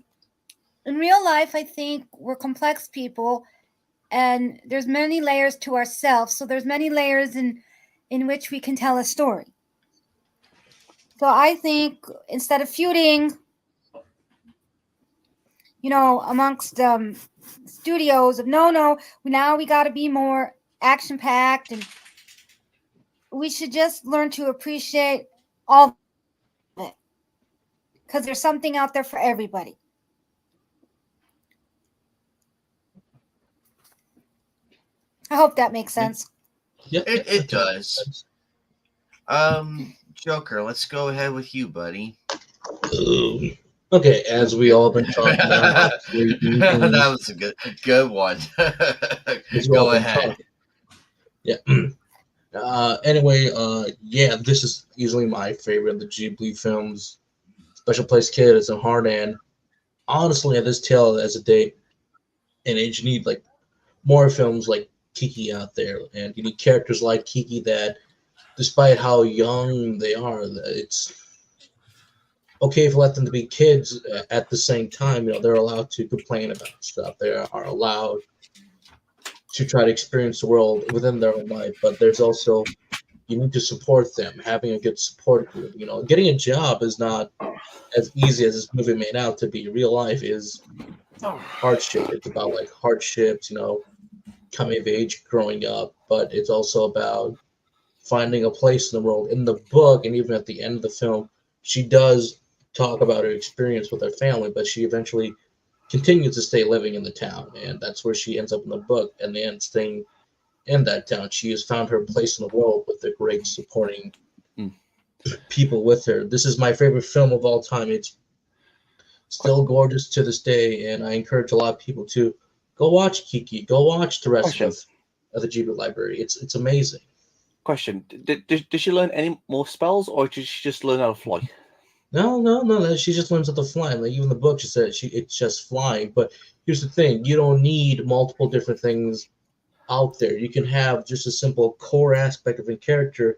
in real life I think we're complex people, and there's many layers to ourselves, so there's many layers in which we can tell a story. So I think instead of feuding, you know, amongst studios of no, now we got to be more action packed, and we should just learn to appreciate all of it, because there's something out there for everybody. I hope that makes sense. Yep, It does. Joker, let's go ahead with you, buddy. Okay, as we all been talking about, That was a good one. Go ahead. Yeah. Anyway, yeah, this is easily my favorite of the Ghibli films. Special Place Kid is a hard and honestly, at this tail as a date and age, you need like more films like Kiki out there, and you need characters like Kiki that, despite how young they are, it's okay if you let them to be kids. At the same time, you know, they're allowed to complain about stuff. They are allowed to try to experience the world within their own life, but there's also, you need to support them. Having a good support group, you know, getting a job is not as easy as this movie made out to be. Real life is hardship. It's about like hardships, you know, coming of age, growing up, but it's also about finding a place in the world. In the book, and even at the end of the film, she does talk about her experience with her family, but she eventually continues to stay living in the town, and that's where she ends up in the book. And the end, staying in that town, she has found her place in the world with the great supporting people with her. This is my favorite film of all time. It's still gorgeous to this day, and I encourage a lot of people to go watch Kiki. Go watch the rest of the Ghibli library. It's amazing. Question: Did she learn any more spells, or did she just learn how to fly? No. She just learns how to fly. Like even the book, she said it's just flying. But here's the thing: you don't need multiple different things out there. You can have just a simple core aspect of a character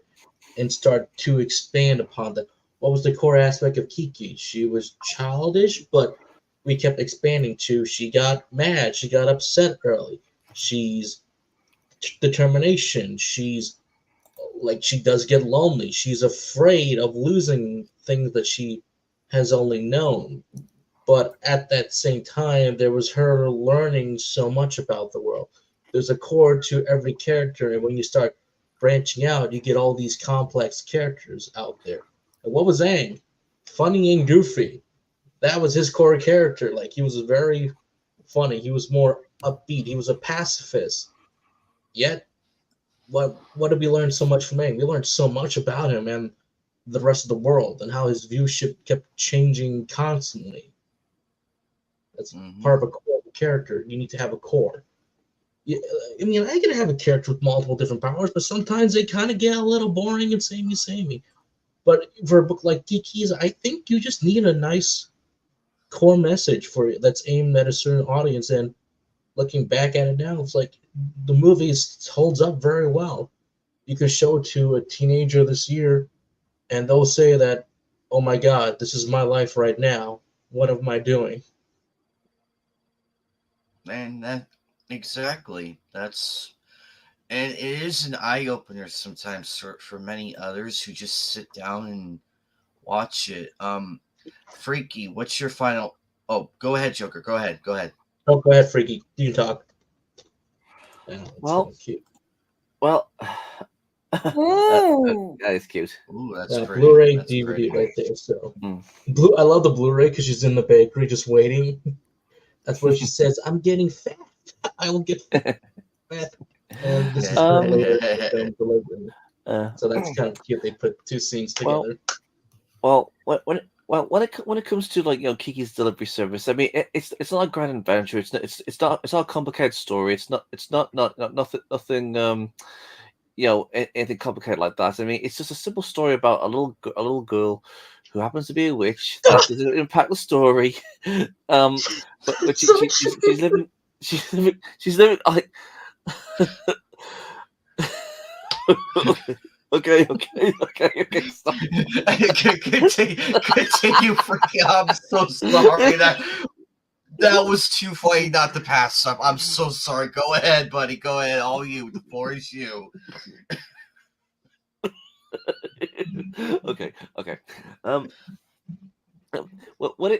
and start to expand upon that. What was the core aspect of Kiki? She was childish, but we kept expanding to she got mad, she got upset early, she's determination, she's like she does get lonely, she's afraid of losing things that she has only known. But at that same time, there was her learning so much about the world. There's a core to every character, and when you start branching out, you get all these complex characters out there. And what was Aang? Funny and goofy. That was his core character. Like he was very funny. He was more upbeat. He was a pacifist. Yet, what did we learn so much from Aang? We learned so much about him and the rest of the world, and how his viewship kept changing constantly. That's part of a core character. You need to have a core. I mean, I can have a character with multiple different powers, but sometimes they kind of get a little boring and samey. But for a book like Kiki's, I think you just need a nice core message that's aimed at a certain audience. And looking back at it now, it's like the movie holds up very well. You could show it to a teenager this year, and they'll say that, "Oh my God, this is my life right now. What am I doing?" And that exactly. And it is an eye opener sometimes for many others who just sit down and watch it. Freaky, what's your final? Oh, go ahead, Joker. Go ahead. Go ahead. Oh, go ahead, Freaky. You talk. Yeah, it's Well, kinda cute. well, Ooh. that is cute. Ooh, that's pretty. Blu-ray That's DVD pretty. right there. So, Mm. I love the Blu-ray because she's in the bakery just waiting. That's where she says, "I'm getting fat. I will get fat." And this is her later in the film delivery. So that's kind of cute. They put two scenes together. Well, when it comes to like Kiki's delivery service, I mean it's not a grand adventure. It's not a complicated story. It's not nothing anything complicated like that. I mean it's just a simple story about a little girl who happens to be a witch. That doesn't impact the story. But she's living like. Okay, stop. Continue, Freaky. I'm so sorry. That was too funny not to pass up. I'm so sorry. Go ahead, buddy. Go ahead. All you. The floor is you. Okay. What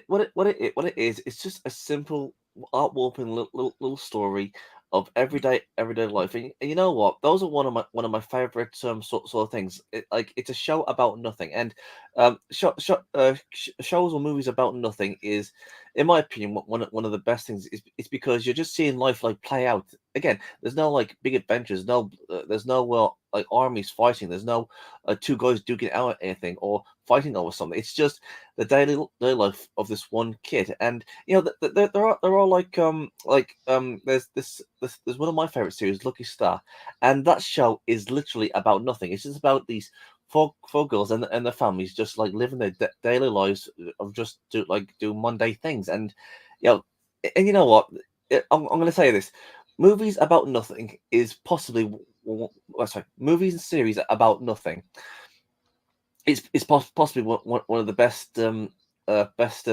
it is, it's just a simple art-warping little story of everyday life, and you know what? Those are one of my favorite sort of things. It's a show about nothing, and shows or movies about nothing is, in my opinion, one of the best things. It's because you're just seeing life like play out. Again, there's no like big adventures, there's no like armies fighting. There's no two guys duking out anything or fighting over something. It's just the daily life of this one kid, and there are there's one of my favorite series, Lucky Star, and that show is literally about nothing. It's just about these four girls and their families just like living their daily lives of just do mundane things, and and you know what, I'm going to say this: movies about nothing is possibly movies and series about nothing. It's possibly one of the best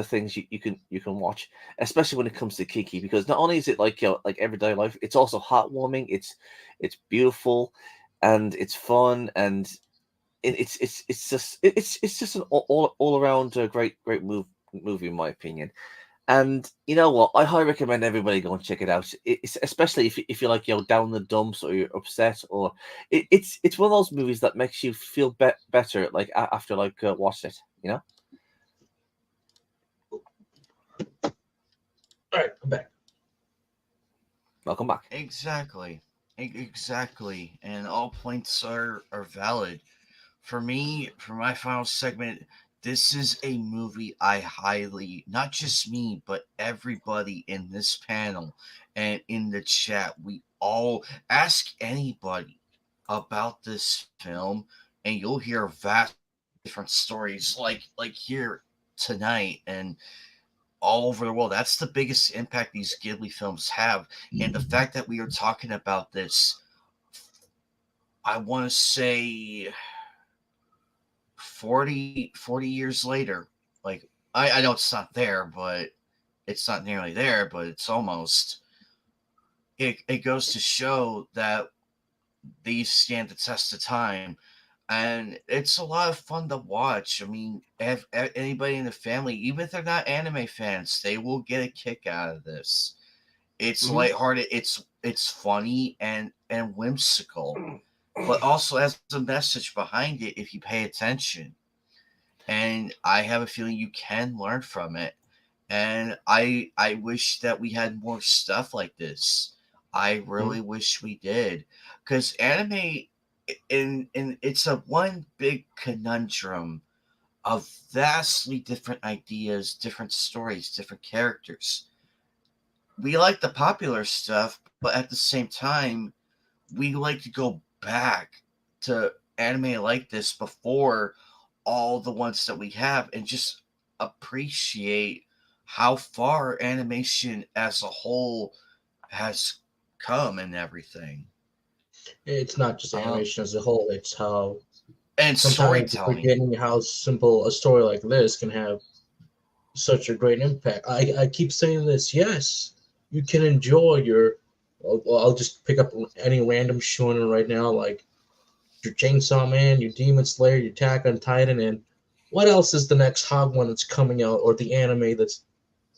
things you can watch, especially when it comes to Kiki, because not only is it like like everyday life, it's also heartwarming. It's beautiful, and it's fun, and it's just an all around great movie in my opinion. And you know what? I highly recommend everybody go and check it out. It's especially if you're like down in the dumps or you're upset, or it's one of those movies that makes you feel better like after like watch it. All right, I'm back. Welcome back. Exactly. And all points are valid. For me, for my final segment, this is a movie I highly, not just me, but everybody in this panel and in the chat, we all ask anybody about this film, and you'll hear vast different stories like here tonight and all over the world. That's the biggest impact these Ghibli films have. And the fact that we are talking about this, I want to say 40 years later. Like, I know it's not there, but it's not nearly there, but it's almost. It goes to show that these stand the test of time, and it's a lot of fun to watch. I mean, if anybody in the family, even if they're not anime fans, they will get a kick out of this. It's lighthearted. It's funny and whimsical, but also has a message behind it if you pay attention. And I have a feeling you can learn from it. And I wish that we had more stuff like this. I really wish we did, because anime, in it's a one big conundrum of vastly different ideas, different stories, different characters. We like the popular stuff, but at the same time, we like to go back to anime like this before all the ones that we have and just appreciate how far animation as a whole has come and everything. It's not just animation as a whole. It's how And sometimes we're storytelling. forgetting how simple a story like this can have such a great impact. I keep saying this. Yes, you can enjoy your. Well, I'll just pick up any random shonen right now, like your Chainsaw Man, your Demon Slayer, your Attack on Titan, and what else is the next hot one that's coming out, or the anime that's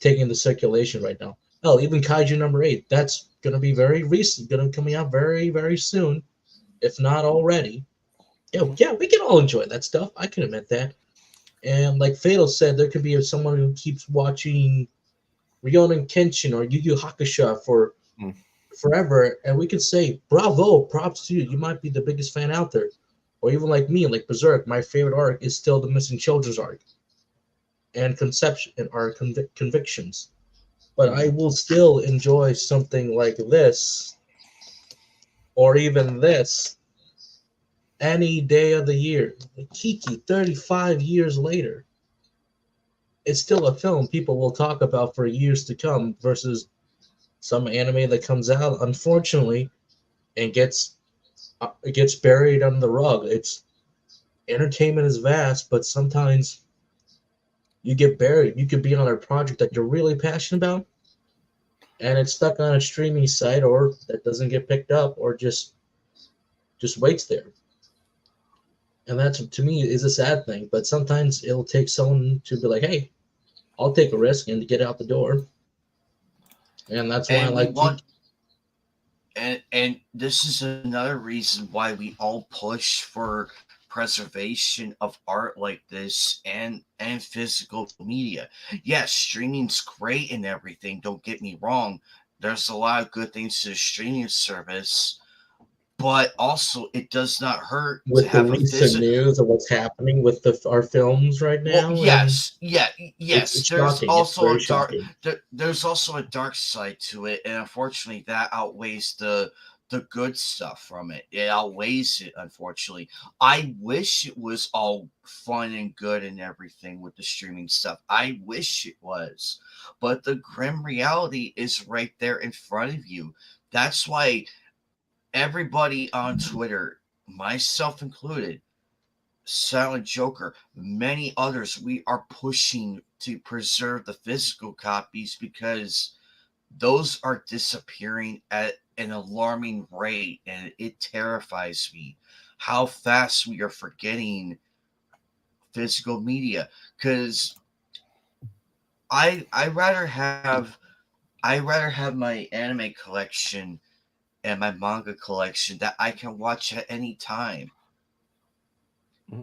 taking the circulation right now? Hell, even Kaiju number 8. That's gonna be very recent. Gonna be coming out very very soon, if not already. Yeah, we can all enjoy that stuff. I can admit that. And like Fatal said, there could be someone who keeps watching Ryonen Kenshin or Yu Yu Hakusho for forever, and we could say, bravo, props to you. You might be the biggest fan out there. Or even like me, like Berserk, my favorite arc is still the Missing Children's arc and Conception and our convictions. But I will still enjoy something like this or even this any day of the year. Kiki, 35 years later, it's still a film people will talk about for years to come versus some anime that comes out, unfortunately, and gets buried under the rug. It's entertainment is vast, but sometimes you get buried. You could be on a project that you're really passionate about, and it's stuck on a streaming site, or that doesn't get picked up, or just waits there. And that's, to me, is a sad thing. But sometimes it'll take someone to be like, "Hey, I'll take a risk and to get out the door." And that's why I And we like want and this is another reason why we all push for preservation of art like this and physical media. Yes, streaming's great and everything, don't get me wrong. There's a lot of good things to the streaming service, but also it does not hurt to with the have a recent physical. news of what's happening with our films right Well, now, and yes, yeah, yes. it's There's shocking. It's also very a dark. shocking. There's also a dark side to it, and unfortunately, that outweighs the good stuff from it. It outweighs it. Unfortunately, I wish it was all fun and good and everything with the streaming stuff. I wish it was, but the grim reality is right there in front of you. That's why everybody on Twitter, myself included, Silent Joker, many others, we are pushing to preserve the physical copies because those are disappearing at an alarming rate, and it terrifies me how fast we are forgetting physical media. Because I rather have my anime collection and my manga collection that I can watch at any time.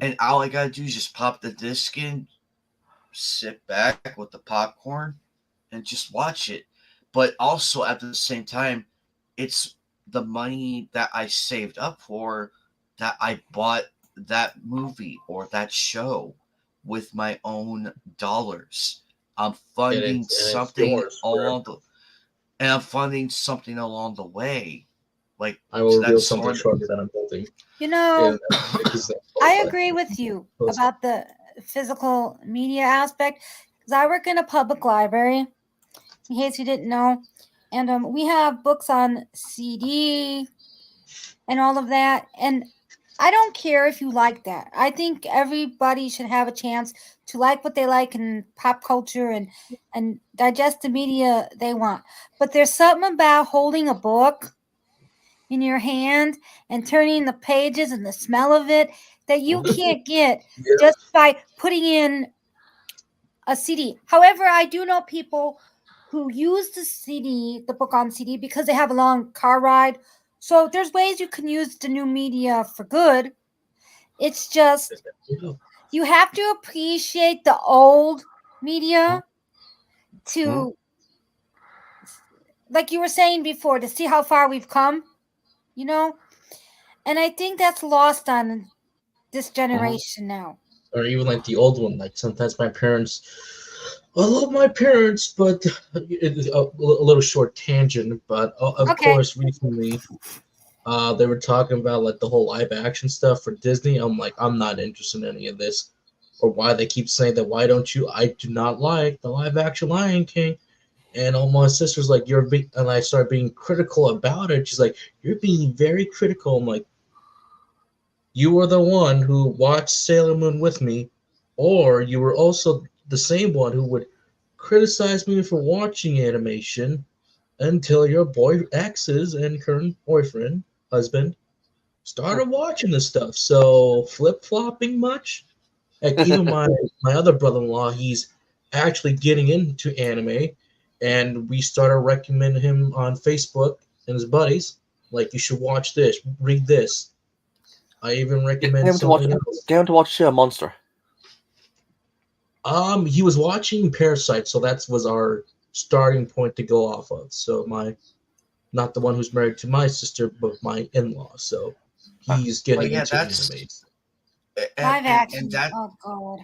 And all I gotta do is just pop the disc in, sit back with the popcorn, and just watch it. But also at the same time, it's the money that I saved up for that I bought that movie or that show with my own dollars. I'm funding It's something yours along forever. the and I'm funding something along the way. Like I will reveal that's something sort of shortly that I'm holding. You know, Example, I but agree with you close up. about the physical media aspect because I work in a public library, in case you didn't know. And we have books on CD and all of that. And I don't care if you like that. I think everybody should have a chance to like what they like in pop culture and digest the media they want. But there's something about holding a book in your hand and turning the pages and the smell of it that you can't get Yeah. just by putting in a CD. However, I do know people who use the book on CD, because they have a long car ride. So there's ways you can use the new media for good. It's just Yeah. you have to appreciate the old media to, like you were saying before, to see how far we've come, you know? And I think that's lost on this generation now. Or even like the old one. Like sometimes my parents, I love my parents, but it's a little short tangent. But of Okay. course, recently, they were talking about like the whole live action stuff for Disney. I'm like, I'm not interested in any of this. Or why they keep saying that? Why don't you? I do not like the live action Lion King. And all my sister's like, you're big, and I started being critical about it. She's like, you're being very critical. I'm like, you were the one who watched Sailor Moon with me, or you were also the same one who would criticize me for watching animation until your boy exes and current boyfriend, husband, started watching this stuff. So flip flopping much? Like even my other brother-in-law, he's actually getting into anime, and we started recommending him on Facebook and his buddies. Like, you should watch this, read this. I even recommend something else. Get him to watch Monster. He was watching Parasite, so that was our starting point to go off of. So not the one who's married to my sister, but my in-law. So he's getting into anime. Live action. And that Oh god.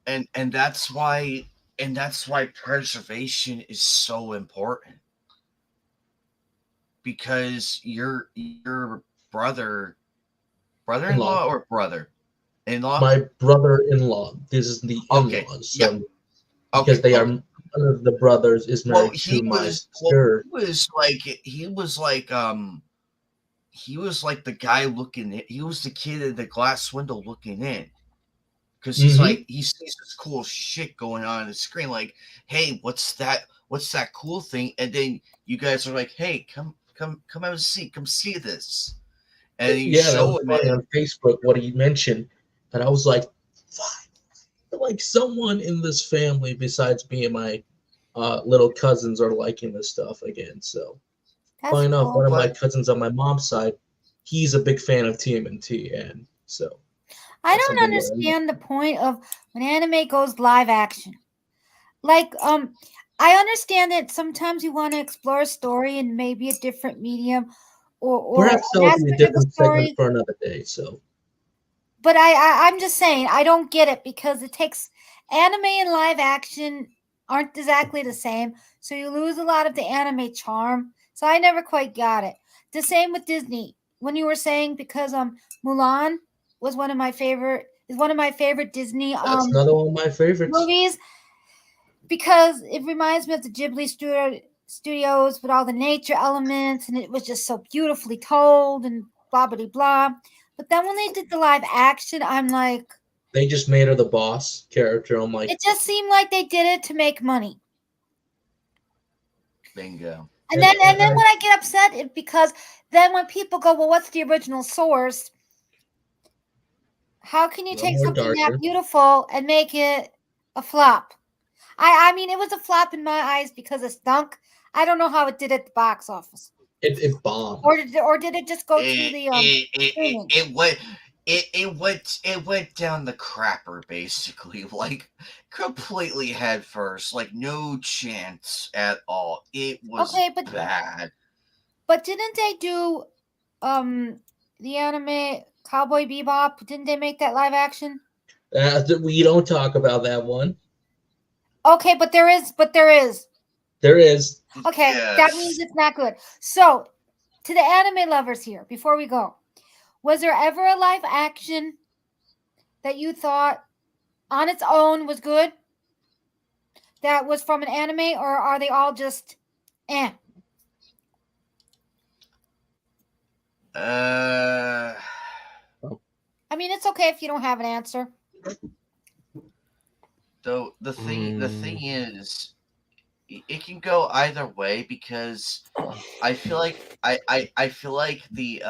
and that's why preservation is so important, because your brother-in-law or brother-in-law, My brother-in-law. This is the in-laws. So because they are, one of the brothers is married to my sister. He was like the guy looking in. He was the kid at the glass window looking in, because he's like, he sees this cool shit going on the screen. Like, hey, what's that cool thing? And then you guys are like, hey, come have a seat. Come see this. And you That show was him funny it. on Facebook what he mentioned, and I was like, like someone in this family besides me and my little cousins are liking this stuff again. So, funny enough, one of my cousins on my mom's side, he's a big fan of TMNT, and so I don't understand the point of when anime goes live action. Like, I understand that sometimes you want to explore a story in maybe a different medium or perhaps an that'll be a aspect of the different segment story. for another day. So, But I'm just saying I don't get it, because it takes anime and live action aren't exactly the same, so you lose a lot of the anime charm. So I never quite got it. The same with Disney. When you were saying, because Mulan was one of my favorite Disney that's another one of my favorites. movies, because it reminds me of the Ghibli studios with all the nature elements, and it was just so beautifully told and blah blah blah. But then when they did the live action, I'm like, they just made her the boss character. I'm like, it just seemed like they did it to make money. Bingo. And then when I get upset, it because then when people go, well, what's the original source? How can you take something that beautiful and make it a flop? I mean, it was a flop in my eyes because it stunk. I don't know how it did at the box office. It bombed. Or did it just go to the it went down the crapper, basically, like completely head first, like no chance at all. It was bad. But didn't they do the anime Cowboy Bebop? Didn't they make that live action? We don't talk about that one. Okay, but there is. There is. Okay, that means it's not good. So, to the anime lovers here, before we go, was there ever a live action that you thought on its own was good? That was from an anime, or are they all just I mean, it's okay if you don't have an answer. Though the thing is, it can go either way because I feel like I feel like the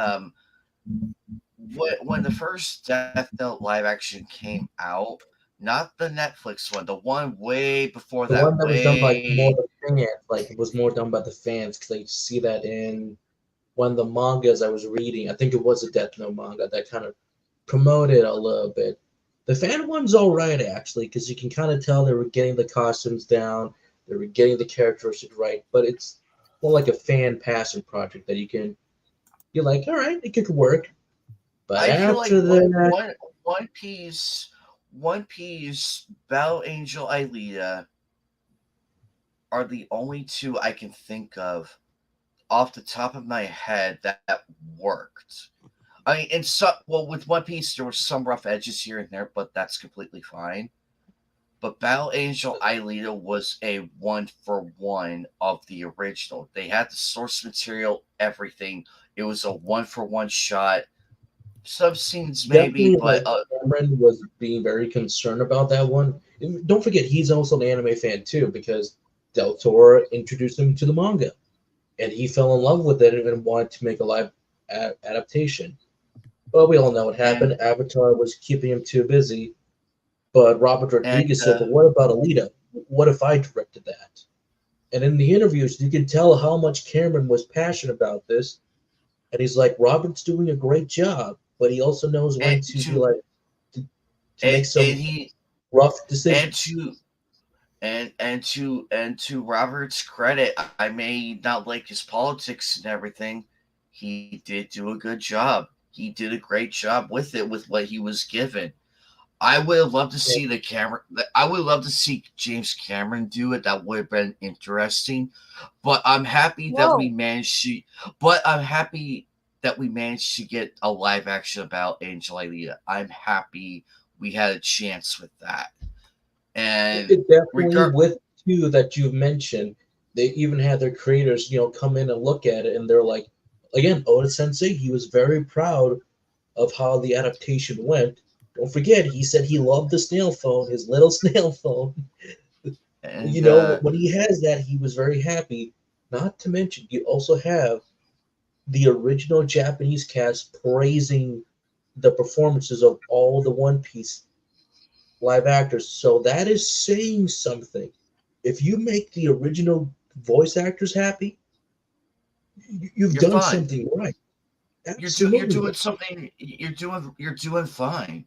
when the first Death Note live action came out, not the Netflix one, the one way before The that, one that was done by more way the fans, like it was more done by the fans, because I see that in one of the mangas I was reading. I think it was a Death Note manga that kind of promoted a little bit. The fan one's all right actually, because you can kind of tell they were getting the costumes down, they were getting the characteristics right, but it's more like a fan passion project that you're like, all right, it could work. But I feel like after that, One Piece, One Piece, Battle Angel, Alita are the only two I can think of off the top of my head that worked. I mean, in some well, with One Piece there were some rough edges here and there, but that's completely fine. But Battle Angel Alita was a one for one of the original. They had the source material, everything. It was a one for one shot. Some scenes maybe, definitely but like Cameron was being very concerned about that one. And don't forget, he's also an anime fan too, because Del Toro introduced him to the manga, and he fell in love with it and wanted to make a live adaptation. Well, we all know what and happened. Avatar was keeping him too busy. But Robert and Rodriguez said, "But what about Alita? What if I directed that?" And in the interviews, you can tell how much Cameron was passionate about this. And he's like, "Robert's doing a great job, but he also knows when and to be like to make and some he rough and decisions." to and to Robert's credit, I may not like his politics and everything. He did do a good job. He did a great job with it with what he was given. I would have loved to Yeah, see the camera. I would love to see James Cameron do it. That would have been interesting. But I'm happy that we Whoa. managed to. But I'm happy that we managed to get a live action about Angelina. I'm happy we had a chance with that. And it definitely regard, with two that you've mentioned, they even had their creators, come in and look at it, and they're like, again, Oda Sensei, he was very proud of how the adaptation went. Don't forget, he said he loved the snail phone, his little snail phone. and When he has that, he was very happy. Not to mention, you also have the original Japanese cast praising the performances of all the One Piece live actors. So that is saying something. If you make the original voice actors happy, you've you're done fine. something right. You're Absolutely. doing something. You're doing fine.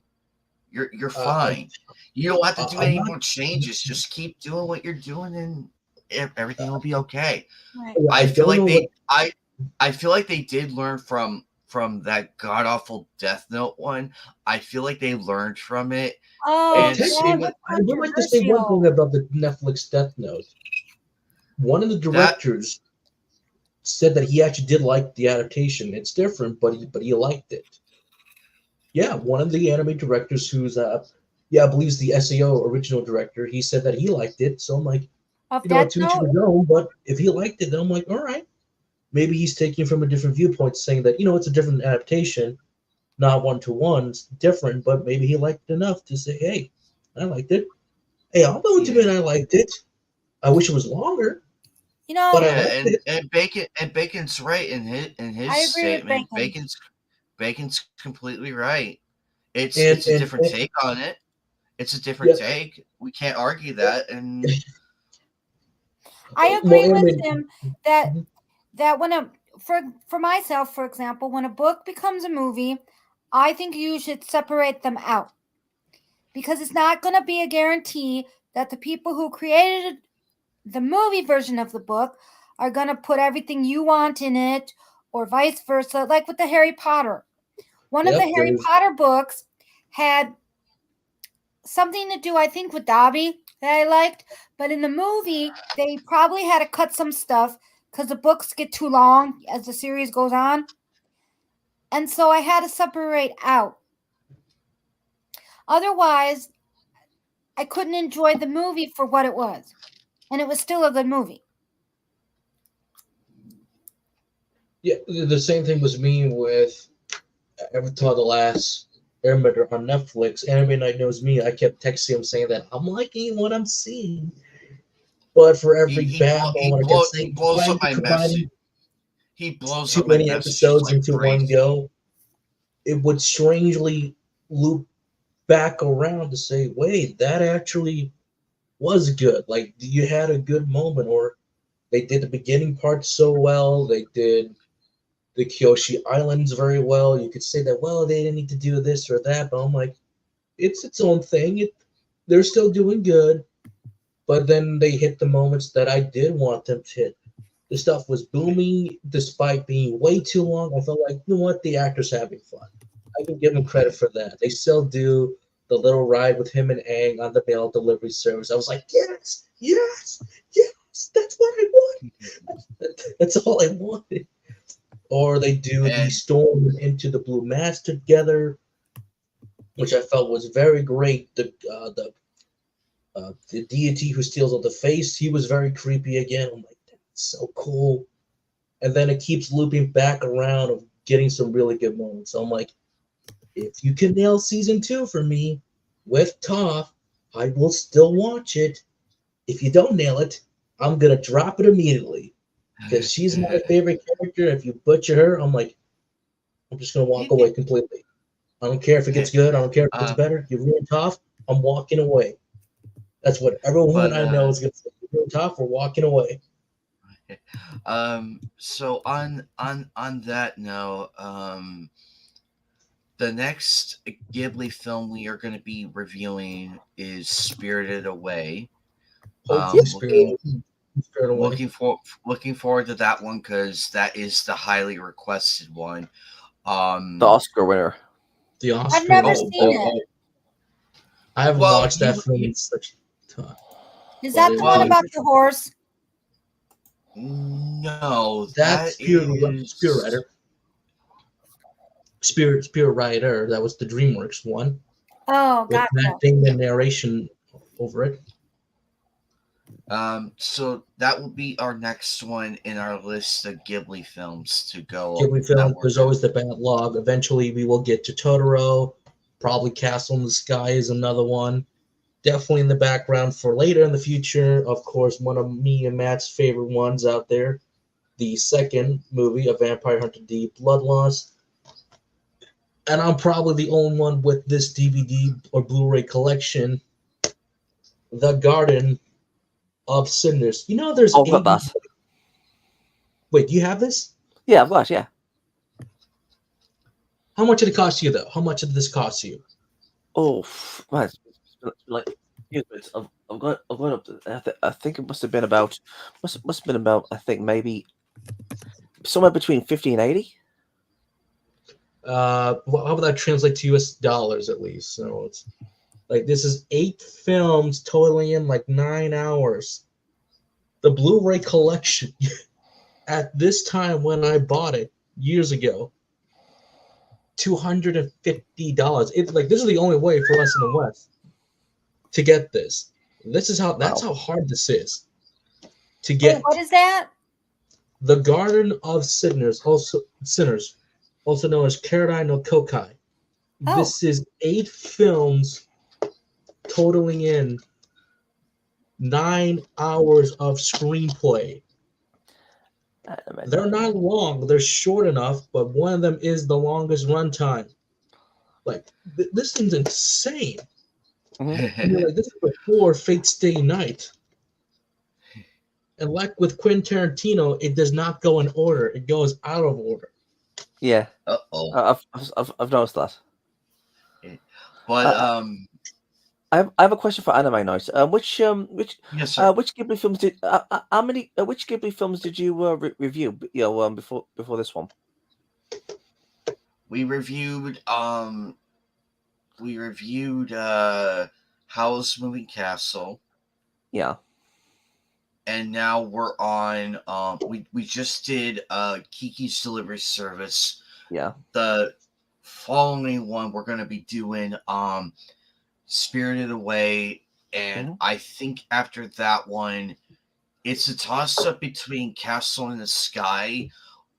You're Uh, fine. You don't have to do I'm any not. more changes. Just keep doing what you're doing, and everything will be okay. Right. I don't know what. I feel like they did learn from that god awful Death Note one. I feel like they learned from it, Oh, and yeah, same Technically, with that's I would like to say one thing controversial. about the Netflix Death Note. One of the that. directors said that he actually did like the adaptation. It's different, but he liked it. Yeah, one of the anime directors who's yeah, I believe is the SAO original director. He said that he liked it. So I'm like, Of Death to each Note? his own. But if he liked it, then I'm like, all right. Maybe he's taking from a different viewpoint, saying that it's a different adaptation, not one to one, it's different. But maybe he liked it enough to say, hey, I liked it. Hey, I'll go into it. Yeah, I liked it. I wish it was longer, You know, but I yeah, liked it. and Bacon's right in his I agree with statement. Bacon. Bacon's completely right. And It's a different and take on it. It's a different yeah, take. We can't argue that. And I more agree with anime. him that when for myself, for example, when a book becomes a movie, I think you should separate them out because it's not going to be a guarantee that the people who created the movie version of the book are going to put everything you want in it or vice versa, like with the Harry Potter. One of the Yep, Harry there's Potter books had something to do, I think, with Dobby that I liked. But in the movie, they probably had to cut some stuff because the books get too long as the series goes on. And so I had to separate out. Otherwise, I couldn't enjoy the movie for what it was. And it was still a good movie. yeah. The same thing was me with Avatar: The Last Airbender on Netflix. Anime Night knows me. I kept texting him saying that I'm liking what I'm seeing. But for every bad moment, I kept He saying, blows why are up you my combining message. He blows too up my many messages episodes like into one crazy. go? It would strangely loop back around to say, wait, that actually was good. Like, you had a good moment, or they did the beginning part so well. They did the Kyoshi Islands very well. You could say that, well, they didn't need to do this or that, but I'm like, it's its own thing. They're still doing good, but then they hit the moments that I did want them to hit. The stuff was booming despite being way too long. I felt like, you know what, the actor's having fun. I can give them credit for that. They still do the little ride with him and Aang on the mail delivery service. I was like, yes, yes, yes, that's what I want. That's all I wanted. Or they do the And storm into the blue mask together, which I felt was very great. The deity who steals all the face, he was very creepy again. I'm like, that's so cool. And then it keeps looping back around of getting some really good moments. So I'm like, if you can nail season 2 for me with Toph, I will still watch it. If you don't nail it, I'm gonna drop it immediately because she's my favorite character. If you butcher her, I'm like, I'm just gonna walk away completely. I don't care if it gets good. I don't care if it gets better. You ruin Toph, I'm walking away. That's what everyone I know is gonna say. You ruin Toph, we're walking away. So on that note, the next Ghibli film we are going to be reviewing is Spirited Away. Hopefully, Looking Spirit Away. looking forward to that one because that is the highly requested one. The Oscar winner. The Oscar. I've never Oh, seen oh, it. I haven't Well, watched that you- film you- in such time. Is that the one about the horse? No, That's that is Spirit Rider. Spirit Rider. That was the DreamWorks one Oh, with gotcha. Matt Damon narration over it. So that will be our next one in our list of Ghibli films to go. Ghibli film. There's always the backlog. Eventually, we will get to Totoro. Probably Castle in the Sky is another one. Definitely in the background for later in the future. Of course, one of me and Matt's favorite ones out there. The second movie, A Vampire Hunter D, Bloodlust. And I'm probably the only one with this DVD or Blu-ray collection, The Garden of Sinners. You know, there's Oh, I've got that. Wait, do you have this? Yeah, I've got. Yeah. How much did it cost you, though? How much did this cost you? Oh, man, it's like I've got up to. I think it must have been about. Must have been about. I think maybe somewhere between 50 and 80. Well, how about that translate to US dollars at least? So it's like this is 8 films totaling in like 9 hours. The Blu-ray collection at this time when I bought it years ago, $250. It's like this is the only way for us in the West to get this. That's how hard this is to get. Wait, what is that? The Garden of Sinners, also known as Karadai no Kokai. Oh. This is 8 films totaling in 9 hours of screenplay. They're not long, they're short enough, but one of them is the longest runtime. Like, this thing's insane. Mm-hmm. I mean, like, this is before Fate's Stay Night. And like with Quentin Tarantino, it does not go in order, it goes out of order. Yeah. Uh-oh. I've noticed that. But I have a question for Anime Night. Which yes, sir. which Ghibli films did how many which Ghibli films did you review? Before this one. We reviewed Howl's Moving Castle. Yeah. And now we're on we just did Kiki's Delivery Service. Yeah. The following one we're gonna be doing Spirited Away, and I think after that one it's a toss up between Castle in the Sky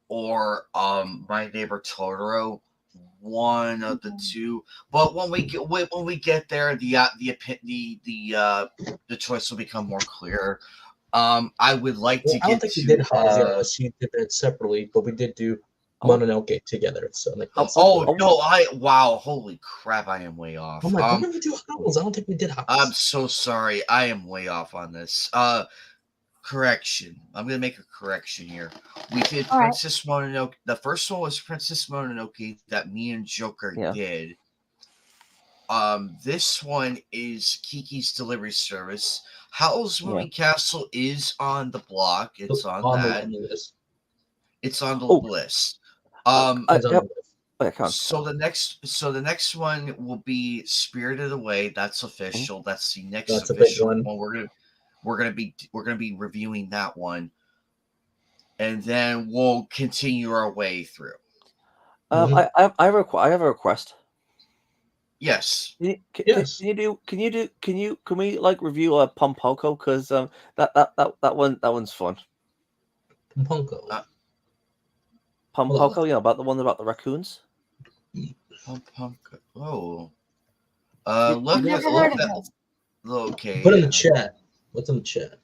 or My Neighbor Totoro. one of the two. But when we get there, the choice will become more clear. I would like Well, to I don't get think we to did Hanzo unless you did that separately, but we did do Oh. Mononoke together. So like that's holy crap, I am way off. I'm like, when did we do Howls? I don't think we did Howls. I'm so sorry. I am way off on this. Correction. I'm gonna make a correction here. We did All right. Princess Mononoke. The first one was Princess Mononoke that me and Joker did. This one is Kiki's Delivery Service. Howl's Moving Castle is on the block. It's on that. The list. It's on the list. It's on the list. So the next one will be Spirited Away. That's official. That's the next That's official a big one. We're gonna be reviewing that one, and then we'll continue our way through. I have a request. Yes. Can we like review Pompoko, because that one's fun. Pompoko. Pompoko, about the one about the raccoons. Pompoko. Oh. I've never heard of this. Okay. Put in the chat. What's in the chat?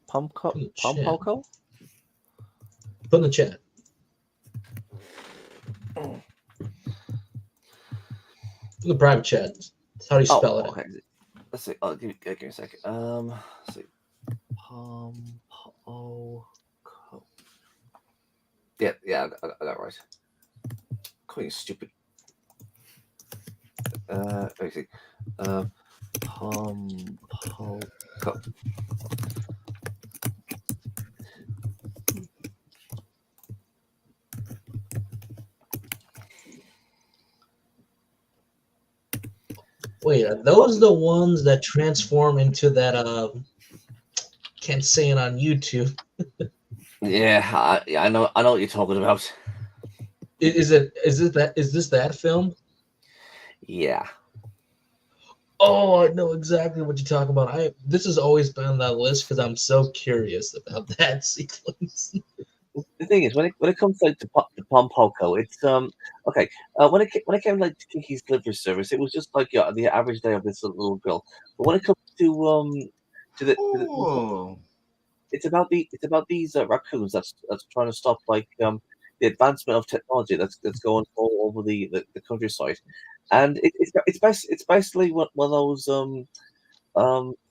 Pompoko? Put in the chat. In the private chat. How do you spell it? Okay. Let's see. Give me a second. Let's see. Pompoko. Yeah, I got it right. Quite stupid. Let me see. Pompoko. Wait, are those the ones that transform into that? Can't say it on YouTube. Yeah, I know what you're talking about. Is this that film? Yeah. Oh, I know exactly what you're talking about. This has always been on that list because I'm so curious about that sequence. The thing is, when it comes to Pompoko, it's okay. When it came like to Kiki's Delivery Service, it was just like the average day of this little girl. But when it comes to it's about these raccoons that's trying to stop like the advancement of technology that's going all over the countryside, and it's basically one of those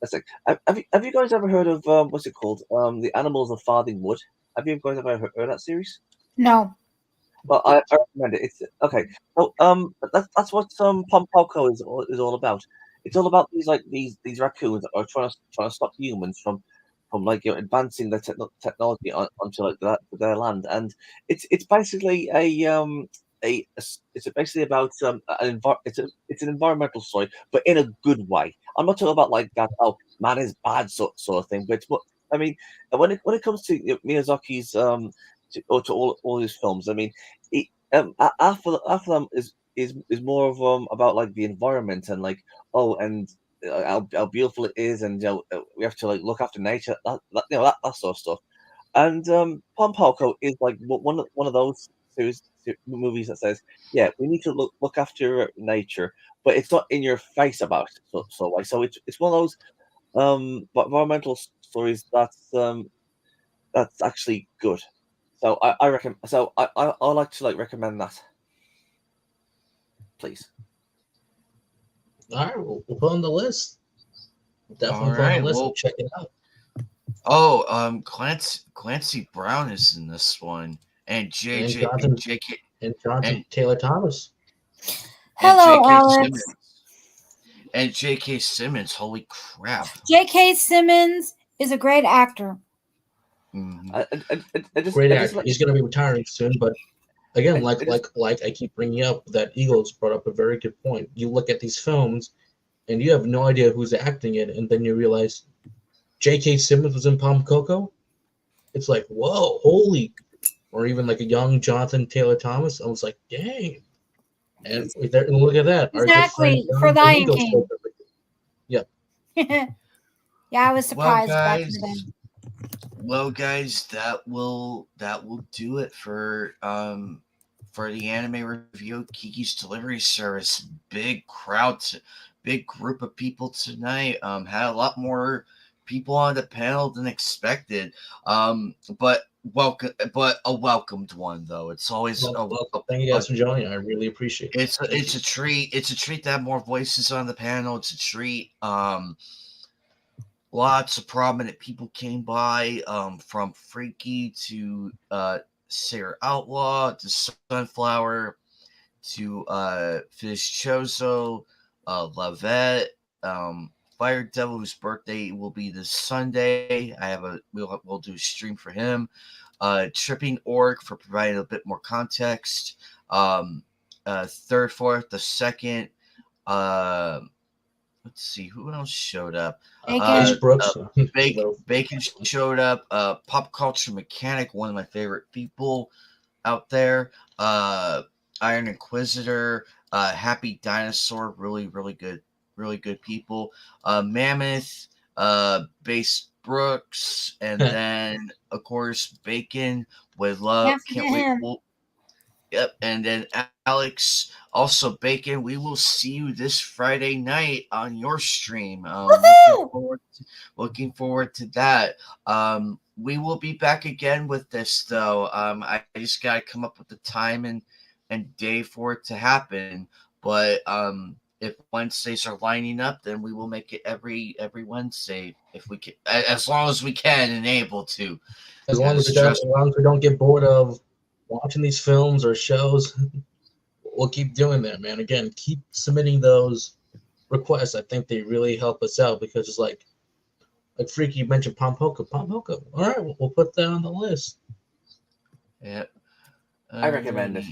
let's say, have you guys ever heard of what's it called, the Animals of Farthing Wood? Have you guys ever heard that series? No. Well, I recommend it. It's okay. So that's what Pompoko is all about. It's all about these raccoons that are trying to stop humans from like advancing their technology onto like their land, and it's basically it's basically about it's an environmental story, but in a good way. I'm not talking about like that. Oh, man is bad sort of thing, but I mean, when it comes to Miyazaki's to all his films, I mean, after them is more of about like the environment and like and how beautiful it is, and we have to like look after nature, that sort of stuff. And Pompoko is like one of those movies that says, yeah, we need to look after nature, but it's not in your face about it. So it's one of those environmental stories that's actually good. So I reckon. So I like to like recommend that, please. All right, we'll put on the list. Definitely put on the list and check it out. Oh, Clancy Brown is in this one, and Jonathan Taylor Thomas. Hello, Alex. And J.K. Simmons. Holy crap! J.K. Simmons is a great actor. Mm-hmm. Great actor. He's going to be retiring soon, but again, like I keep bringing up, that Eagles brought up a very good point. You look at these films, and you have no idea who's acting it, and then you realize J.K. Simmons was in Pompoko. It's like, whoa, holy! Or even like a young Jonathan Taylor Thomas. I was like, dang. And look at that. Exactly, for Lion King. Yeah. Yeah, I was surprised back in the day. Well, guys, that will do it for for the anime review, Kiki's Delivery Service. Big crowd, big group of people tonight. Had a lot more people on the panel than expected. But a welcomed one though. It's always thank you guys for joining. I really appreciate it. It's a treat. It's a treat to have more voices on the panel. It's a treat. Lots of prominent people came by, from Freaky to Sarah Outlaw to Sunflower to Fish Chozo, Lavette, Fire Devil, whose birthday will be this Sunday. We'll do a stream for him. Tripping Orc for providing a bit more context. Third, fourth, the second. Let's see who else showed up. Brooks. Bacon showed up. Pop Culture Mechanic, one of my favorite people out there. Iron Inquisitor, Happy Dinosaur, really good people. Mammoth, Base Brooks, and then of course Bacon with love. Can't wait. Yep, and then Alex, also Bacon. We will see you this Friday night on your stream. Looking forward to that. We will be back again with this though. I just gotta come up with the time and day for it to happen. But if Wednesdays are lining up, then we will make it every Wednesday if we can, as long as we can and able to. As long as we don't get bored of watching these films or shows, we'll keep doing that, man. Again, keep submitting those requests. I think they really help us out because it's like Freaky, you mentioned Pompoka. All right, we'll put that on the list. Yeah. I recommend it.